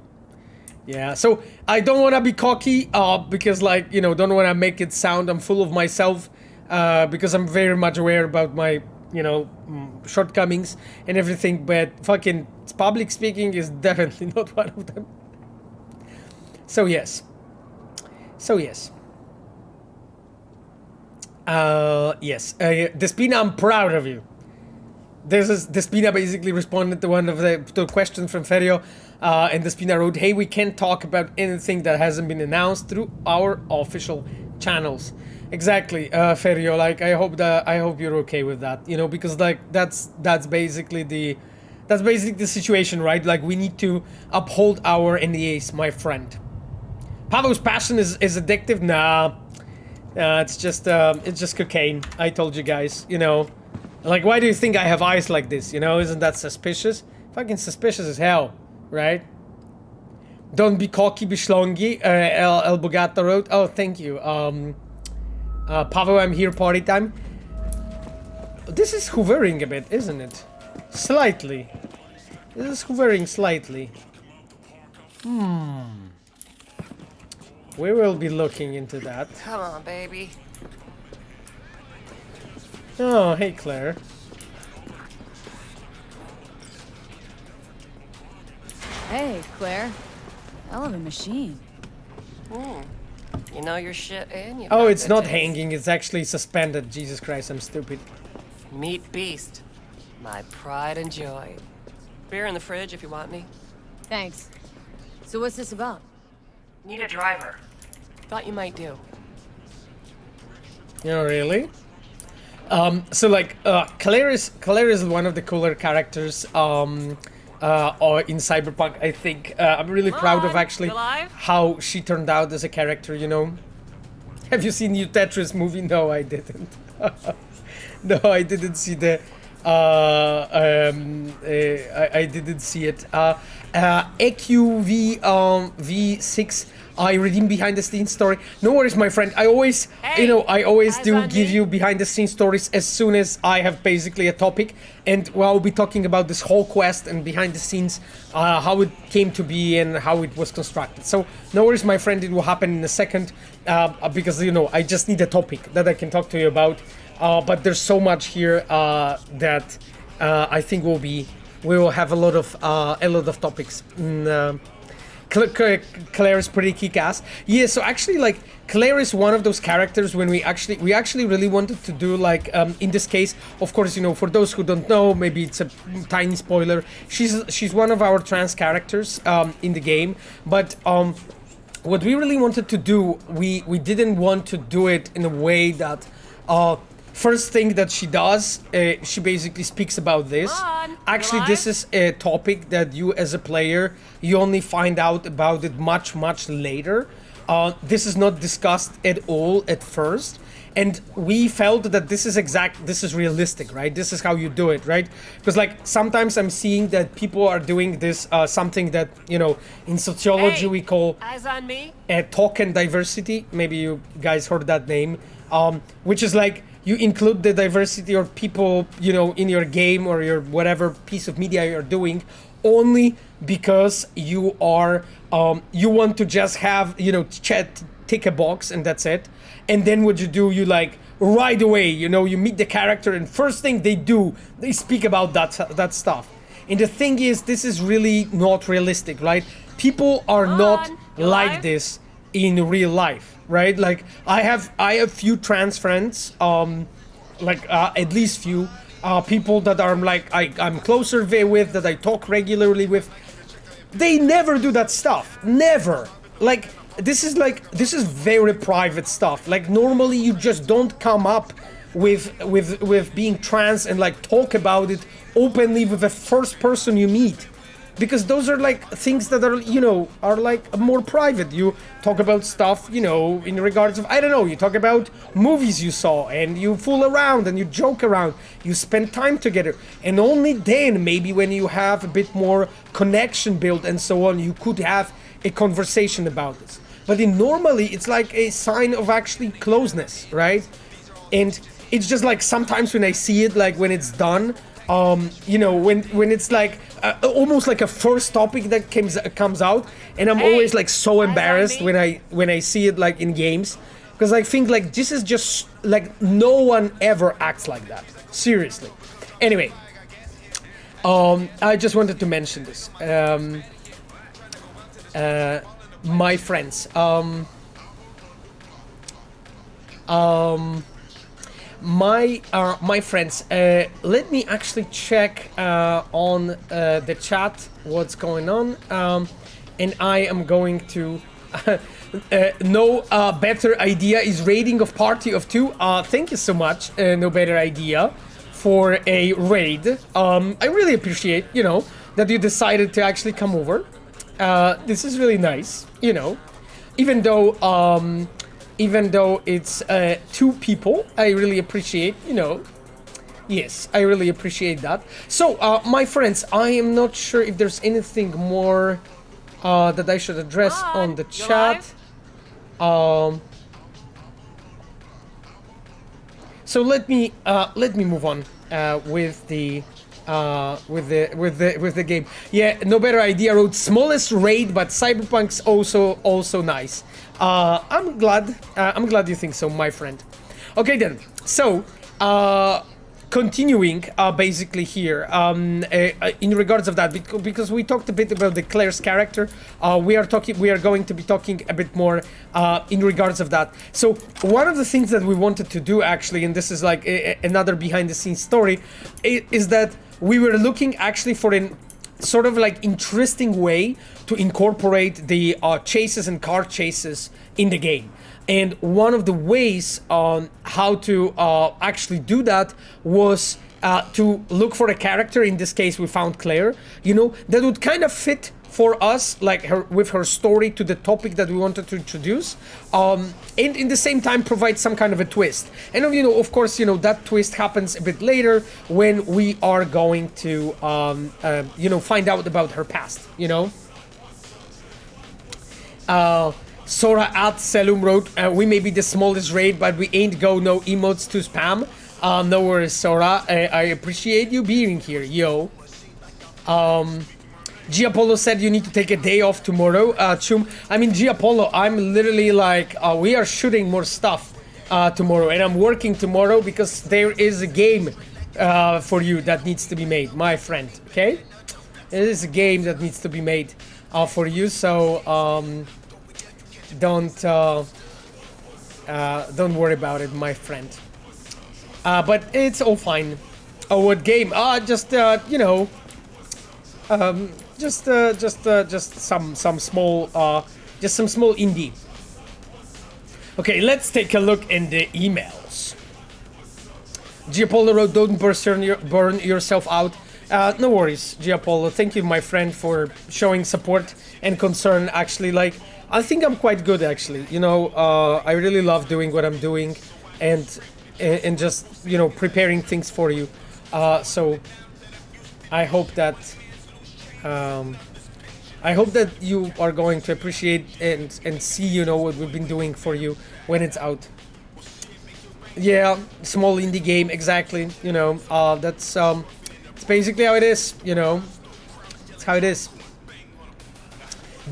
yeah. So I don't want to be cocky because like, don't want to make it sound I'm full of myself because I'm very much aware about my, shortcomings and everything, but fucking public speaking is definitely not one of them. So yes. Yes. Despina, I'm proud of you. Despina basically responded to one of the questions from Ferio, and Despina wrote, hey, we can't talk about anything that hasn't been announced through our official channels. Exactly, Ferio, like I hope you're okay with that, because like that's basically the situation, right? Like we need to uphold our NDAs, my friend. Pawe's passion is addictive. Nah, it's just cocaine. I told you guys, Like, why do you think I have eyes like this? Isn't that suspicious? Fucking suspicious as hell, right? Don't be cocky, be schlongy. El Bogata wrote. Oh, thank you. Pawe, I'm here, party time. This is hovering a bit, isn't it? Slightly. This is hovering slightly. We will be looking into that. Come on, baby. Oh, hey, Claire. Hey, Claire. Hell of a machine. You know your shit, and you. Oh, it's not hanging. It's actually suspended. Jesus Christ, I'm stupid. Meat beast, my pride and joy. Beer in the fridge if you want me. Thanks. So what's this about? Need a driver. Thought you might do. Really? So like, Claire is one of the cooler characters or in Cyberpunk, I think. I'm really proud of actually how she turned out as a character, Have you seen New Tetris movie? No, I didn't. No, I didn't see the... I didn't see it. EQV V6. I redeem behind the scenes story. No worries, my friend. I always, I always do give you behind the scenes stories as soon as I have basically a topic, and I'll be talking about this whole quest and behind the scenes, how it came to be and how it was constructed. So no worries, my friend. It will happen in a second, because I just need a topic that I can talk to you about. But there's so much here that I think we will have a lot of topics. Claire is pretty kick-ass. Yeah, so actually, like, Claire is one of those characters when we actually really wanted to do, like, in this case, of course, for those who don't know, maybe it's a tiny spoiler, she's one of our trans characters in the game, but what we really wanted to do, we didn't want to do it in a way that first thing that she does, she basically speaks about this. Come on, Actually, you this alive? is a topic that you as a player, you only find out about it much, much later. This is not discussed at all at first. And we felt that this is realistic, right? This is how you do it, right? Because like sometimes I'm seeing that people are doing this, something that, you know, in sociology Hey, we call eyes on me. token diversity. Maybe you guys heard that name, which is like you include the diversity of people, you know, in your game or your whatever piece of media you're doing, only because you are you want to just have, you know, tick a box and that's it. And then what you do, you like right away, you know, you meet the character and first thing they do, they speak about that stuff. And the thing is, this is really not realistic, right? People are not You like alive? this in real life, right? Like I have few trans friends, at least few people that are like I'm closer with, that I talk regularly with. They never do that stuff, never. Like this is very private stuff. Like normally you just don't come up with being trans and like talk about it openly with the first person you meet. Because those are like things that are, you know, are like more private. You talk about stuff, you know, in regards of, I don't know, you talk about movies you saw and you fool around and you joke around, you spend time together. And only then, maybe when you have a bit more connection built and so on, you could have a conversation about this. But normally it's like a sign of actually closeness, right? And it's just like sometimes when I see it, like when it's done, you know, when it's like almost like a first topic that comes out, and I'm always like so embarrassed when I see it like in games, because I think like this is just like no one ever acts like that, seriously. Anyway, I just wanted to mention this. My friends, my friends, let me actually check on the chat what's going on, and I am going to no better idea is raiding of party of 2. Thank you so much, no better idea, for a raid. I really appreciate, you know, that you decided to actually come over. This is really nice, you know, even though it's 2 people, I really appreciate, you know, yes, I really appreciate that. So, my friends, I am not sure if there's anything more that I should address on the chat. So let me move on with the game. Yeah, no better idea. Wrote smallest raid, but Cyberpunk's also nice. I'm glad you think so, my friend. Okay then. So continuing basically here in regards of that, because we talked a bit about the Claire's character, we are going to be talking a bit more in regards of that. So one of the things that we wanted to do actually, and this is like another behind the scenes story, is that we were looking actually for an sort of like interesting way to incorporate the chases and car chases in the game. And one of the ways on how to actually do that was to look for a character. In this case, we found Claire, you know, that would kind of fit for us, like her with her story, to the topic that we wanted to introduce, and in the same time provide some kind of a twist. And you know, of course, you know, that twist happens a bit later when we are going to you know, find out about her past, you know. Sora at Selum wrote, we may be the smallest raid, but we ain't go no emotes to spam. No worries, Sora. I appreciate you being here, yo. Giapollo said you need to take a day off tomorrow. Chum, I mean, Giapollo, I'm literally like, we are shooting more stuff tomorrow, and I'm working tomorrow because there is a game for you that needs to be made, my friend, okay? It is a game that needs to be made for you, so don't worry about it, my friend. But it's all fine. Oh, what game? Just you know, just some small indie. Okay, let's take a look in the emails. Giapollo wrote, don't burn yourself out. No worries, Giapollo. Thank you, my friend, for showing support and concern. Actually, like, I think I'm quite good, actually. You know, I really love doing what I'm doing and just, you know, preparing things for you. So I hope that you are going to appreciate and see, you know, what we've been doing for you when it's out. Yeah, small indie game, exactly. You know, that's it's basically how it is. You know, it's how it is.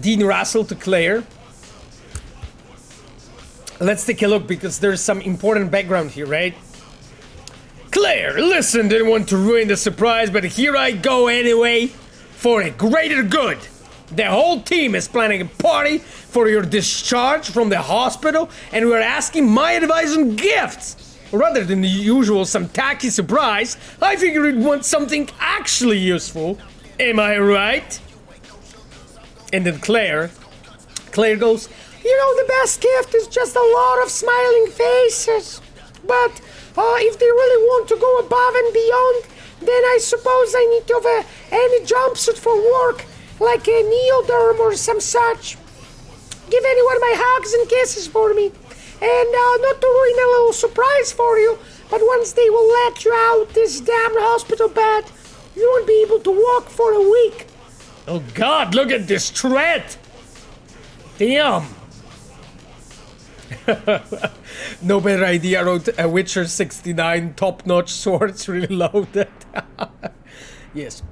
Dean Russell to Claire. Let's take a look because there's some important background here, right? Claire, listen, didn't want to ruin the surprise, but here I go anyway, for a greater good. The whole team is planning a party for your discharge from the hospital, and we're asking my advice on gifts. Rather than the usual some tacky surprise, I figured you'd want something actually useful. Am I right? And then Claire goes, you know, the best gift is just a lot of smiling faces. But if they really want to go above and beyond, then I suppose I need to have any jumpsuit for work, like a neoderm or some such. Give anyone my hugs and kisses for me. And not to ruin a little surprise for you, but once they will let you out this damn hospital bed, you won't be able to walk for a week. Oh God, look at this tread! Damn! No better idea, wrote a Witcher 69 top-notch swords reloaded. Yes.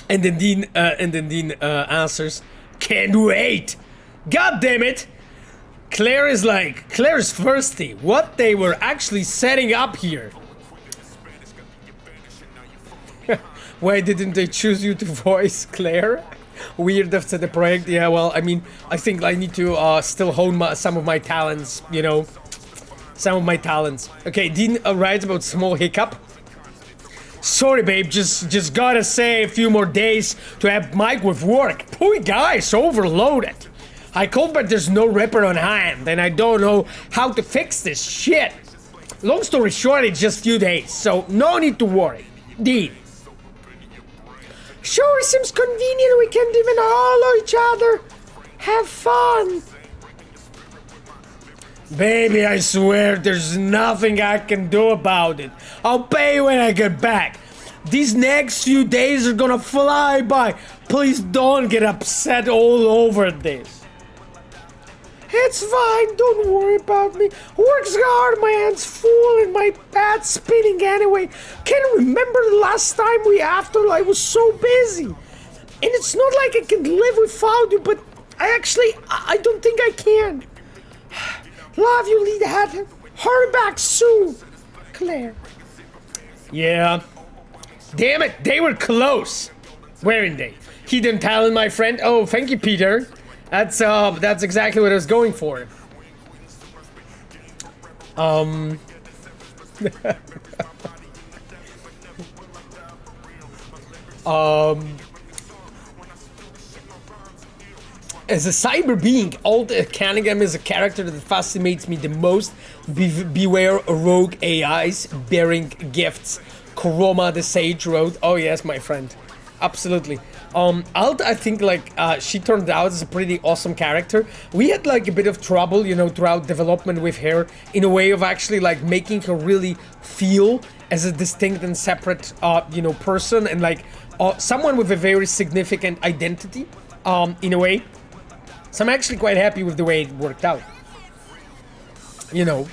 And then Dean answers, can't wait! God damn it! Claire's thirsty. What they were actually setting up here. Why didn't they choose you to voice Claire? Weird after the project. Yeah, well, I mean, I think I need to still hone some of my talents, you know. Some of my talents. Okay, Dean writes about small hiccup. Sorry, babe, just gotta say a few more days to have Mike with work. Poor guy's overloaded. I called, but there's no ripper on hand, and I don't know how to fix this shit. Long story short, it's just a few days, so no need to worry. Dean. Sure seems convenient, we can't even hollow each other. Have fun. Baby, I swear there's nothing I can do about it. I'll pay you when I get back. These next few days are gonna fly by. Please don't get upset all over this. It's fine, don't worry about me. Work's hard, my hand's full and my bad's spinning anyway. Can't remember the last time after I was so busy. And it's not like I can live without you, but I don't think I can. Love you, Leadhead. Hurry back soon. Claire. Yeah. Damn it, they were close. Weren't they? Hidden talent, my friend. Oh, thank you, Peter. That's exactly what I was going for. As a cyber being, Aldecados is a character that fascinates me the most. Beware rogue AIs bearing gifts. Chroma the Sage wrote. Oh yes, my friend. Absolutely. Alt, I think, like, she turned out as a pretty awesome character. We had, like, a bit of trouble, you know, throughout development with her, in a way of actually, like, making her really feel as a distinct and separate, you know, person, and, like, someone with a very significant identity, in a way. So I'm actually quite happy with the way it worked out. You know.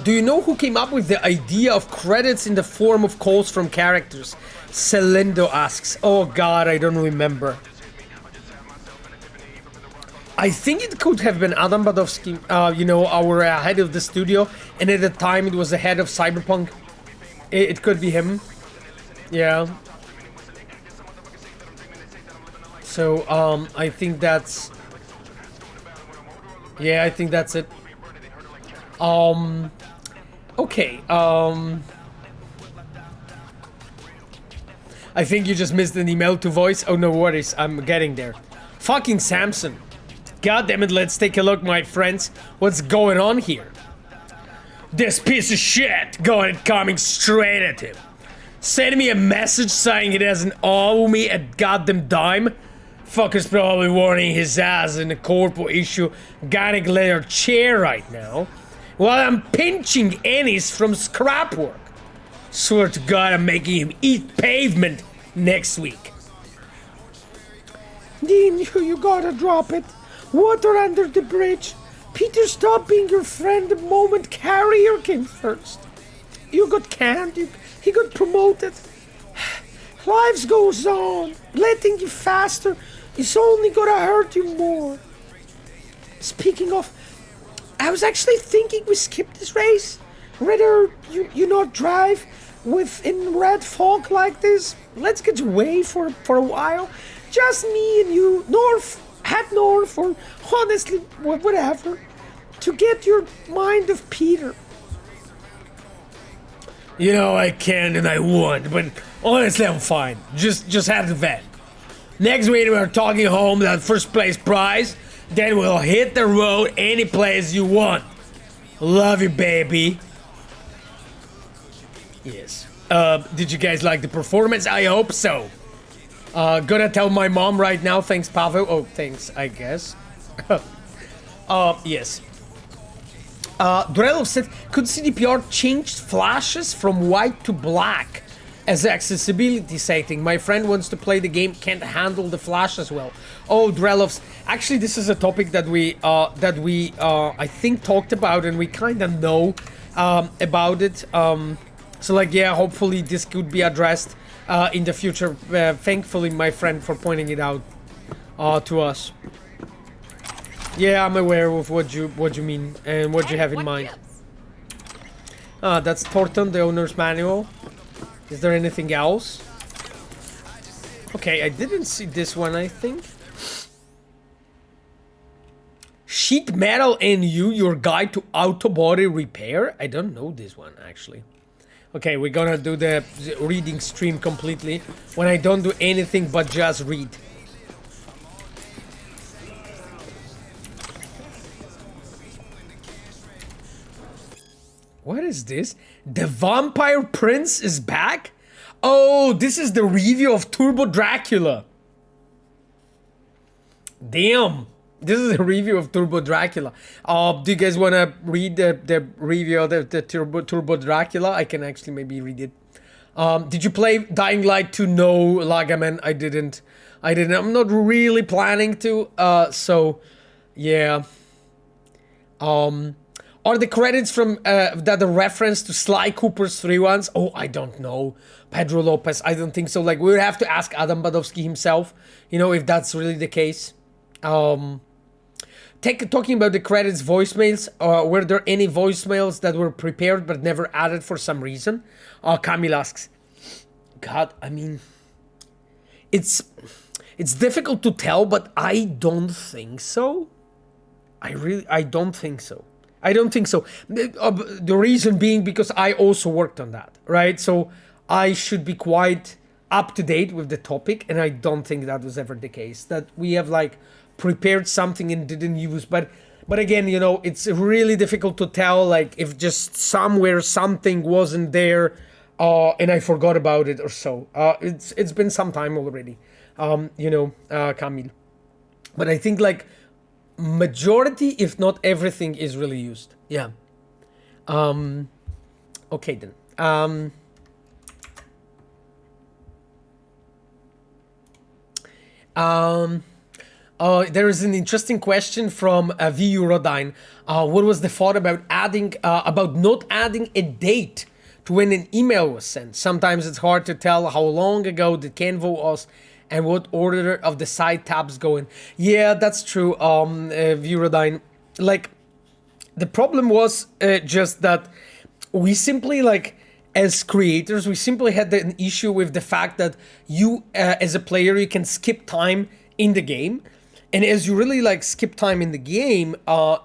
Do you know who came up with the idea of credits in the form of calls from characters? Celendo asks. Oh God, I don't remember. I think it could have been Adam Badowski, you know, our head of the studio, and at the time it was the head of Cyberpunk. It could be him. Yeah. So, I think that's... Yeah, I think that's it. Okay, I think you just missed an email to voice. Oh, no worries, I'm getting there. Fucking Samson. God damn it, let's take a look, my friends. What's going on here? This piece of shit got it coming straight at him. Send me a message saying he doesn't owe me a goddamn dime. Fucker's probably warning his ass in a corpo issue organic leather chair right now, while I'm pinching Ennis from scrap work. Swear to God I'm making him eat pavement next week. Dean, you gotta drop it. Water under the bridge. Peter stopped being your friend the moment Carrier came first. You got canned, he got promoted. Lives goes on. Letting you faster is only gonna hurt you more. Speaking of, I was actually thinking we skip this race. Rather you not drive in red fog like this. Let's get away for a while. Just me and you, head north, or honestly, whatever. To get your mind off Peter. You know, I can and I would, but honestly, I'm fine. Just had the vet. Next week, we're talking home that first place prize. Then we'll hit the road any place you want. Love you, baby. Yes. Did you guys like the performance? I hope so. Gonna tell my mom right now. Thanks, Pawe. Oh, thanks, I guess. Yes. Durelov said, could CDPR change flashes from white to black as accessibility setting? My friend wants to play the game, can't handle the flash as well. Oh, Durelovs. Actually, this is a topic that we I think talked about, and we kind of know about it. So like, yeah, hopefully this could be addressed in the future. Thankfully, my friend, for pointing it out to us. Yeah, I'm aware of what you mean and what you have in mind. That's Thornton, the owner's manual. Is there anything else? Okay, I didn't see this one, I think. Sheet metal NU, your guide to auto body repair? I don't know this one, actually. Okay, we're gonna do the reading stream completely when I don't do anything but just read. What is this? The Vampire Prince is back? Oh, this is the review of Turbo Dracula. Damn. This is a review of Turbo Dracula. Do you guys want to read the review of the Turbo Dracula? I can actually maybe read it. Did you play Dying Light 2? No, Lagaman, I didn't. I'm not really planning to. So, yeah. Are the credits from that a reference to Sly Cooper's 3 ones? Oh, I don't know. Pedro Lopez, I don't think so. Like, we would have to ask Adam Badowski himself, you know, if that's really the case. Talking about the credits voicemails, were there any voicemails that were prepared but never added for some reason? Camille asks. God, I mean, it's difficult to tell, but I don't think so. I don't think so. I don't think so. The reason being because I also worked on that, right? So I should be quite up to date with the topic, and I don't think that was ever the case. That we have like prepared something and didn't use, but again, you know, it's really difficult to tell, like, if just somewhere something wasn't there, and I forgot about it or so. It's been some time already, you know, Camille. But I think like majority, if not everything, is really used. Yeah. Okay then. There is an interesting question from VU Rodine. What was the thought about not adding a date to when an email was sent? Sometimes it's hard to tell how long ago the Canvo was and what order of the side tabs go in. Yeah, that's true, VU Rodine. Like, the problem was just that we simply, like, as creators, we simply had an issue with the fact that you, as a player, you can skip time in the game. And as you really like skip time in the game,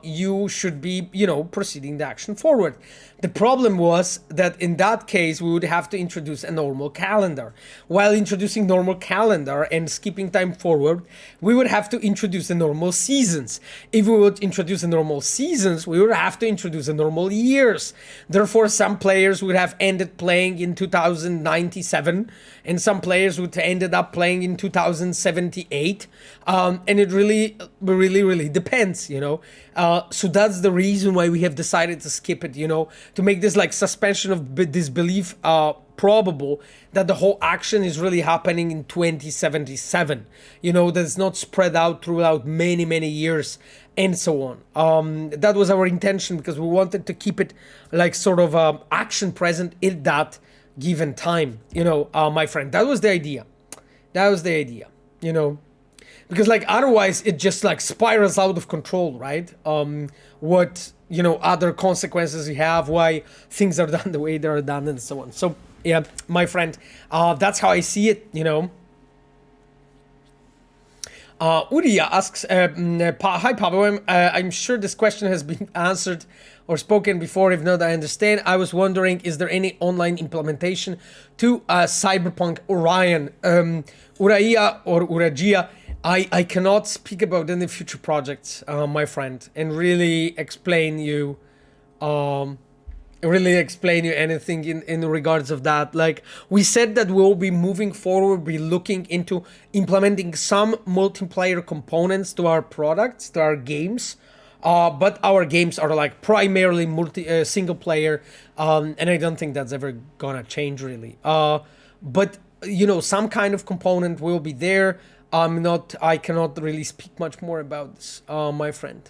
you should be, you know, proceeding the action forward. The problem was that in that case, we would have to introduce a normal calendar. While introducing normal calendar and skipping time forward, we would have to introduce the normal seasons. If we would introduce the normal seasons, we would have to introduce the normal years. Therefore, some players would have ended playing in 2097, and some players would ended up playing in 2078. And it really depends, you know. So that's the reason why we have decided to skip it, you know, to make this like suspension of disbelief probable that the whole action is really happening in 2077, you know, that it's not spread out throughout many years and so on. That was our intention because we wanted to keep it like sort of action present in that given time, you know, my friend. That was the idea. You know. Because like otherwise it just like spirals out of control, right? What, you know, other consequences you have, why things are done the way they are done and so on. So yeah, my friend, that's how I see it, you know. Uriya asks, hi Pawe, I'm sure this question has been answered or spoken before. If not, I understand. I was wondering, is there any online implementation to Cyberpunk Orion? Uriya or Urajia, I cannot speak about any future projects, my friend, and really explain you anything in regards of that. Like we said that we'll be moving forward, be looking into implementing some multiplayer components to our products, to our games. But our games are like primarily single player, and I don't think that's ever gonna change really. But you know, some kind of component will be there. I cannot really speak much more about this, my friend.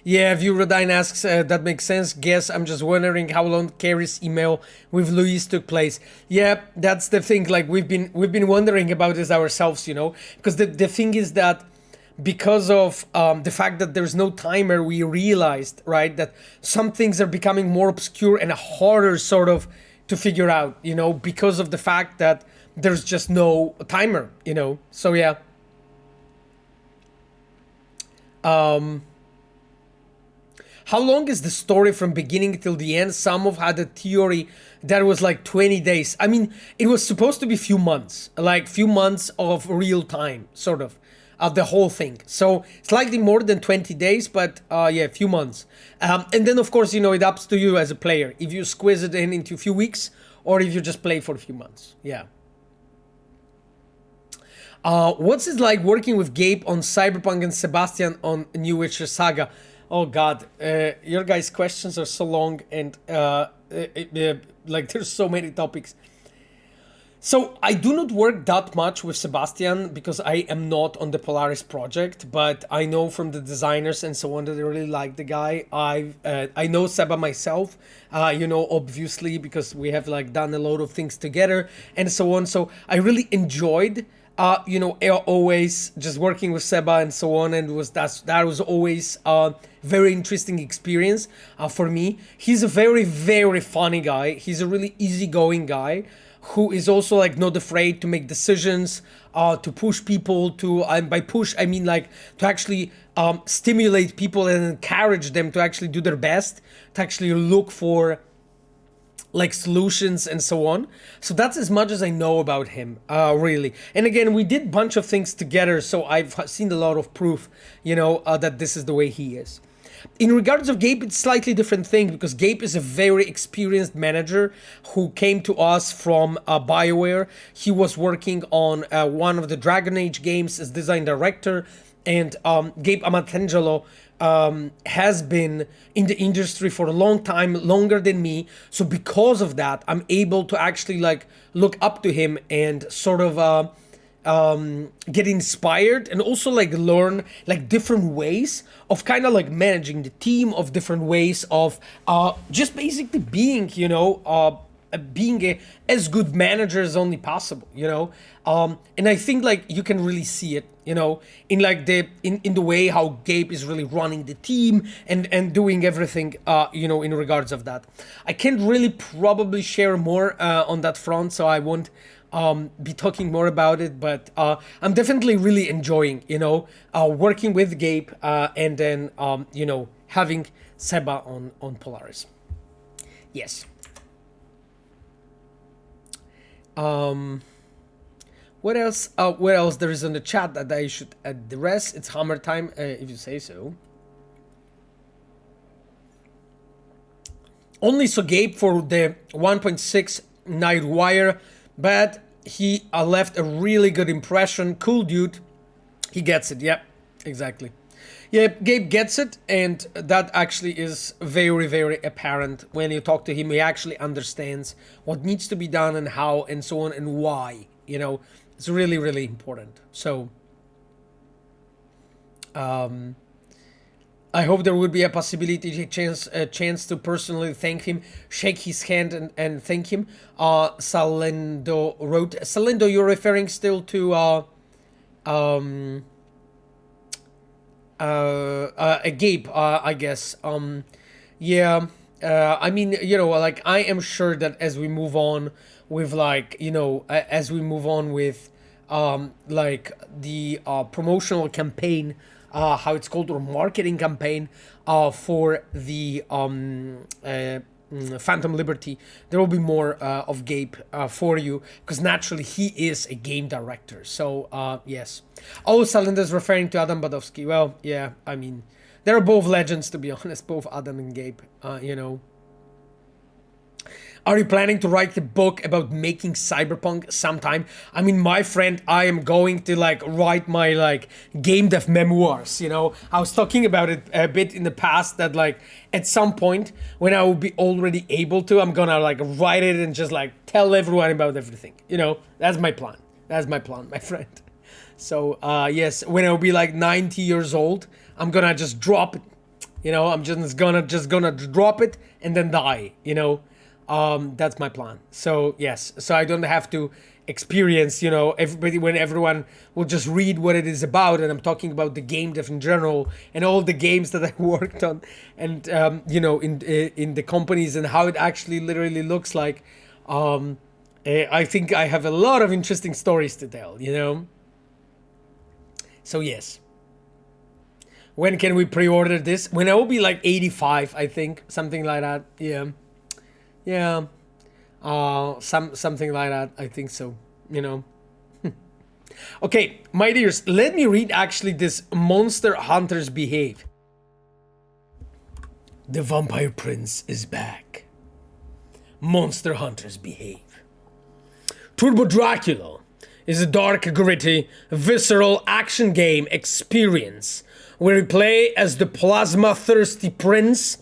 Yeah, Vurodine asks, that makes sense. Guess I'm just wondering how long Carrie's email with Louise took place. Yeah, that's the thing. Like we've been wondering about this ourselves, you know, because the thing is that because of the fact that there's no timer, we realized, right, that some things are becoming more obscure and harder sort of to figure out, you know, because of the fact that there's just no timer, you know. So yeah. How long is the story from beginning till the end? Some have had a theory that was like 20 days. I mean, it was supposed to be few months, like few months of real time, sort of the whole thing. So slightly more than 20 days, but yeah, a few months. And then of course, you know, it ups to you as a player. If you squeeze it in into a few weeks or if you just play for a few months. Yeah. What's it like working with Gabe on Cyberpunk and Sebastian on New Witcher Saga? Oh God, your guys' questions are so long and like there's so many topics. So I do not work that much with Sebastian because I am not on the Polaris project, but I know from the designers and so on that they really like the guy. I know Seba myself, you know, obviously because we have like done a lot of things together and so on. So I really enjoyed you know, always just working with Seba and so on, and that was always a very interesting experience for me. He's a very, very funny guy. He's a really easygoing guy who is also like not afraid to make decisions, to push people to, and by push I mean like to actually stimulate people and encourage them to actually do their best, to actually look for like solutions and so on. So that's as much as I know about him, really. And again, we did a bunch of things together, so I've seen a lot of proof, you know, that this is the way he is. In regards of Gabe, it's slightly different thing because Gabe is a very experienced manager who came to us from BioWare. He was working on one of the Dragon Age games as design director, and Gabe Amatangelo has been in the industry for a long time, longer than me. So because of that, I'm able to actually like look up to him and sort of get inspired and also like learn like different ways of kind of like managing the team, of different ways of just basically being, you know, being as good manager as only possible, you know. And I think like you can really see it, you know, in like in the way how Gabe is really running the team and doing everything, you know, in regards of that. I can't really probably share more on that front, so I won't be talking more about it, but I'm definitely really enjoying, working with Gabe and then, having Seba on Polaris. Yes. What else? What else there is in the chat that I should address? It's hammer time, if you say so. Only saw Gabe for the 1.6 Night Wire, but he left a really good impression. Cool dude. He gets it. Yeah, exactly. Yeah, Gabe gets it, and that actually is very, very apparent when you talk to him. He actually understands what needs to be done and how and so on and why. It's really, really important. So, I hope there would be a possibility, a chance to personally thank him, shake his hand and thank him. Salendo wrote. Salendo, you're referring still to Gabe, I guess. Yeah. I mean, I am sure that as we move on with as we move on with the promotional campaign, how it's called, or marketing campaign for the Phantom Liberty, there will be more of Gabe for you, because naturally he is a game director. So yes. Oh, Salinda's referring to Adam Badowski. Well, yeah, I mean, they're both legends, to be honest, both Adam and Gabe. Are you planning to write a book about making Cyberpunk sometime? I mean, my friend, I am going to write my game dev memoirs, I was talking about it a bit in the past that at some point when I will be already able to, I'm gonna write it and just tell everyone about everything. That's my plan. That's my plan, my friend. So yes, when I'll be 90 years old, I'm gonna just drop it. I'm just gonna drop it and then die, that's my plan. So yes, so I don't have to experience, everyone will just read what it is about, and I'm talking about the game dev in general and all the games that I worked on, and in the companies and how it actually literally looks like. I think I have a lot of interesting stories to tell, So yes. When can we pre-order this? When I will be 85, I think, something like that. Yeah. Yeah, something like that. I think so. Okay, my dears, let me read actually this Monster Hunters Behave. The Vampire Prince is back. Monster Hunters Behave. Turbo Dracula is a dark, gritty, visceral action game experience where you play as the plasma-thirsty prince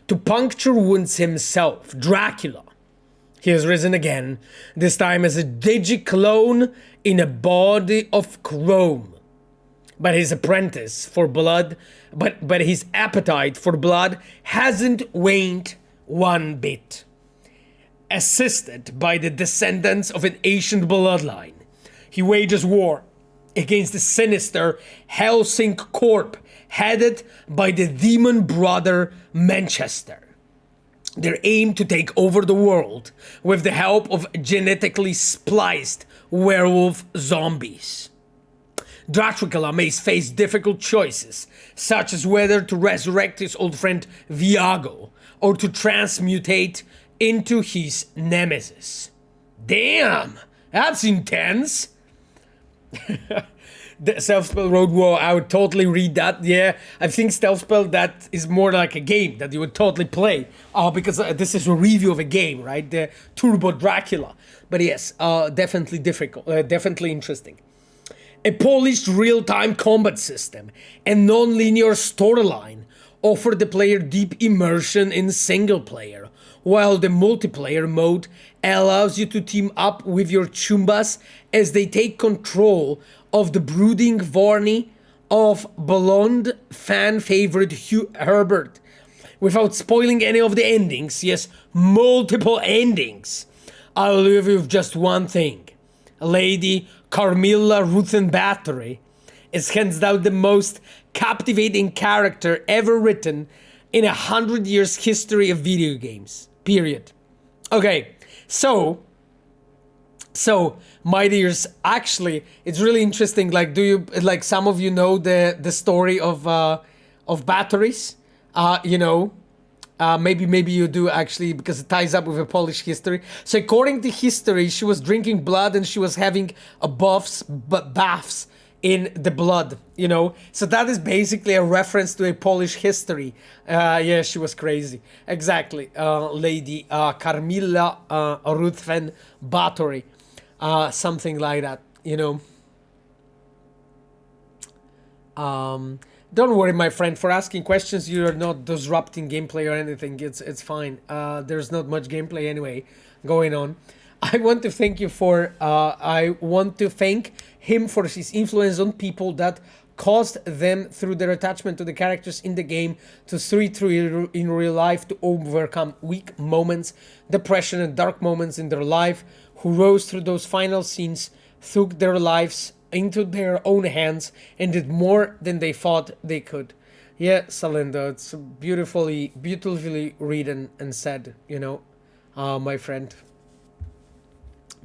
to puncture wounds himself, Dracula. He has risen again, this time as a digi-clone in a body of chrome. But his apprentice for blood, but his appetite for blood hasn't waned one bit. Assisted by the descendants of an ancient bloodline, he wages war against the sinister Hellsink Corp, headed by the demon brother Manchester. Their aim to take over the world with the help of genetically spliced werewolf zombies. Dracula may face difficult choices, such as whether to resurrect his old friend Viago or to transmutate into his nemesis. Damn, that's intense. The Self-Spell Road War, I would totally read that. Yeah, I think Self-Spell, that is more like a game that you would totally play. Because this is a review of a game, right? The Turbo Dracula. But yes, definitely difficult, definitely interesting. A polished real-time combat system and non-linear storyline offer the player deep immersion in single player, while the multiplayer mode allows you to team up with your Chumbas as they take control of the brooding Varney of blonde fan favorite Hugh Herbert. Without spoiling any of the endings, yes, multiple endings, I'll leave you with just one thing. Lady Carmilla Ruthenbattery is hands down the most captivating character ever written in 100 years history of video games. Period. Okay, so So, my dears, actually, it's really interesting. Like, do you like some of you know the story of batteries? You know, maybe you do actually because it ties up with a Polish history. So, according to history, she was drinking blood and she was having baths in the blood. You know, so that is basically a reference to a Polish history. Yeah, she was crazy. Exactly, Lady Carmilla Ruthven Bathory. Something like that, you know. Don't worry, my friend, for asking questions. You're not disrupting gameplay or anything. It's fine. There's not much gameplay anyway going on. I want to thank you for. I want to thank him for his influence on people that caused them through their attachment to the characters in the game to see through in real life to overcome weak moments, depression, and dark moments in their life. Who rose through those final scenes, took their lives into their own hands, and did more than they thought they could. Yeah, Salindo, it's beautifully written and said, you know, my friend.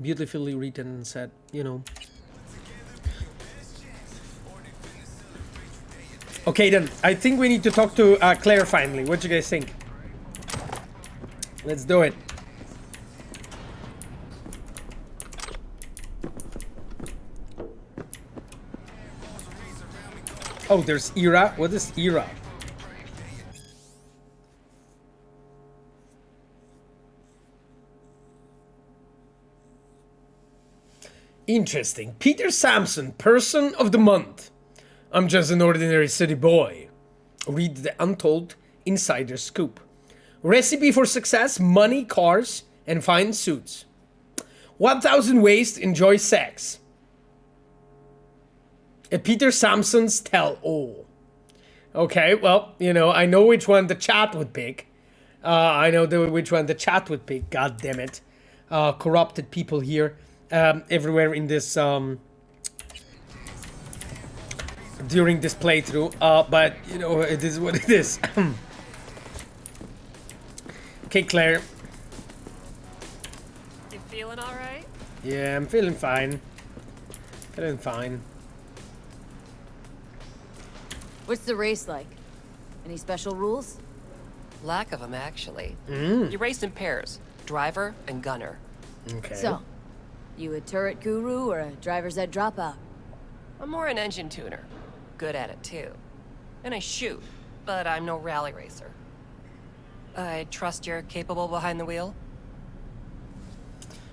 Beautifully written and said, you know. Okay then, I think we need to talk to Claire finally. What do you guys think? Let's do it. Oh, there's Era. What is Era? Interesting. Peter Sampson, Person of the Month. I'm just an ordinary city boy. Read the Untold Insider Scoop. Recipe for success, money, cars, and fine suits. 1000 ways to enjoy sex. Peter Sampson's Tell All. Okay, well, you know, I know which one the chat would pick. I know which one the chat would pick. God damn it. Corrupted people here. Everywhere in this, during this playthrough. But, you know, it is what it is. Okay, Claire. You feeling alright? Yeah, I'm feeling fine. Feeling fine. What's the race like? Any special rules? Lack of them, actually. You race in pairs, driver and gunner. Okay. So, you a turret guru or a driver's ed dropout? I'm more an engine tuner. Good at it, too. And I shoot, but I'm no rally racer. I trust you're capable behind the wheel?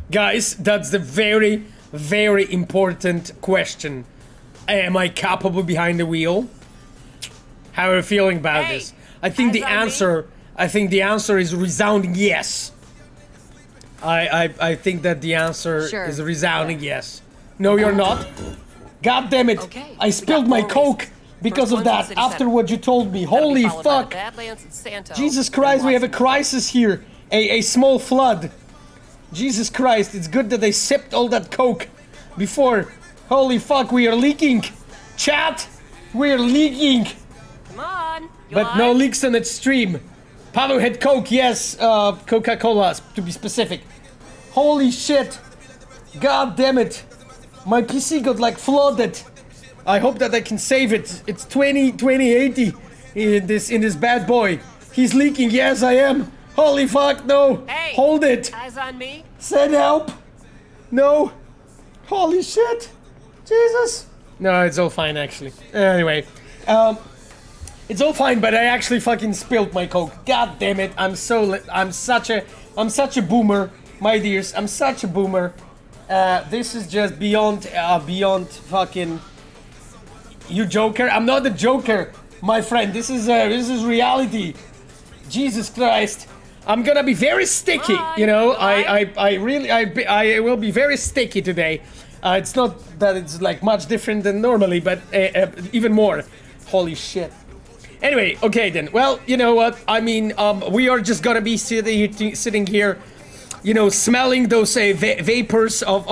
Guys, that's the very, very important question. Am I capable behind the wheel? How are you feeling about this? I think the answer is resounding yes. I think that the answer is a resounding yes. No, you're not. God damn it! Okay, I spilled my Coke because of that. After what you told me, holy fuck! Jesus Christ, we have a crisis here. A small flood. Jesus Christ, it's good that I sipped all that Coke before. Holy fuck, we are leaking. Chat, we're leaking. Come on. But no leaks on that stream. Pawe had Coke, yes, Coca-Cola, to be specific. Holy shit. God damn it. My PC got like flooded. I hope that I can save it. It's 2080 in this bad boy. He's leaking, yes I am. Holy fuck, no. Hey, hold it. Eyes on me. Send help. No. Holy shit. Jesus. No, it's all fine actually. Anyway, it's all fine, but I actually fucking spilled my Coke. God damn it! I'm such a boomer, my dears. I'm such a boomer. This is just beyond fucking. You joker? I'm not a joker, my friend. This is reality. Jesus Christ! I'm gonna be very sticky. You know, I will be very sticky today. It's not that it's like much different than normally, but even more. Holy shit. Anyway, okay then. Well, you know what? I mean, we are just gonna be sitting here, you know, smelling those vapors of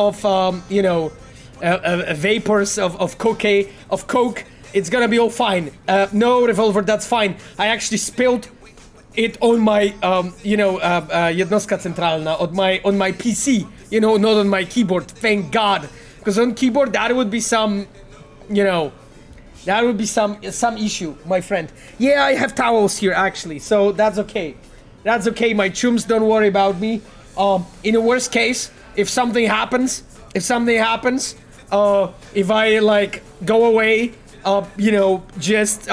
vapors of coke. It's gonna be all fine. No, Revolver, that's fine. I actually spilled it on my, jednostka centralna, on my PC. You know, not on my keyboard, thank God. Because on keyboard, that would be some, you know, that would be some issue, my friend. Yeah, I have towels here, actually, so that's okay. That's okay, my chums, don't worry about me. In the worst case, if something happens, if I, like, go away, you know, just,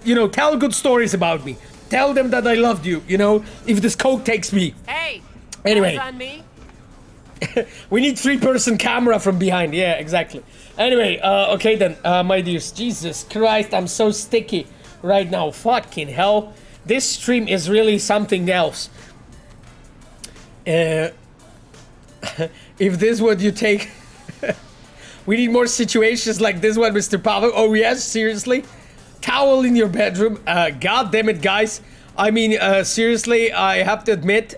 you know, tell good stories about me. Tell them that I loved you, you know, if this coke takes me. Hey! Anyway. Eyes on me? We need 3-person camera from behind. Yeah, exactly. Anyway, okay then, my dears. Jesus Christ, I'm so sticky right now. Fucking hell. This stream is really something else. If this what you take... We need more situations like this one, Mr. Pawe. Oh yes, seriously? Towel in your bedroom? God damn it, guys. I mean, seriously, I have to admit,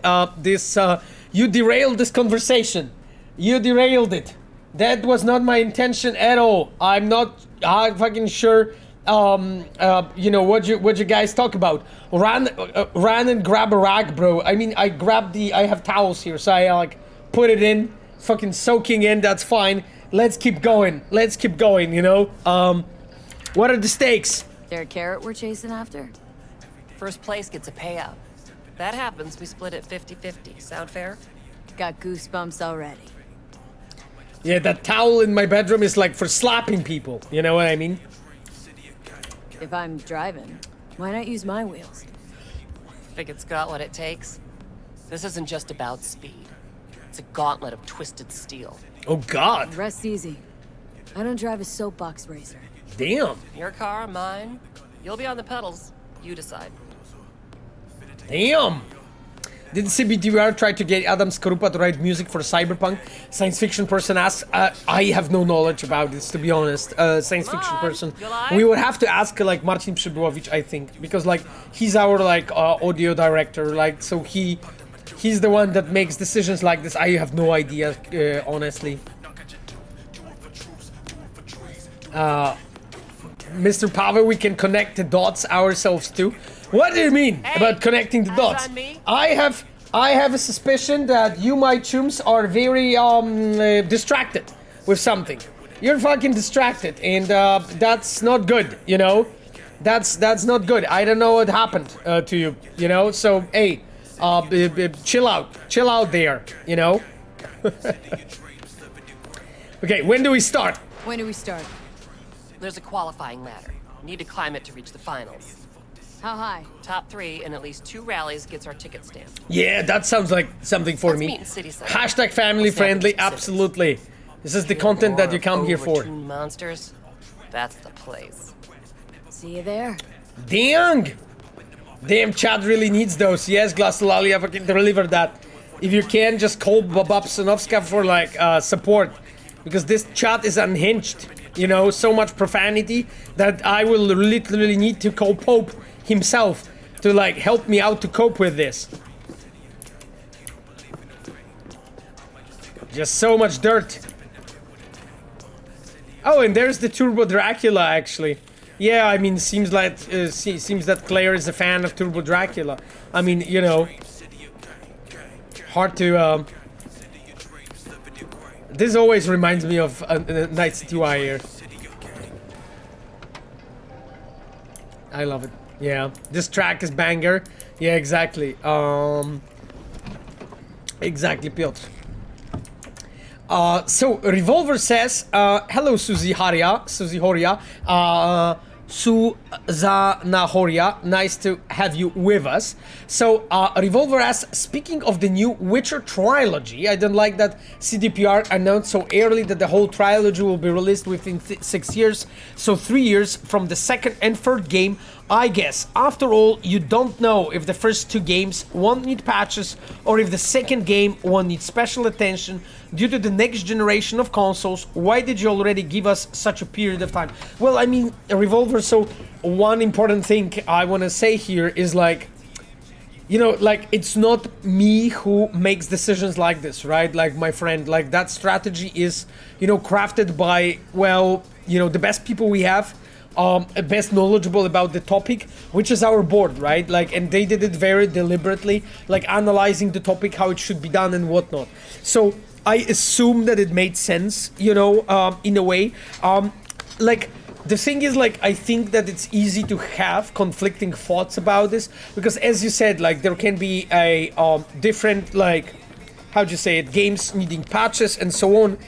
you derailed this conversation. You derailed it. That was not my intention at all. I'm not fucking sure, you know, what you guys talk about. Run and grab a rag, bro. I mean, I have towels here, so I, like, put it in, fucking soaking in, that's fine. Let's keep going, you know? What are the stakes? There a carrot we're chasing after? First place gets a payout. That happens, we split it 50-50. Sound fair? Got goosebumps already. Yeah, that towel in my bedroom is like for slapping people, you know what I mean? If I'm driving, why not use my wheels? Think it's got what it takes? This isn't just about speed. It's a gauntlet of twisted steel. Oh God. Rest easy. I don't drive a soapbox racer. Damn. Your car, mine. You'll be on the pedals. You decide. Damn. Did CBTVR try to get Adam Skorupa to write music for Cyberpunk? Science fiction person asks. I have no knowledge about this, to be honest. Science fiction person. We would have to ask like Marcin Przybyłowicz, I think, because like he's our like audio director, like so he's the one that makes decisions like this. I have no idea, honestly. Mr. Pawe, we can connect the dots ourselves too. What do you mean about connecting the dots? I have a suspicion that you, my chums, are very distracted with something. You're fucking distracted, and that's not good. You know, that's not good. I don't know what happened to you. You know, so hey, chill out there. You know. Okay, when do we start? When do we start? There's a qualifying ladder. Need to climb it to reach the finals. How high? Top 3 in at least 2 rallies gets our ticket stamped. Yeah, that sounds like something for Let's me. meet in City Center. Hashtag family friendly, absolutely. This is the content that you come here for. Overtuned monsters. That's the place. See you there. Dang! Damn, chat really needs those. Yes, Glassolalia, fucking deliver that. If you can, just call Babab Sanovska for like support. Because this chat is unhinged. You know, so much profanity that I will literally need to call Pope himself to like help me out to cope with this. Just so much dirt. Oh, and there's the Turbo Dracula actually. Yeah, I mean, seems that Claire is a fan of Turbo Dracula. I mean, you know, hard to. This always reminds me of Night City Wire. I love it. Yeah, this track is banger. Yeah, exactly. Exactly, Piotr. So Revolver says, hello Suzy Horia, Suzana Horia, nice to have you with us. So Revolver asks, speaking of the new Witcher trilogy, I don't like that CDPR announced so early that the whole trilogy will be released within 6 years, so 3 years from the second and third game. I guess, after all, you don't know if the first 2 games won't need patches or if the second game won't need special attention due to the next generation of consoles. Why did you already give us such a period of time? Well, I mean, Revolver, so one important thing I want to say here is like, you know, like, it's not me who makes decisions like this, right? Like, my friend, like, that strategy is, you know, crafted by, well, you know, the best people we have. Best knowledgeable about the topic, which is our board, right? Like, and they did it very deliberately, like analyzing the topic, how it should be done and whatnot. So I assume that it made sense, you know, in a way. Like, the thing is, like, I think that it's easy to have conflicting thoughts about this, because as you said, like, there can be a different, like, how'd you say it, games needing patches and so on.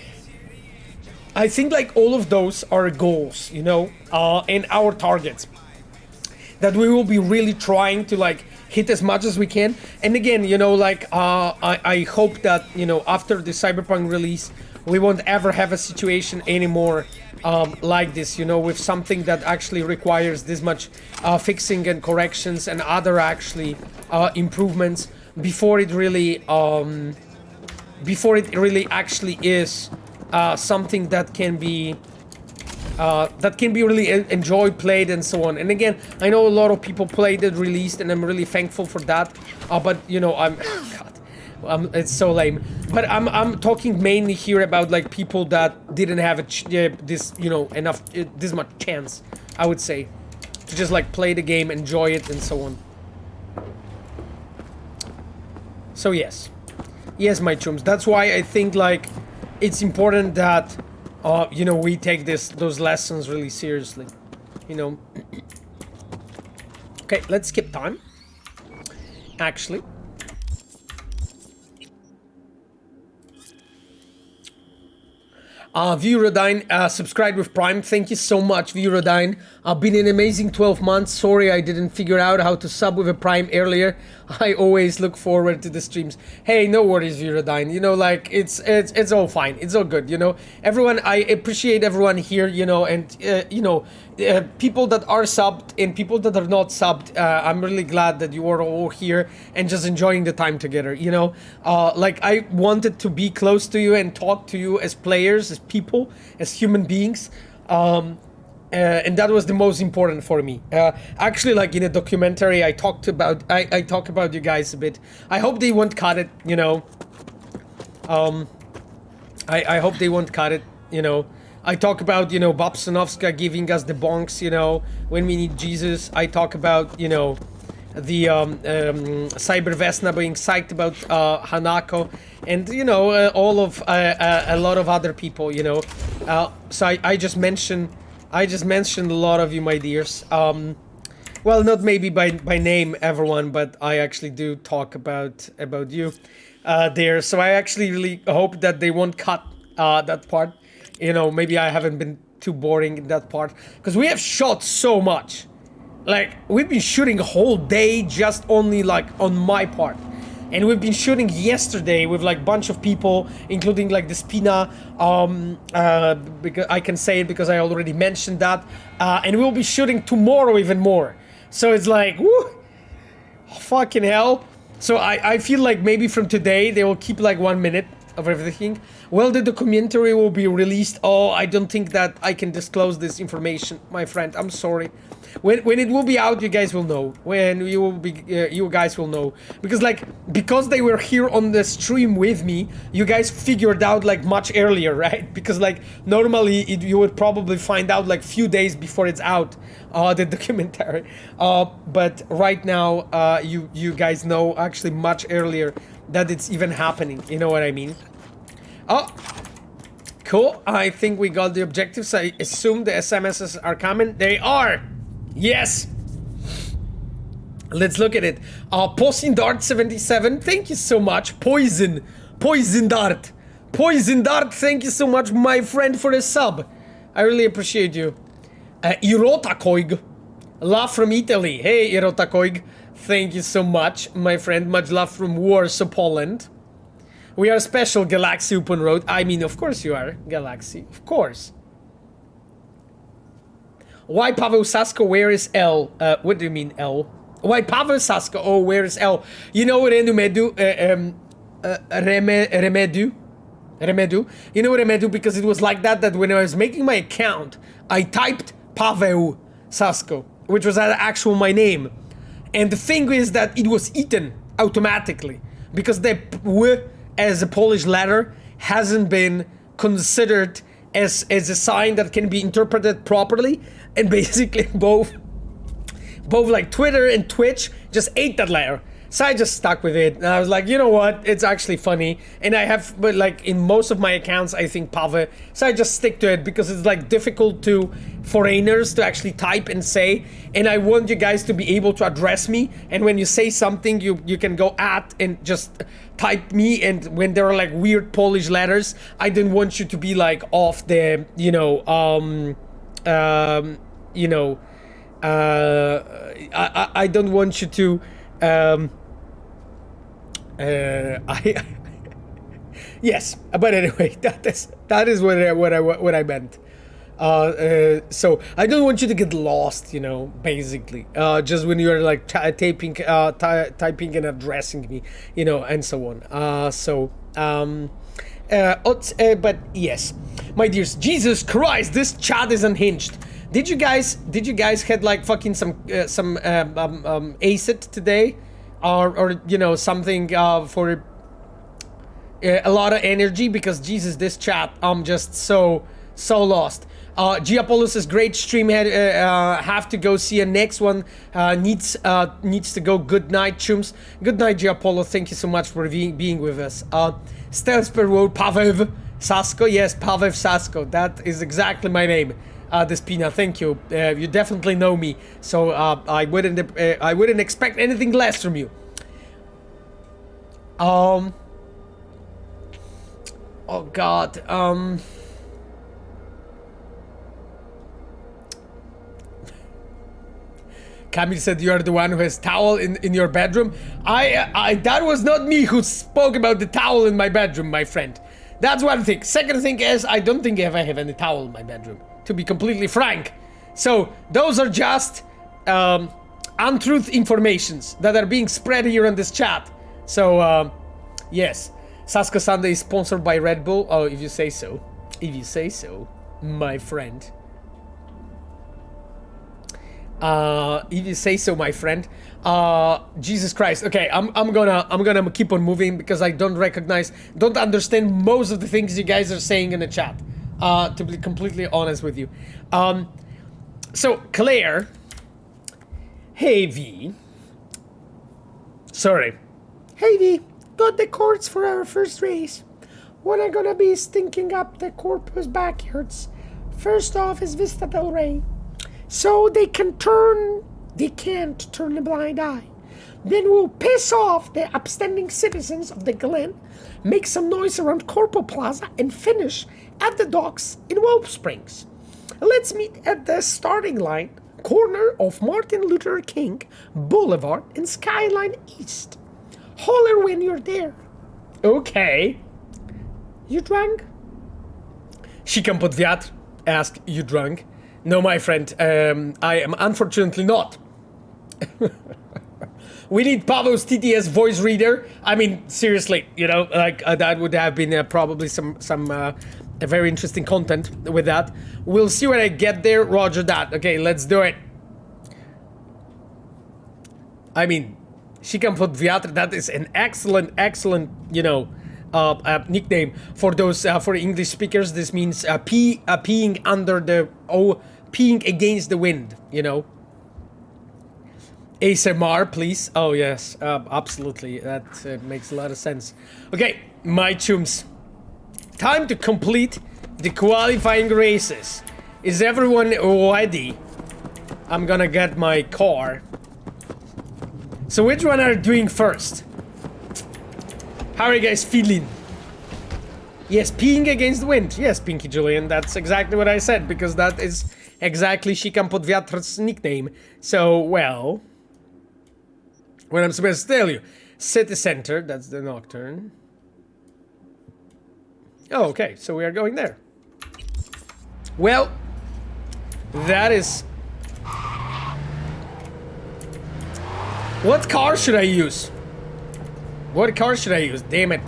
I think, like, all of those are goals, you know, and our targets that we will be really trying to, like, hit as much as we can. And again, you know, like, I hope that, you know, after the Cyberpunk release, we won't ever have a situation anymore like this, you know, with something that actually requires this much fixing and corrections and other actually improvements before it really actually is something that can be really enjoyed, played, and so on. And again, I know a lot of people played it, released, and I'm really thankful for that. But you know, it's so lame. But I'm talking mainly here about like people that didn't have this, you know, enough this much chance, I would say, to just like play the game, enjoy it, and so on. So yes, my chums. That's why I think like it's important that you know, we take those lessons really seriously, you know. Okay, let's skip time. Actually. Vurodine, subscribed with Prime. Thank you so much, Vurodine. Been an amazing 12 months. Sorry I didn't figure out how to sub with a Prime earlier. I always look forward to the streams. Hey, no worries, Vurodine. You know, like, it's all fine. It's all good, you know. Everyone, I appreciate everyone here, you know, and, you know, people that are subbed and people that are not subbed. I'm really glad that you are all here and just enjoying the time together, you know. Like, I wanted to be close to you and talk to you as players, as people, as human beings. And that was the most important for me. Actually, like in a documentary, I talk about you guys a bit. I hope they won't cut it, you know. I hope they won't cut it, you know. I talk about, you know, Bob Sanofska giving us the bonks, you know, when we need Jesus. I talk about, you know, the Cyber Vesna being psyched about Hanako, and you know, all of a lot of other people, you know. So I just mentioned a lot of you, my dears. Well, not maybe by name, everyone, but I actually do talk about you there. So I actually really hope that they won't cut that part. You know, maybe I haven't been too boring in that part, because we have shot so much. Like, we've been shooting a whole day just only like on my part. And we've been shooting yesterday with like a bunch of people, including like the Spina, because I can say it because I already mentioned that. And we'll be shooting tomorrow even more. So it's like, woo, fucking hell. So I feel like maybe from today they will keep like 1 minute of everything. Well, the documentary will be released. Oh, I don't think that I can disclose this information, my friend. I'm sorry. When it will be out, you guys will know. When you will be, you guys will know. Because they were here on the stream with me, you guys figured out like much earlier, right? Because like normally you would probably find out like few days before it's out, the documentary. But right now, you guys know actually much earlier that it's even happening. You know what I mean? Oh, cool. I think we got the objectives. I assume the SMSs are coming. They are. Yes. Let's look at it. Poison Dart 77. Thank you so much. Poison Dart. Poison Dart. Thank you so much, my friend, for the sub. I really appreciate you. Irotakoig. Love from Italy. Hey, Irotakoig. Thank you so much, my friend. Much love from Warsaw, Poland. We are special, Galaxy Open Road. I mean, of course you are, Galaxy. Of course. Why Pawe Sasko, where is L? What do you mean L? Why Pawe Sasko, oh, where is L? You know Remedu? Remedu? You know Remedu because it was like that when I was making my account, I typed Pawe Sasko, which was actual my name. And the thing is that it was eaten automatically because the W as a Polish letter hasn't been considered as a sign that can be interpreted properly, and basically both like Twitter and Twitch just ate that letter. So I just stuck with it, and I was like, you know what, it's actually funny, and I have, but like in most of my accounts, I think Pawe, so I just stick to it because it's like difficult to foreigners to actually type and say, and I want you guys to be able to address me, and when you say something, you can go at and just type me, and when there are like weird Polish letters, I didn't want you to be like off the, I don't want you to, yes, but anyway, that is what I meant. So I don't want you to get lost, basically. Just when you're like typing and addressing me, and so on. But yes, my dears, Jesus Christ, this chat is unhinged. Did you guys had like fucking some acid today, or something for a lot of energy? Because Jesus, this chat, I'm just so lost. Giapollos is great stream. Have to go see a next one. Needs to go. Good night, chums. Good night, Giapollo. Thank you so much for being with us. Stealth per road, Paweł Sasko. Yes, Paweł Sasko. That is exactly my name. Despina, thank you. You definitely know me, so I wouldn't expect anything less from you. Oh God. Camille said you are the one who has towel in your bedroom. That was not me who spoke about the towel in my bedroom, my friend. That's one thing. Second thing is, I don't think I have any towel in my bedroom, to be completely frank. So those are just untruth informations that are being spread here on this chat. So yes, Sasko Sunday is sponsored by Red Bull. Oh, if you say so. If you say so, my friend. If you say so, my friend. Jesus Christ. Okay, I'm gonna keep on moving because I don't understand most of the things you guys are saying in the chat. To be completely honest with you. So Claire. Hey V. Sorry. Hey V. Got the cords for our first race. What I'm gonna be stinking up the corpus backyards. First off is Vista Del Rey. So they can't turn a blind eye. Then we'll piss off the upstanding citizens of the Glen, make some noise around Corpo Plaza, and finish at the docks in Wolf Springs. Let's meet at the starting line, corner of Martin Luther King Boulevard and Skyline East. Holler when you're there. Okay. You drunk? Shikam Podwiatr asked, you drunk? No, my friend, I am unfortunately not. We need Pawe's TTS voice reader. I mean, seriously, that would have been probably some very interesting content with that. We'll see when I get there. Roger that. Okay, let's do it. I mean, Shikam Podwiatr, that is an excellent, nickname for those for English speakers. This means peeing under the peeing against the wind. ASMR, please. Oh yes, absolutely. That makes a lot of sense. Okay, my chums, time to complete the qualifying races. Is everyone ready? I'm gonna get my car. So which one are you doing first? How are you guys feeling? Yes, peeing against the wind. Yes, Pinky Julian, that's exactly what I said, because that is exactly Shikam Podwiatr's nickname. So, well, what I'm supposed to tell you. City Center, that's the Nocturne. Oh, okay, so we are going there. Well, that is... What car should I use? What car should I use? Damn it.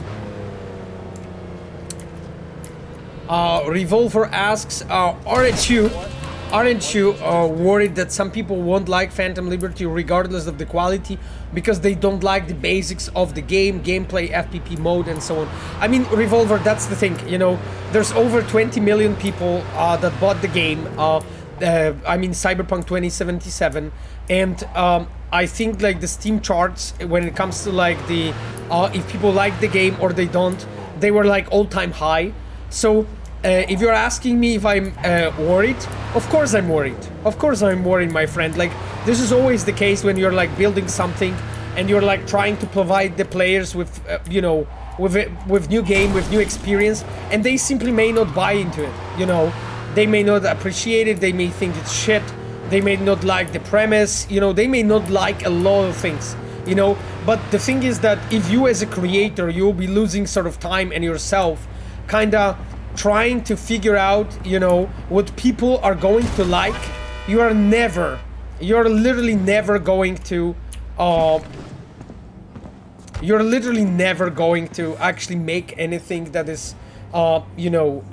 Revolver asks, aren't you worried that some people won't like Phantom Liberty regardless of the quality because they don't like the basics of the game, gameplay, FPP mode, and so on? I mean, Revolver, that's the thing, there's over 20 million people that bought the game. I mean Cyberpunk 2077, and I think like the Steam charts when it comes to like the if people like the game or they don't, they were like all-time high. So if you're asking me if I'm worried, of course I'm worried. Of course I'm worried, my friend. Like this is always the case when you're like building something and you're like trying to provide the players with you know, with new game, with new experience, and they simply may not buy into it, you know. They may not appreciate it, they may think it's shit, they may not like the premise, you know, they may not like a lot of things, you know. But the thing is that if you as a creator, you'll be losing sort of time and yourself kinda trying to figure out, you know, what people are going to like. You're literally never going to you're literally never going to actually make anything that is you know,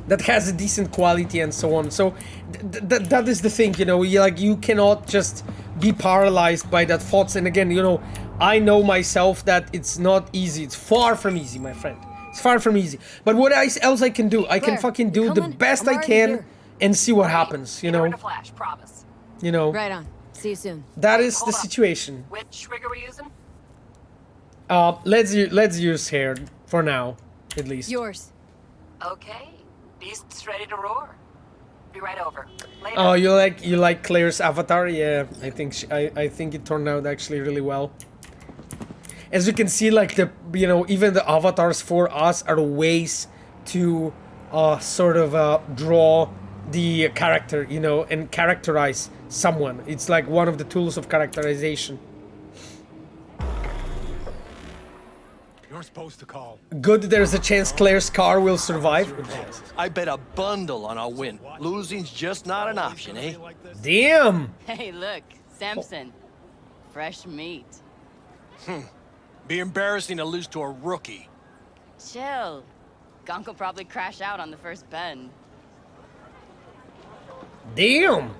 that has a decent quality and so on. So that is the thing, you know. You cannot just be paralyzed by that thoughts. And again, you know, I know myself that it's not easy. It's far from easy, my friend. It's far from easy. But what else I can do? I can fucking do the best I can and see what happens, you know. In a flash, promise. You know. Right on. See you soon. That is Hold the up. situation. Which rig are we using? Let's use hair for now, at least. Yours. Okay. Beast's ready to roar. Be right over. Later. Oh, you like Claire's avatar? Yeah, I think I think it turned out actually really well. As you can see, like you know, even the avatars for us are ways to sort of draw the character, you know, and characterize someone. It's like one of the tools of characterization. You're supposed to call. Good, there's a chance Claire's car will survive. I bet a bundle on a win. Losing's just not an option, eh? Damn! Hey, look, Samson. Fresh meat. Be embarrassing to lose to a rookie. Chill. Gonk will probably crash out on the first bend. Damn!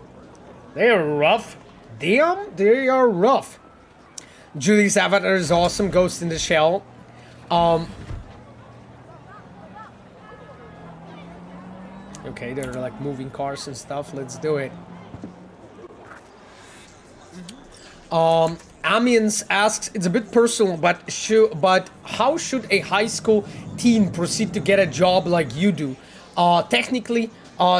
They are rough. Damn, they are rough. Julie's avatar is awesome. Ghost in the Shell. Okay, they're like moving cars and stuff. Let's do it. Amiens asks, it's a bit personal, but how should a high school teen proceed to get a job like you do? Technically,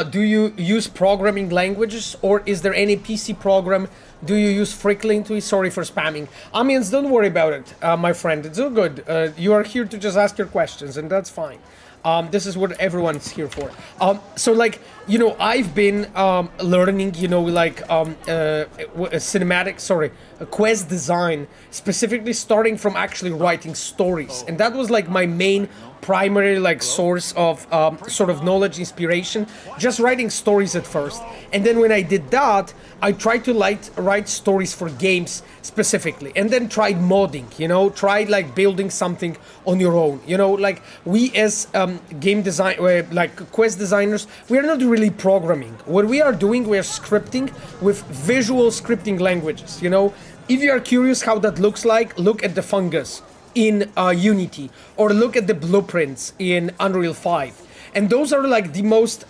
do you use programming languages, or is there any PC program? Do you use frequently? Sorry for spamming. Amiens, don't worry about it, my friend. It's all good. You are here to just ask your questions, and that's fine. This is what everyone's here for. So like, you know, I've been learning, you know, like quest design, specifically starting from actually writing stories. And that was like my main primary like source of sort of knowledge, inspiration, just writing stories at first. And then when I did that, I tried to write stories for games specifically, and then tried modding, you know, tried like building something on your own, you know, like we as game design, like quest designers, we are not really programming. What we are doing, we are scripting with visual scripting languages, you know. If you are curious how that looks like, look at the fungus in Unity, or look at the blueprints in Unreal 5. And those are like the most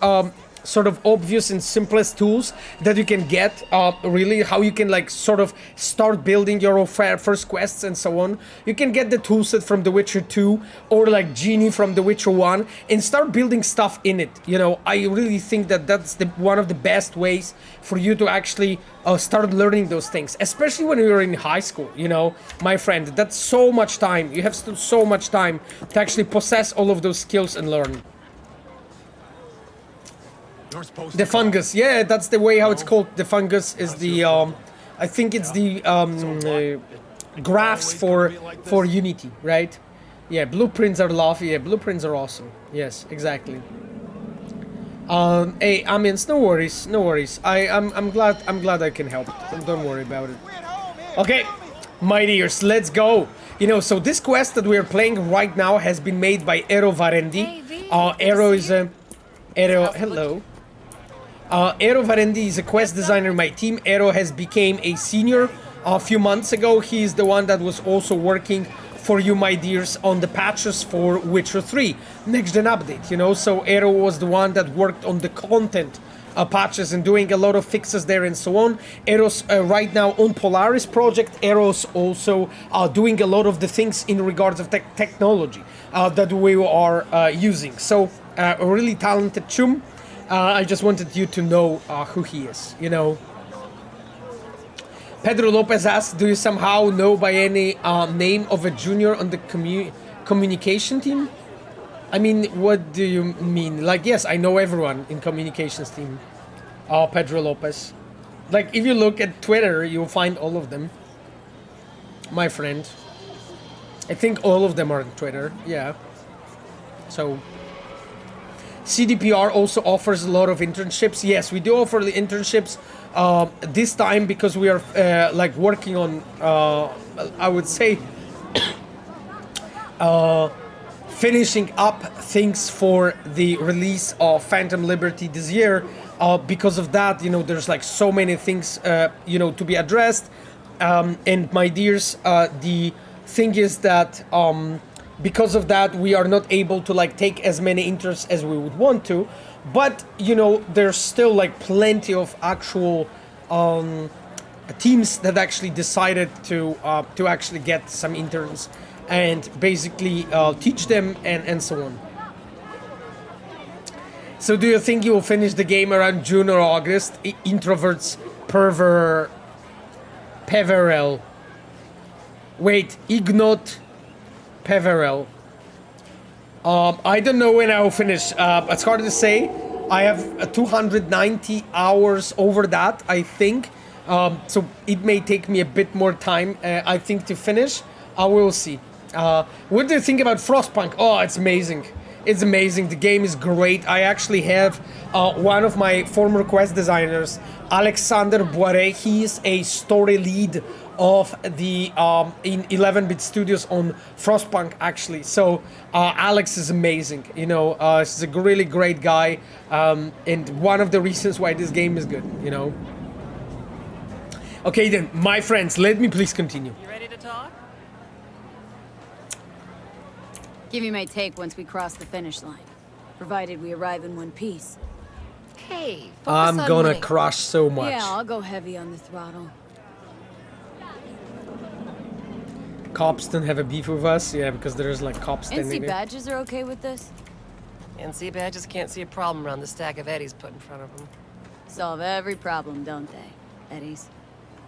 sort of obvious and simplest tools that you can get, really, how you can like sort of start building your first quests and so on. You can get the toolset from The Witcher 2 or like Genie from The Witcher 1 and start building stuff in it. You know, I really think that that's one of the best ways for you to actually start learning those things, especially when you're in high school, you know, my friend. That's so much time. You have so much time to actually possess all of those skills and learn. The fungus, yeah, that's the way how it's called. The fungus is the, I think it's the graphs for Unity, right? Yeah, blueprints are lovely. Yeah, blueprints are awesome. Yes, exactly. Hey, Amiens, no worries, no worries. I'm glad I can help. Don't worry about it. Okay, my dears, let's go. You know, so this quest that we're playing right now has been made by Eero Varendi. Eero is a Eero. Hello. Eero Varendi is a quest designer in my team. Eero has became a senior a few months ago. He is the one that was also working for you, my dears, on the patches for Witcher 3 next gen update, you know. So Eero was the one that worked on the content patches and doing a lot of fixes there and so on. Eros right now on Polaris project, Eros also doing a lot of the things in regards of technology that we are using. So a really talented chum. I just wanted you to know who he is, you know. Pedro Lopez asks, do you somehow know by any name of a junior on the communication team? I mean, what do you mean? Like, yes, I know everyone in communications team. Pedro Lopez. Like, if you look at Twitter, you'll find all of them. My friend. I think all of them are on Twitter, yeah. So, CDPR also offers a lot of internships. Yes, we do offer the internships. This time because we are like working on, I would say, finishing up things for the release of Phantom Liberty this year. Because of that, you know, there's like so many things, you know, to be addressed. And my dears, the thing is that because of that, we are not able to like take as many interests as we would want to. But, you know, there's still like plenty of actual teams that actually decided to actually get some interns and basically teach them and so on. So do you think you will finish the game around June or August? Introverts Peverell. Wait, Ignot Peverell. I don't know when I will finish. It's hard to say. I have 290 hours over that, I think. So it may take me a bit more time, I think, to finish. I will see. What do you think about Frostpunk? Oh, it's amazing. It's amazing. The game is great. I actually have one of my former quest designers, Alexander Boire. He's a story lead of the in 11-bit studios on Frostpunk, actually. So Alex is amazing. You know, he's a really great guy, and one of the reasons why this game is good. You know. Okay then, my friends, let me please continue. You ready to talk? Give me my take once we cross the finish line, provided we arrive in one piece. Hey, focus I'm on gonna winning. crush so much. Yeah, I'll go heavy on the throttle. Cops don't have a beef with us, yeah, because there's like cops standing NC there. badges are okay with this? NC badges can't see a problem around the stack of eddies put in front of them. Solve every problem, don't they, Eddies?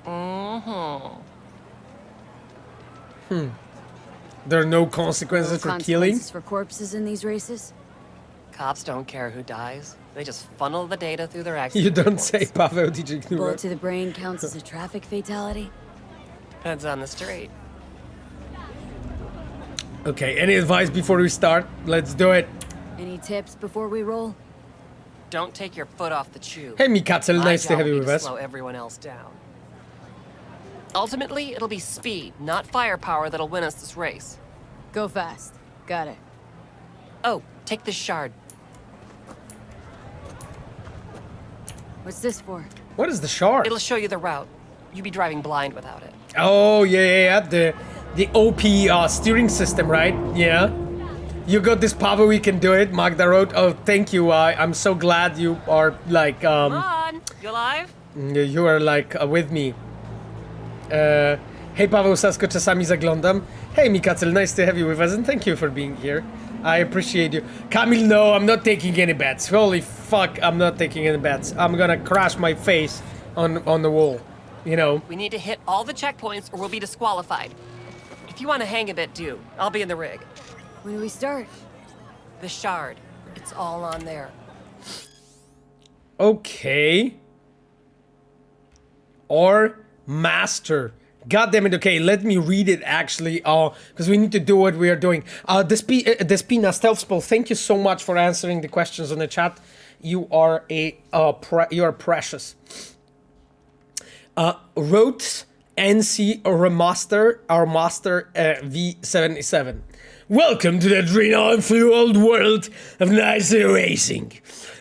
Mm-hmm. There are no consequences for killing. Consequences for corpses in these races? Cops don't care who dies. They just funnel the data through their You accident don't reports. say, Pawe, DJ Bullet Knurek. to the brain counts as a traffic fatality? Depends on the street. Okay, any advice before we start? Let's do it. Any tips before we roll? Don't take your foot off the tube. Hey, Mikatzel, My nice to job have will you be with to us. slow everyone else down. Ultimately, it'll be speed, not firepower, that'll win us this race. Go fast. Got it. Oh, take this shard. What's this for? What is the shard? It'll show you the route. You'd be driving blind without it. Oh, yeah, the OP steering system, right? Yeah. You got this, Pawe, we can do it. Magda wrote, oh, thank you. I'm so glad you are, like, Come on, you alive? you are, like, with me. Hey, Paweł Sasko, czasami zaglądam. Hey, Mikatzel, nice to have you with us, and thank you for being here. I appreciate you. Kamil, no, I'm not taking any bets. Holy fuck, I'm not taking any bets. I'm gonna crash my face on the wall, you know. We need to hit all the checkpoints or we'll be disqualified. If you want to hang a bit, do. I'll be in the rig. When do we start? The shard. It's all on there. Okay. Or master. God damn it. Okay, let me read it actually. Because we need to do what we are doing. Despina Stealth Spell, thank you so much for answering the questions on the chat. You are you are precious. Roach NC Remaster, our master V77. Welcome to the adrenaline-fueled world of nice racing.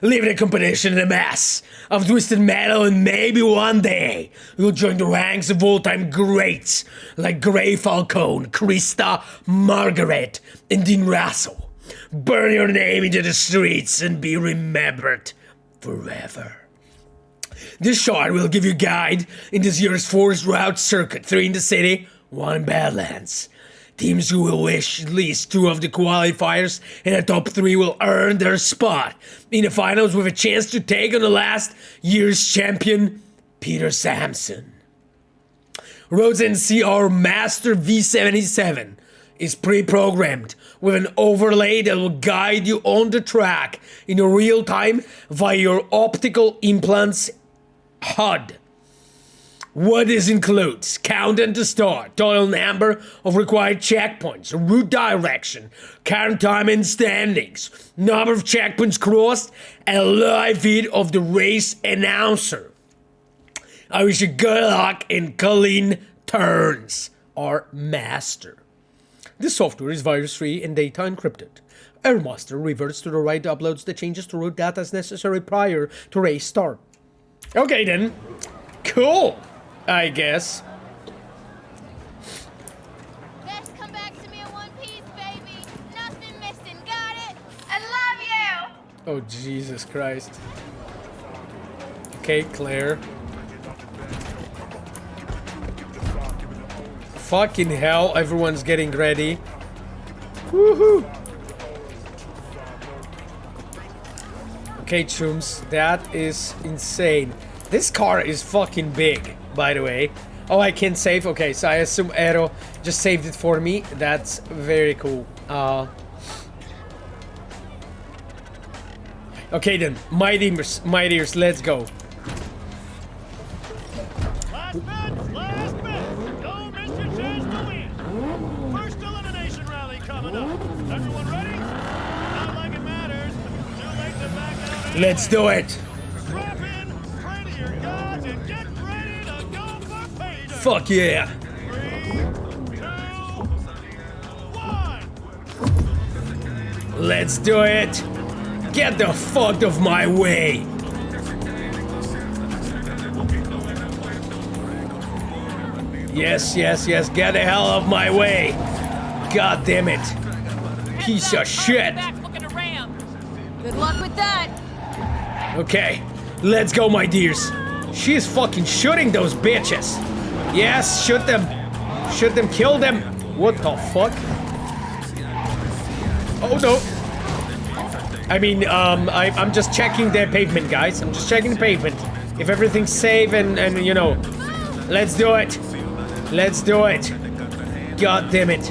Live in a competition in a mass of twisted metal, and maybe one day you'll join the ranks of all-time greats like Gray Falcone, Krista, Margaret, and Dean Russell. Burn your name into the streets and be remembered forever. This shard will give you a guide in this year's 4th route circuit, 3 in the city, 1 in Badlands. Teams who will wish at least 2 of the qualifiers in the top 3 will earn their spot in the finals with a chance to take on the last year's champion, Peter Sampson. Roads NCR Master V77 is pre-programmed with an overlay that will guide you on the track in real time via your optical implants HUD. What this includes: countdown to start, total number of required checkpoints, route direction, current time and standings, number of checkpoints crossed, and a live feed of the race announcer. I wish you good luck in clean turns, our master. This software is virus-free and data encrypted. Our master reverts to the right, uploads the changes to route data as necessary prior to race start. Okay then, cool. I guess. Best come back to me in one piece, baby. Nothing missing, got it? I love you! Oh, Jesus Christ. Okay, Claire. Fucking hell, everyone's getting ready. Woohoo! Okay, chums, that is insane. This car is fucking big, by the way. Oh, I can save? Okay, so I assume Aero just saved it for me. That's very cool. Okay then, my dears, let's go. Last bet! Don't miss your chance to win! First elimination rally coming up. Everyone ready? Not like it matters. Too late to back out anyway. Let's do it! Strap in, pray to your gods, and get ready to go for payday! Fuck yeah! 3, 2, 1! Let's do it! Get the fuck off my way! Yes, yes, yes, get the hell out of my way! God damn it! Piece of shit! Good luck with that. Okay, let's go, my dears. She's fucking shooting those bitches. Yes, shoot them. Shoot them, kill them. What the fuck? Oh no. I mean, I'm just checking the pavement, guys. I'm just checking the pavement. If everything's safe and you know, let's do it. Let's do it. God damn it.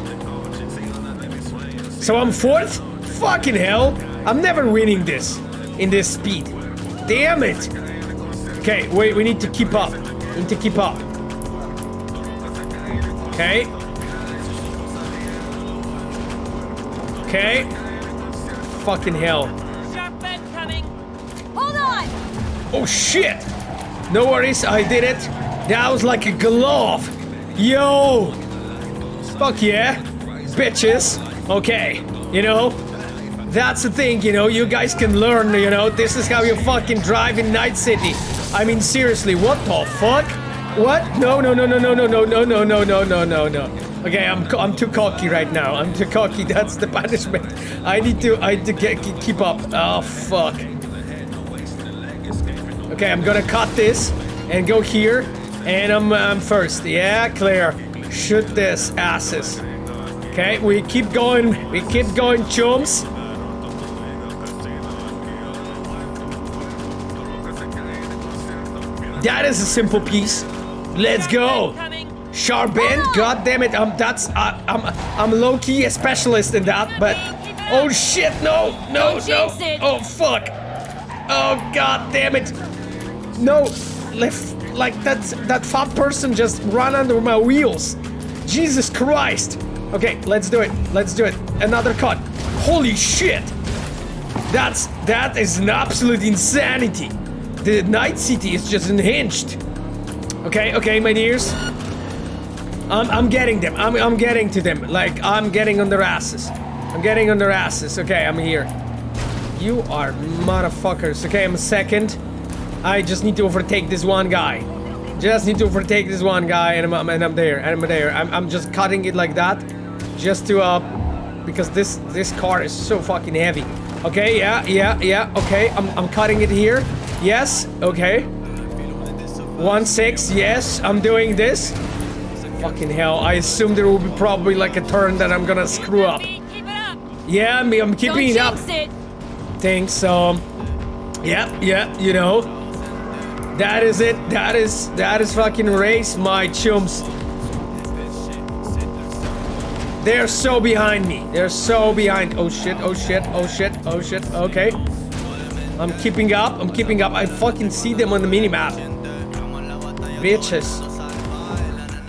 So I'm fourth? Fucking hell. I'm never winning this in this speed. Damn it. Okay, wait, we need to keep up. We need to keep up. Okay. Okay. Fucking hell. Sharp bend coming. Hold on! Oh shit! No worries, I did it. That was like a glove. Yo! Fuck yeah. Bitches. Okay, you know, that's the thing, you know, you guys can learn, you know, this is how you fucking drive in Night City. I mean, seriously, what the fuck? What? No, no, no, no, no, no, no, no, no, no, no, no, no, no. Okay, I'm too cocky right now. I'm too cocky. That's the punishment. I need to keep up. Oh fuck. Okay, I'm gonna cut this and go here, and I'm first. Yeah, Claire, shoot this asses. Okay, we keep going, chums. That is a simple piece. Let's go. Sharp bend, god damn it. I'm low-key a specialist in that, but oh shit, no. Oh fuck. Oh god damn it. No, like that fat person just ran under my wheels. Jesus Christ. Okay, let's do it. Let's do it. Another cut. Holy shit. That is an absolute insanity. The Night City is just unhinged. Okay, my dears. I'm getting them. I'm getting to them. Like, I'm getting on their asses. I'm getting on their asses. Okay, I'm here. You are motherfuckers. Okay, I'm second. I just need to overtake this one guy. Just need to overtake this one guy, and I'm there. I'm just cutting it like that, just to because this car is so fucking heavy. Okay, yeah. Okay, I'm cutting it here. Yes. Okay. 1-6, yes, I'm doing this. Fucking hell, I assume there will be probably like a turn that I'm gonna screw up. Keep it up. Yeah, I'm keeping it up. It. Thanks, yeah, you know. That is it. That is fucking race, my chums. They're so behind me. They're so behind. Oh shit, oh shit, oh shit, oh shit. Okay. I'm keeping up. I fucking see them on the minimap. Bitches.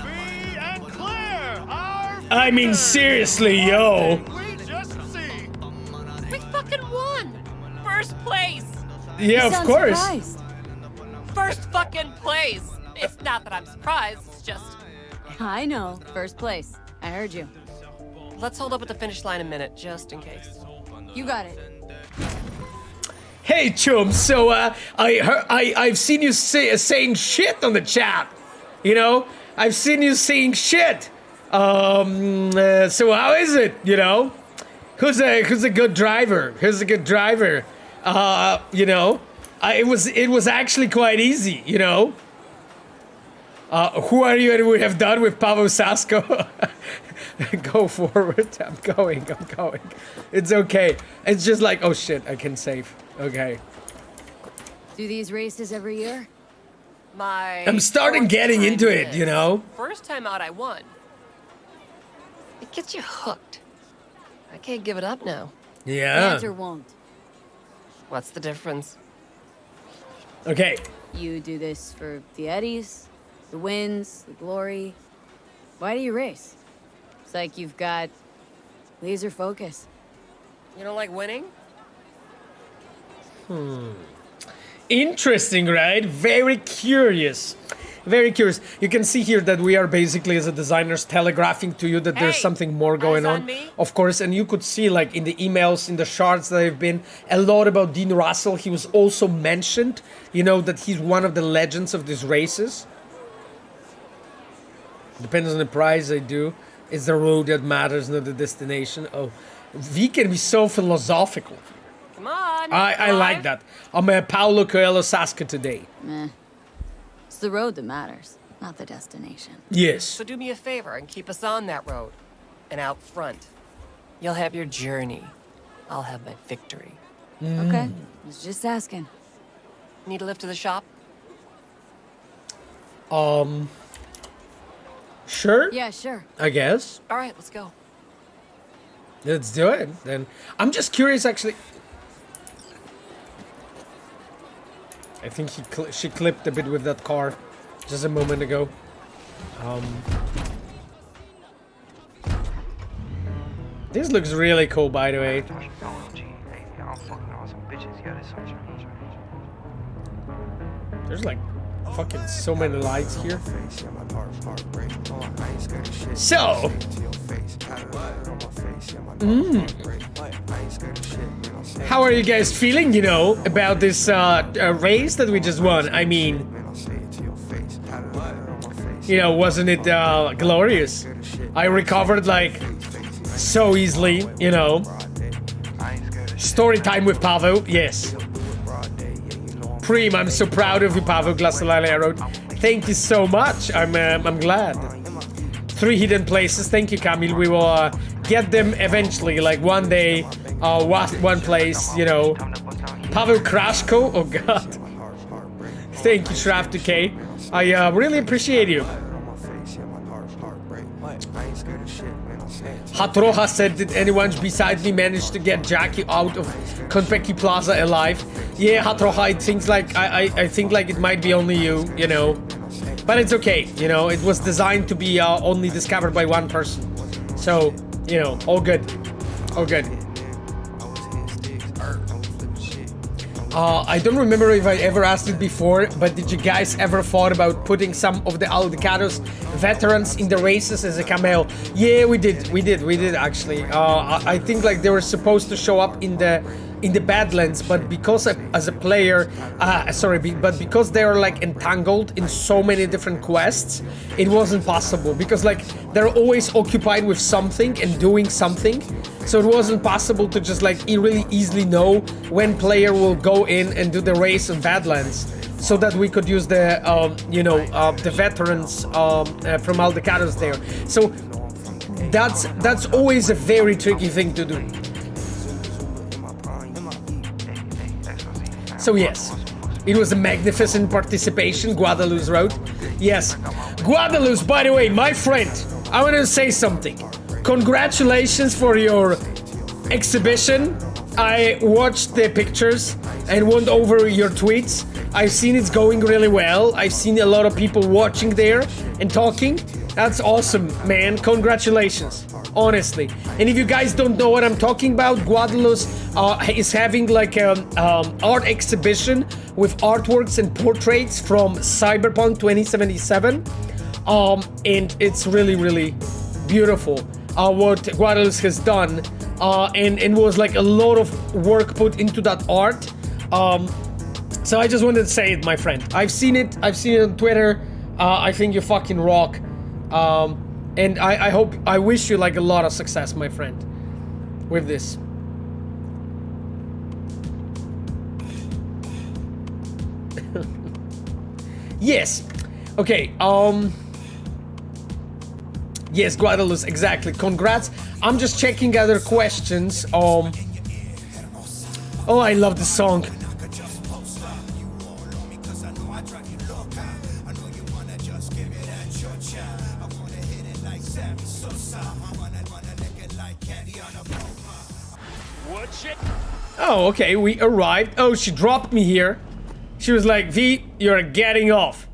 Free and clear. Our I mean, seriously, yo. we just see. We fucking won! First place! Yeah, of Sounds course. surprised. First fucking place! It's not that I'm surprised, it's just... I know. First place. I heard you. Let's hold up at the finish line a minute, just in case. You got it. Hey, chum. So, I've seen you saying shit on the chat. You know, I've seen you saying shit. So how is it? You know, who's a good driver? Who's a good driver? You know, it was actually quite easy. You know. Who are you and would have done with Pawe Sasko? Go forward. I'm going. It's okay. It's just like, oh shit, I can save. Okay. Do these races every year? I'm starting 4th getting time into it, this. you know? First time out, I won. It gets you hooked. I can't give it up now. Yeah. Can't or won't. What's the difference? Okay. You do this for the eddies, the wins, the glory. Why do you race? It's like you've got laser focus. You don't like winning? Interesting, right? Very curious. Very curious. You can see here that we are basically, as a designers, telegraphing to you that there's Hey, something more going eyes on. on me. Of course, and you could see, like, in the emails, in the shards that have been, a lot about Dean Russell. He was also mentioned, you know, that he's one of the legends of these races. Depends on the prize I do. It's the road that matters, not the destination. Oh, we can be so philosophical. Come on. I like that. I'm a Paulo Coelho Saskia today. Meh. It's the road that matters, not the destination. Yes. So do me a favor and keep us on that road. And out front. You'll have your journey. I'll have my victory. Okay. Was just asking. Need a lift to the shop? Sure. Yeah, sure. I guess. All right, let's go. Let's do it. Then I'm just curious, actually. I think she clipped a bit with that car just a moment ago. This looks really cool, by the way. There's like fucking so many lights here. So, how are you guys feeling, you know, about this race that we just won? I mean, you know, wasn't it glorious? I recovered like so easily, you know. Story time with Pawe, yes. Preem, I'm so proud of you, Pawe Glasalale. I wrote, thank you so much. I'm glad. 3 hidden places. Thank you, Camille. We will get them eventually, like one day, one place, you know. Pawe Krashko. Oh God. Thank you, Shraf2K. I really appreciate you. Hatroha said, did anyone besides me manage to get Jackie out of Konpeki Plaza alive? Yeah, Hatroha, I think like it might be only you, you know. But it's okay, you know, it was designed to be only discovered by one person. So, you know, all good. All good. I don't remember if I ever asked it before, but did you guys ever thought about putting some of the Aldecados veterans in the races as a cameo? Yeah, we did actually. I think like they were supposed to show up in the Badlands, but because as a player, but because they are like entangled in so many different quests, it wasn't possible because like they're always occupied with something and doing something. So it wasn't possible to just like really easily know when player will go in and do the race on Badlands. so that we could use the the veterans from Aldecados there. So that's always a very tricky thing to do. So yes, it was a magnificent participation, Guadalupe wrote. Yes, Guadalupe, by the way, my friend, I want to say something. Congratulations for your exhibition. I watched the pictures and went over your tweets. I've seen it's going really well. I've seen a lot of people watching there and talking. That's awesome, man. Congratulations, honestly. And if you guys don't know what I'm talking about, Guadalupe is having like an art exhibition with artworks and portraits from Cyberpunk 2077. And it's really, really beautiful what Guadalupe has done. And was like a lot of work put into that art. So I just wanted to say it, my friend. I've seen it on Twitter. I think you fucking rock. And I wish you like a lot of success, my friend, with this. Yes. Okay. Yes, Guadalupe, exactly. Congrats. I'm just checking other questions. Oh, I love the song. Oh, okay, we arrived. Oh, she dropped me here. She was like, V, you're getting off.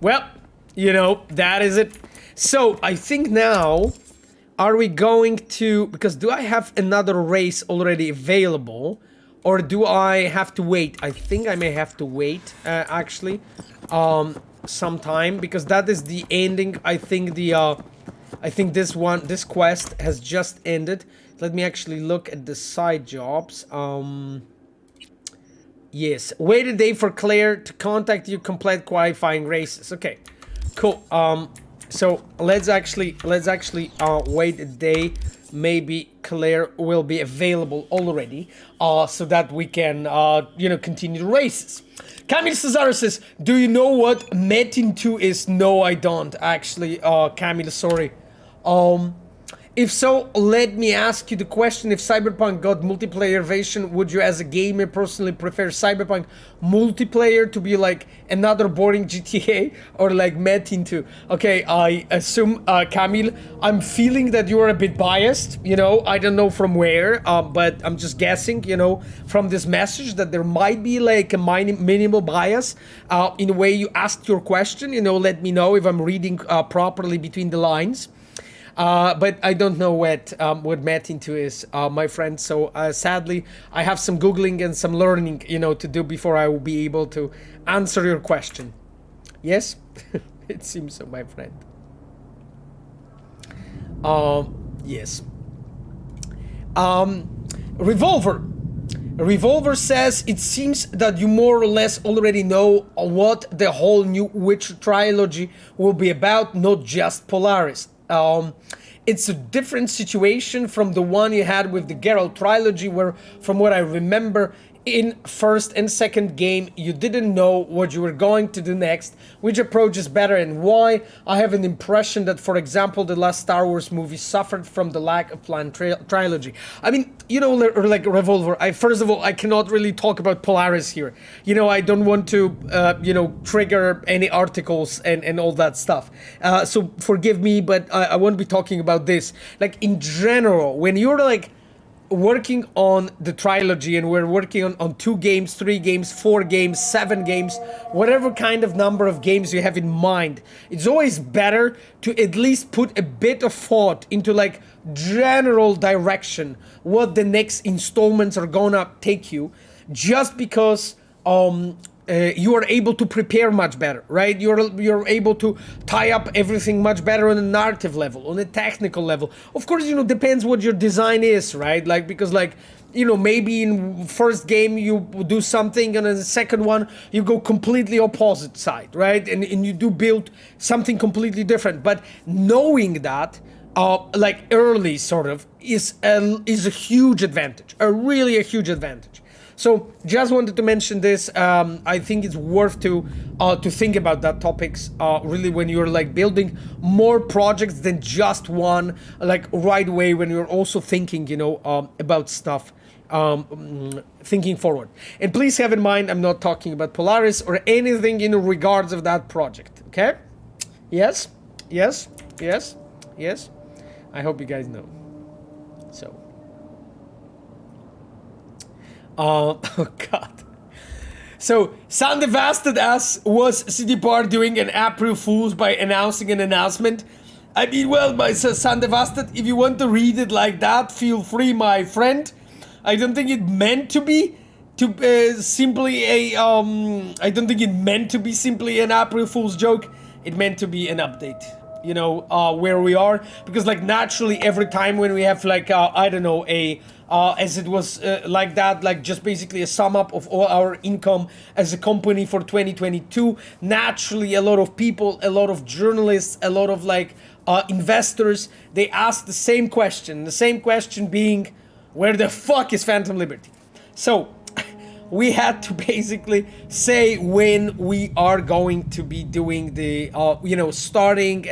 Well, that is it. So, I think now, are we going to... Because do I have another race already available? Or do I have to wait? I think I may have to wait, actually. Some time. Because that is the ending. I think this quest has just ended. Let me actually look at the side jobs. Yes. Wait a day for Claire to contact you, complete qualifying races. Okay. Cool. So let's actually wait a day. Maybe Claire will be available already, so that we can continue the races. Camille Cesaro says, "Do you know what Metin 2 is?" No, I don't actually. Camille, sorry. If so, let me ask you the question. If Cyberpunk got multiplayer version, would you as a gamer personally prefer Cyberpunk multiplayer to be like another boring GTA or like Metin 2? Okay, I assume, Camille, I'm feeling that you are a bit biased, I don't know from where, but I'm just guessing, from this message that there might be like a minimal bias in the way you asked your question, let me know if I'm reading properly between the lines. But I don't know what Metin 2 is, my friend. So sadly, I have some Googling and some learning, to do before I will be able to answer your question. Yes? It seems so, my friend. Yes. Revolver says, it seems that you more or less already know what the whole new Witcher trilogy will be about, not just Polaris. It's a different situation from the one you had with the Geralt trilogy, where, from what I remember, in first and second game, you didn't know what you were going to do next, which approach is better and why. I have an impression that, for example, the last Star Wars movie suffered from the lack of planned trilogy. I mean, like Revolver, first of all, I cannot really talk about Polaris here. I don't want to, trigger any articles and all that stuff. So forgive me, but I won't be talking about this. Like, in general, when you're like working on the trilogy and we're working on 2 games, 3 games, 4 games, 7 games, whatever kind of number of games you have in mind, it's always better to at least put a bit of thought into like general direction, what the next installments are gonna take you, just because you are able to prepare much better, right? You're able to tie up everything much better on a narrative level, on a technical level. Of course, depends what your design is, right? Like, because like, maybe in first game you do something and in the second one you go completely opposite side, right? And you do build something completely different. But knowing that, like early sort of, is a huge advantage, a huge advantage. So just wanted to mention this. I think it's worth to think about that topics really when you're like building more projects than just one, like right away when you're also thinking, you know, about stuff, thinking forward. And please have in mind, I'm not talking about Polaris or anything in regards of that project. Okay? Yes, yes, yes, yes. I hope you guys know. So. Oh God. So, San Devasted as was City Park doing an April Fools by announcing an announcement. I mean, well, my San Devasted, if you want to read it like that, feel free, my friend. I don't think it meant to be simply a I don't think it meant to be simply an April Fool's joke. It meant to be an update, you know, where we are, because like naturally every time when we have like I don't know, a as it was like that, like just basically a sum up of all our income as a company for 2022, naturally a lot of people, a lot of journalists, a lot of like investors, they ask the same question being, where the fuck is Phantom Liberty? So we had to basically say when we are going to be doing the, you know, starting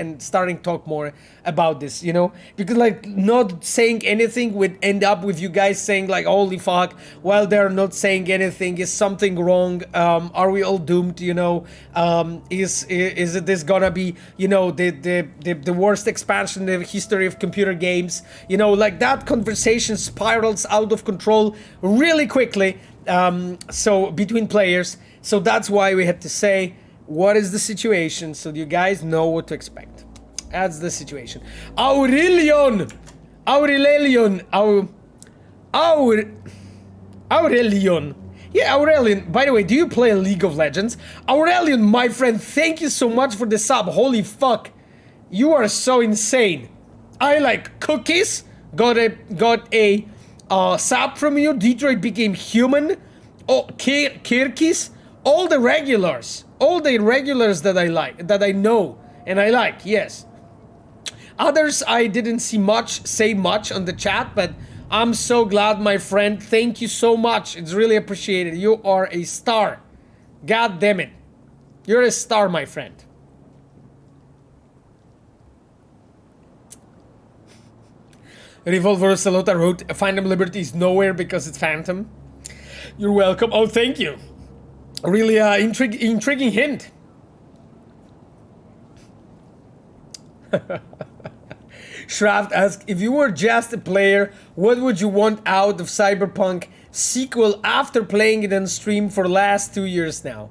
talk more about this, you know, because like not saying anything would end up with you guys saying like, holy fuck, while they're not saying anything, is something wrong? Are we all doomed? You know, is it this gonna be, you know, the worst expansion in the history of computer games? You know, like that conversation spirals out of control really quickly. So between players, so that's why we had to say what is the situation, so you guys know what to expect. That's the situation. Aurelion, yeah, Aurelion. By the way, do you play League of Legends? Aurelion, my friend, thank you so much for the sub. Holy fuck, you are so insane. I like cookies. Got a sub from you. Detroit became human. Oh, Kirkis. All the regulars that I like, that I know and I like. Yes. Others I didn't say much on the chat, but I'm so glad, my friend. Thank you so much. It's really appreciated. You are a star. God damn it. You're a star, my friend. Revolver Salota wrote, Phantom Liberty is nowhere because it's Phantom. You're welcome. Oh, thank you. Really intriguing hint. Shraft asks, if you were just a player, what would you want out of Cyberpunk sequel after playing it on stream for the last 2 years now?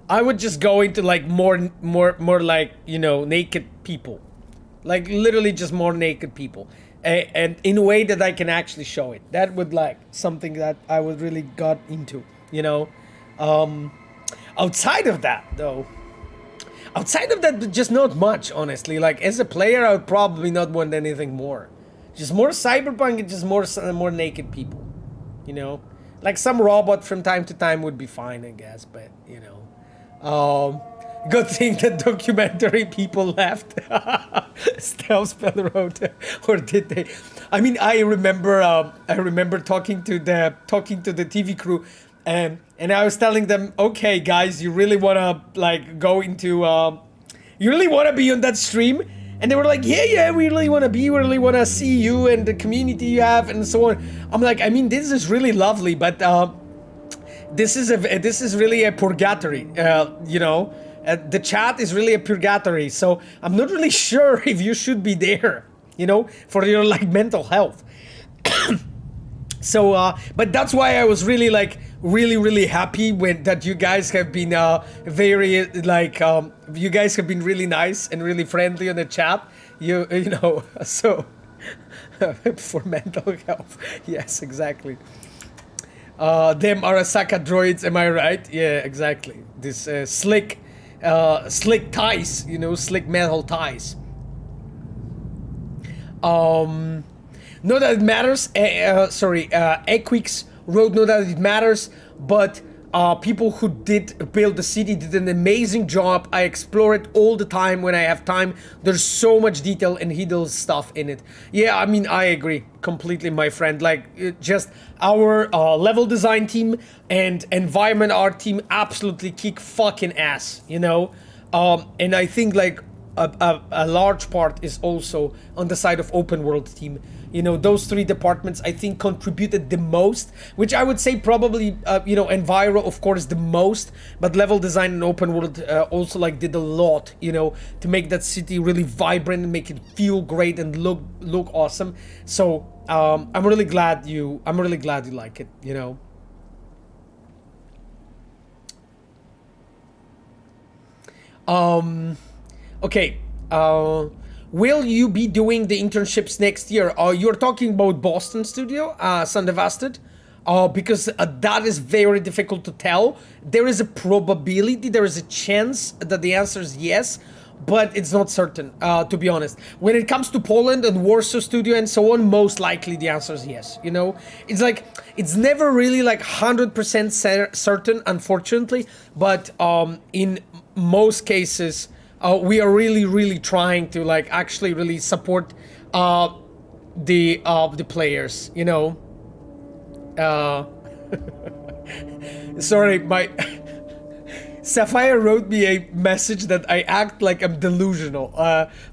I would just go into like more like, you know, naked people. Like literally just more naked people. And in a way that I can actually show it. That would like something that I would really got into, you know. Outside of that though, just not much, honestly. Like as a player, I would probably not want anything more. Just more Cyberpunk and just more naked people, you know. Like some robot from time to time would be fine, I guess. But you know, good thing that documentary people left. Stealth Spell wrote, or did they? I mean, I remember talking to the TV crew. And I was telling them, okay, guys, you really wanna like go into, you really wanna be on that stream? And they were like, yeah, we really wanna see you and the community you have and so on. I'm like, I mean, this is really lovely, but this is really a purgatory, you know. The chat is really a purgatory, so I'm not really sure if you should be there, you know, for your like mental health. So, but that's why I was really like really happy that you guys have been very like you guys have been really nice and really friendly on the chat. You know, so for mental health, yes, exactly. Them Arasaka droids, am I right? Yeah, exactly. This slick ties, you know, slick metal ties. Not that it matters. Equix wrote, not that it matters, but people who did build the city did an amazing job. I explore it all the time when I have time. There's so much detail and hidden stuff in it. Yeah, I mean, I agree completely, my friend. Like, just our level design team and environment art team absolutely kick fucking ass, you know? And I think, like, a large part is also on the side of open world team. You know, those 3 departments I think contributed the most, which I would say probably, you know, Enviro of course the most, but level design and open world also like did a lot, you know, to make that city really vibrant and make it feel great and look awesome. So I'm really glad you like it, you know. Okay. Will you be doing the internships next year? You're talking about Boston studio, Sundevasted? Because that is very difficult to tell. There is a probability, there is a chance that the answer is yes, but it's not certain, to be honest. When it comes to Poland and Warsaw studio and so on, most likely the answer is yes, you know? It's like, it's never really like 100% certain, unfortunately, but in most cases, we are really trying to like actually really support the players, you know. Sorry, my Sapphire wrote me a message that I act like I'm delusional.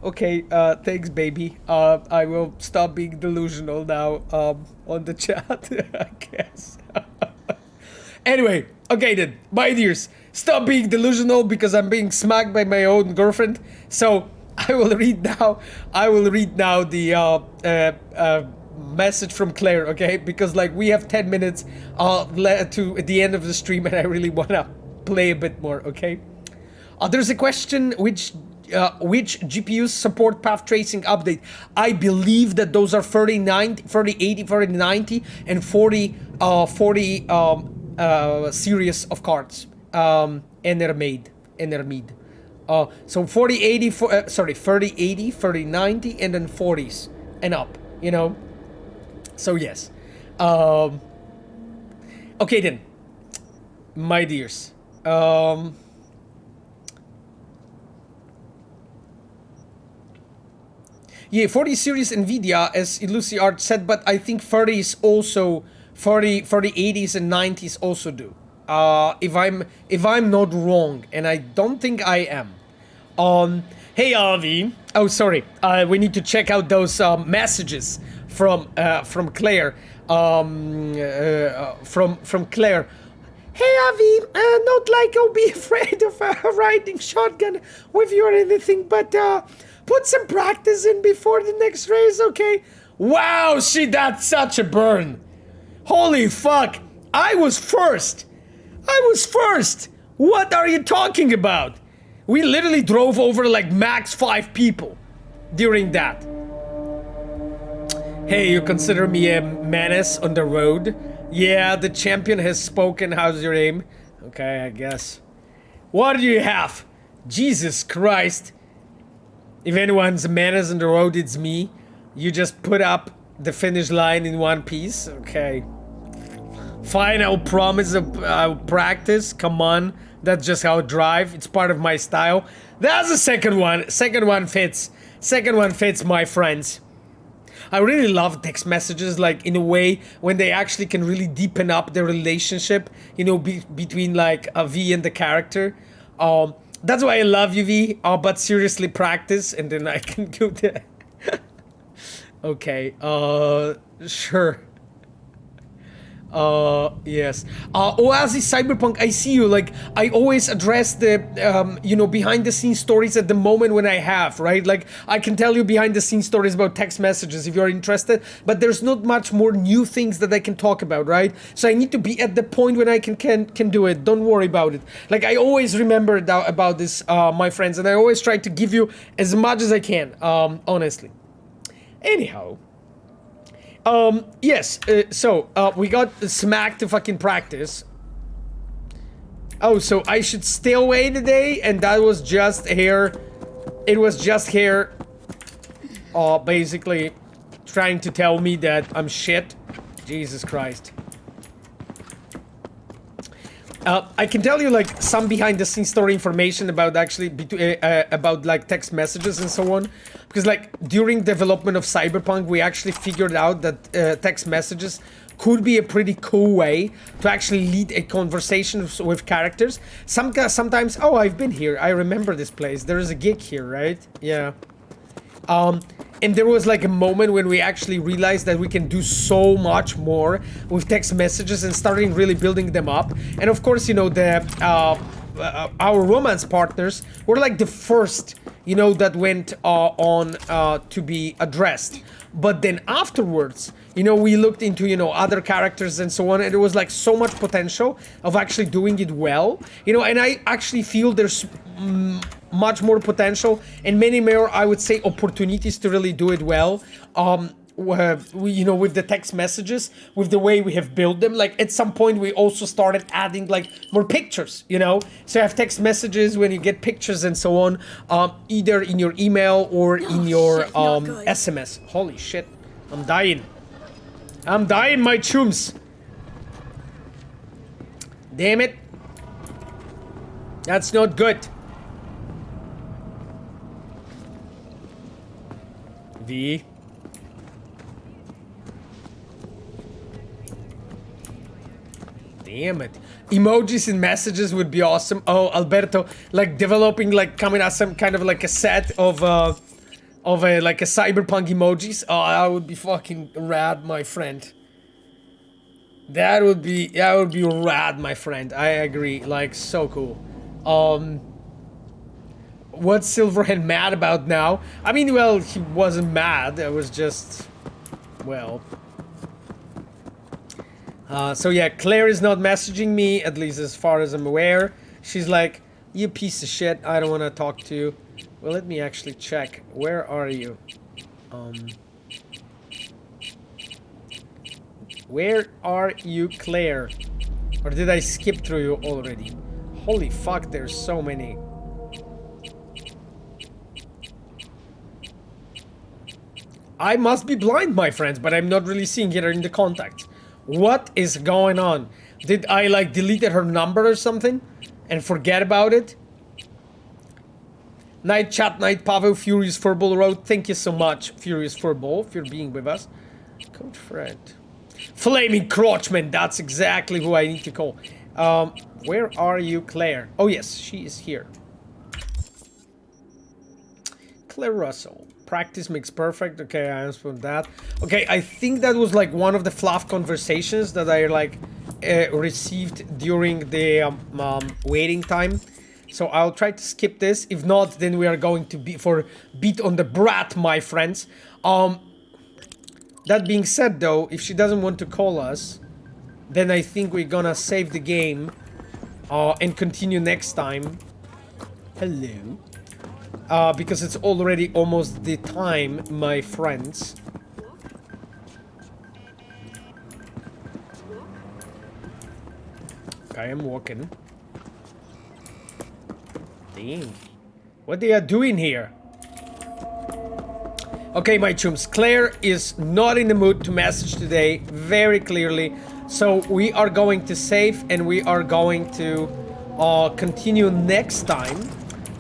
Okay, thanks, baby. I will stop being delusional now on the chat, I guess. Anyway, okay then, my dears. Stop being delusional because I'm being smacked by my own girlfriend. So I will read now. The message from Claire, okay? Because like we have 10 minutes to the end of the stream, and I really wanna play a bit more, okay? There's a question which GPUs support path tracing update. I believe that those are 3090, 3080, 3090, and 40 series of cards. And they're made. So 4080, 3080, 3090, and then 40s and up, you know? So yes. Okay then, my dears. Yeah, 40 series NVIDIA, as Illusiart said, but I think 30s also, 80s and 90s also do. If I'm not wrong, and I don't think I am. Hey Avi. Oh, sorry. We need to check out those messages from Claire. From Claire. Hey Avi, not like I'll be afraid of riding shotgun with you or anything, but put some practice in before the next race, okay? Wow, that's such a burn. Holy fuck! I was first. What are you talking about? We literally drove over like max 5 people during that. Hey, you consider me a menace on the road? Yeah, the champion has spoken. How's your aim? Okay, I guess. What do you have? Jesus Christ. If anyone's a menace on the road, it's me. You just put up the finish line in one piece? Okay. Fine, I'll promise I'll practice. Come on. That's just how I drive. It's part of my style. That's the second one. Second one fits. Second one fits, my friends. I really love text messages, like, in a way, when they actually can really deepen up the relationship, you know, between, like, a V and the character. That's why I love you, V. But seriously, practice, and then I can go there. Okay, sure. Yes. Oasis Cyberpunk, I see you. Like, I always address the, you know, behind the scenes stories at the moment when I have, right? Like, I can tell you behind the scenes stories about text messages if you're interested, but there's not much more new things that I can talk about, right? So I need to be at the point when I can do it. Don't worry about it. Like, I always remember about this, my friends, and I always try to give you as much as I can, honestly. Anyhow. Yes, so, we got smacked to fucking practice. Oh, so I should stay away today, and that was just hair. It was just hair, basically trying to tell me that I'm shit. Jesus Christ. I can tell you like some behind-the-scenes story information about actually about like text messages and so on, because like during development of Cyberpunk, we actually figured out that text messages could be a pretty cool way to actually lead a conversation with characters. Sometimes, oh, I've been here. I remember this place. There is a gig here, right? Yeah. And there was like a moment when we actually realized that we can do so much more with text messages and starting really building them up. And of course, you know, our romance partners were like the first, you know, that went on to be addressed. But then afterwards, you know, we looked into, you know, other characters and so on, and there was like so much potential of actually doing it well, you know, and I actually feel there's much more potential and many more, I would say, opportunities to really do it well. You know, with the text messages, with the way we have built them, like at some point we also started adding like more pictures, you know, so you have text messages when you get pictures and so on, either in your email or in your SMS. Holy shit, I'm dying, my chums. Damn it, that's not good. V. Damn it. Emojis and messages would be awesome. Oh, Alberto, like developing, like coming out some kind of like a set of like a cyberpunk emojis. Oh, that would be fucking rad, my friend. That would be rad, my friend. I agree. Like, so cool. What's Silverhand mad about now? I mean, well, he wasn't mad. It was just, well. So yeah, Claire is not messaging me, at least as far as I'm aware. She's like, you piece of shit, I don't want to talk to you. Well, let me actually check. Where are you? Where are you, Claire? Or did I skip through you already? Holy fuck, there's so many. I must be blind, my friends, but I'm not really seeing it in the contacts. What is going on? Did I like deleted her number or something and forget about it? Night chat, night Pawe, Furious Furball Road. Thank you so much, Furious Furball, for being with us. Coach Fred. Flaming Crotchman, that's exactly who I need to call. Where are you, Claire? Oh yes, she is here. Claire Russell. Practice makes perfect. Okay, I understand that. Okay, I think that was like one of the fluff conversations that I like received during the waiting time. So I'll try to skip this. If not, then we are going to be for beat on the brat, my friends. That being said, though, if she doesn't want to call us, then I think we're gonna save the game and continue next time. Hello. Because it's already almost the time, my friends. Okay, I'm walking. Dang. What they are doing here? Okay, my chums. Claire is not in the mood to message today, very clearly. So we are going to save and we are going to continue next time.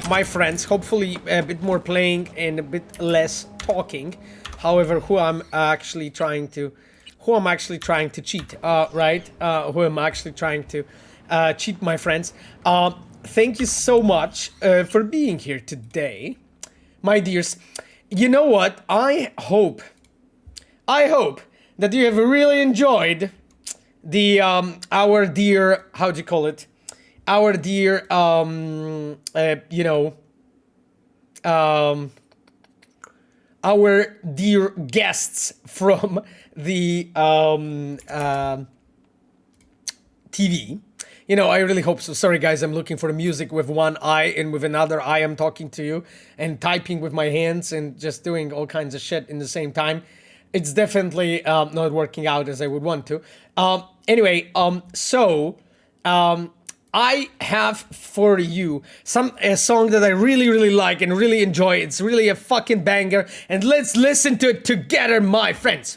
My friends, hopefully a bit more playing and a bit less talking. However, who I'm actually trying to cheat, right? Who I'm actually trying to cheat, my friends. Thank you so much for being here today, my dears. You know what? I hope that you have really enjoyed the our dear, how do you call it? Our dear, you know, our dear guests from the TV. You know, I really hope so. Sorry, guys, I'm looking for the music with one eye, and with another eye I'm talking to you and typing with my hands and just doing all kinds of shit in the same time. It's definitely not working out as I would want to. Anyway, I have for you a song that I really, really like and really enjoy. It's really a fucking banger, and let's listen to it together, my friends.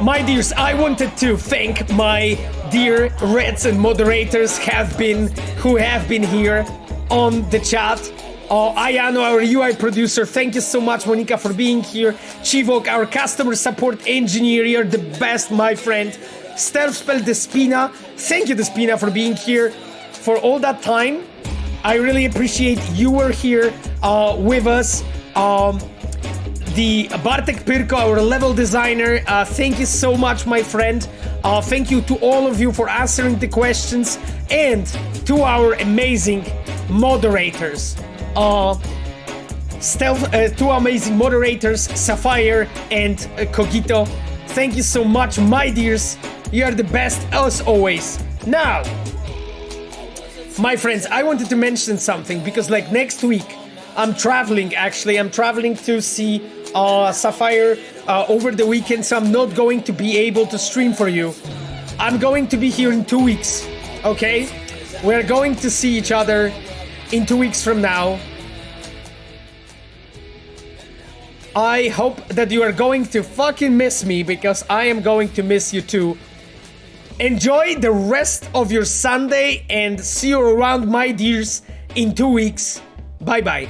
My dears, I wanted to thank my dear Reds and moderators who have been here on the chat. Ayano, our UI producer, thank you so much, Monica, for being here. Chivok, our customer support engineer, you're the best, my friend. Stealth Spell Despina, thank you, Despina, for being here for all that time. I really appreciate you were here with us. The Bartek Pirko, our level designer, thank you so much, my friend. Thank you to all of you for answering the questions, and to our amazing moderators. Two amazing moderators, Sapphire and Cogito. Thank you so much, my dears. You are the best as always. Now, my friends, I wanted to mention something because like next week, I'm traveling actually. I'm traveling to see Sapphire over the weekend, so I'm not going to be able to stream for you. I'm going to be here in 2 weeks, okay? We're going to see each other in 2 weeks from now. I hope that you are going to fucking miss me because I am going to miss you too. Enjoy the rest of your Sunday and see you around, my dears, in 2 weeks. Bye bye.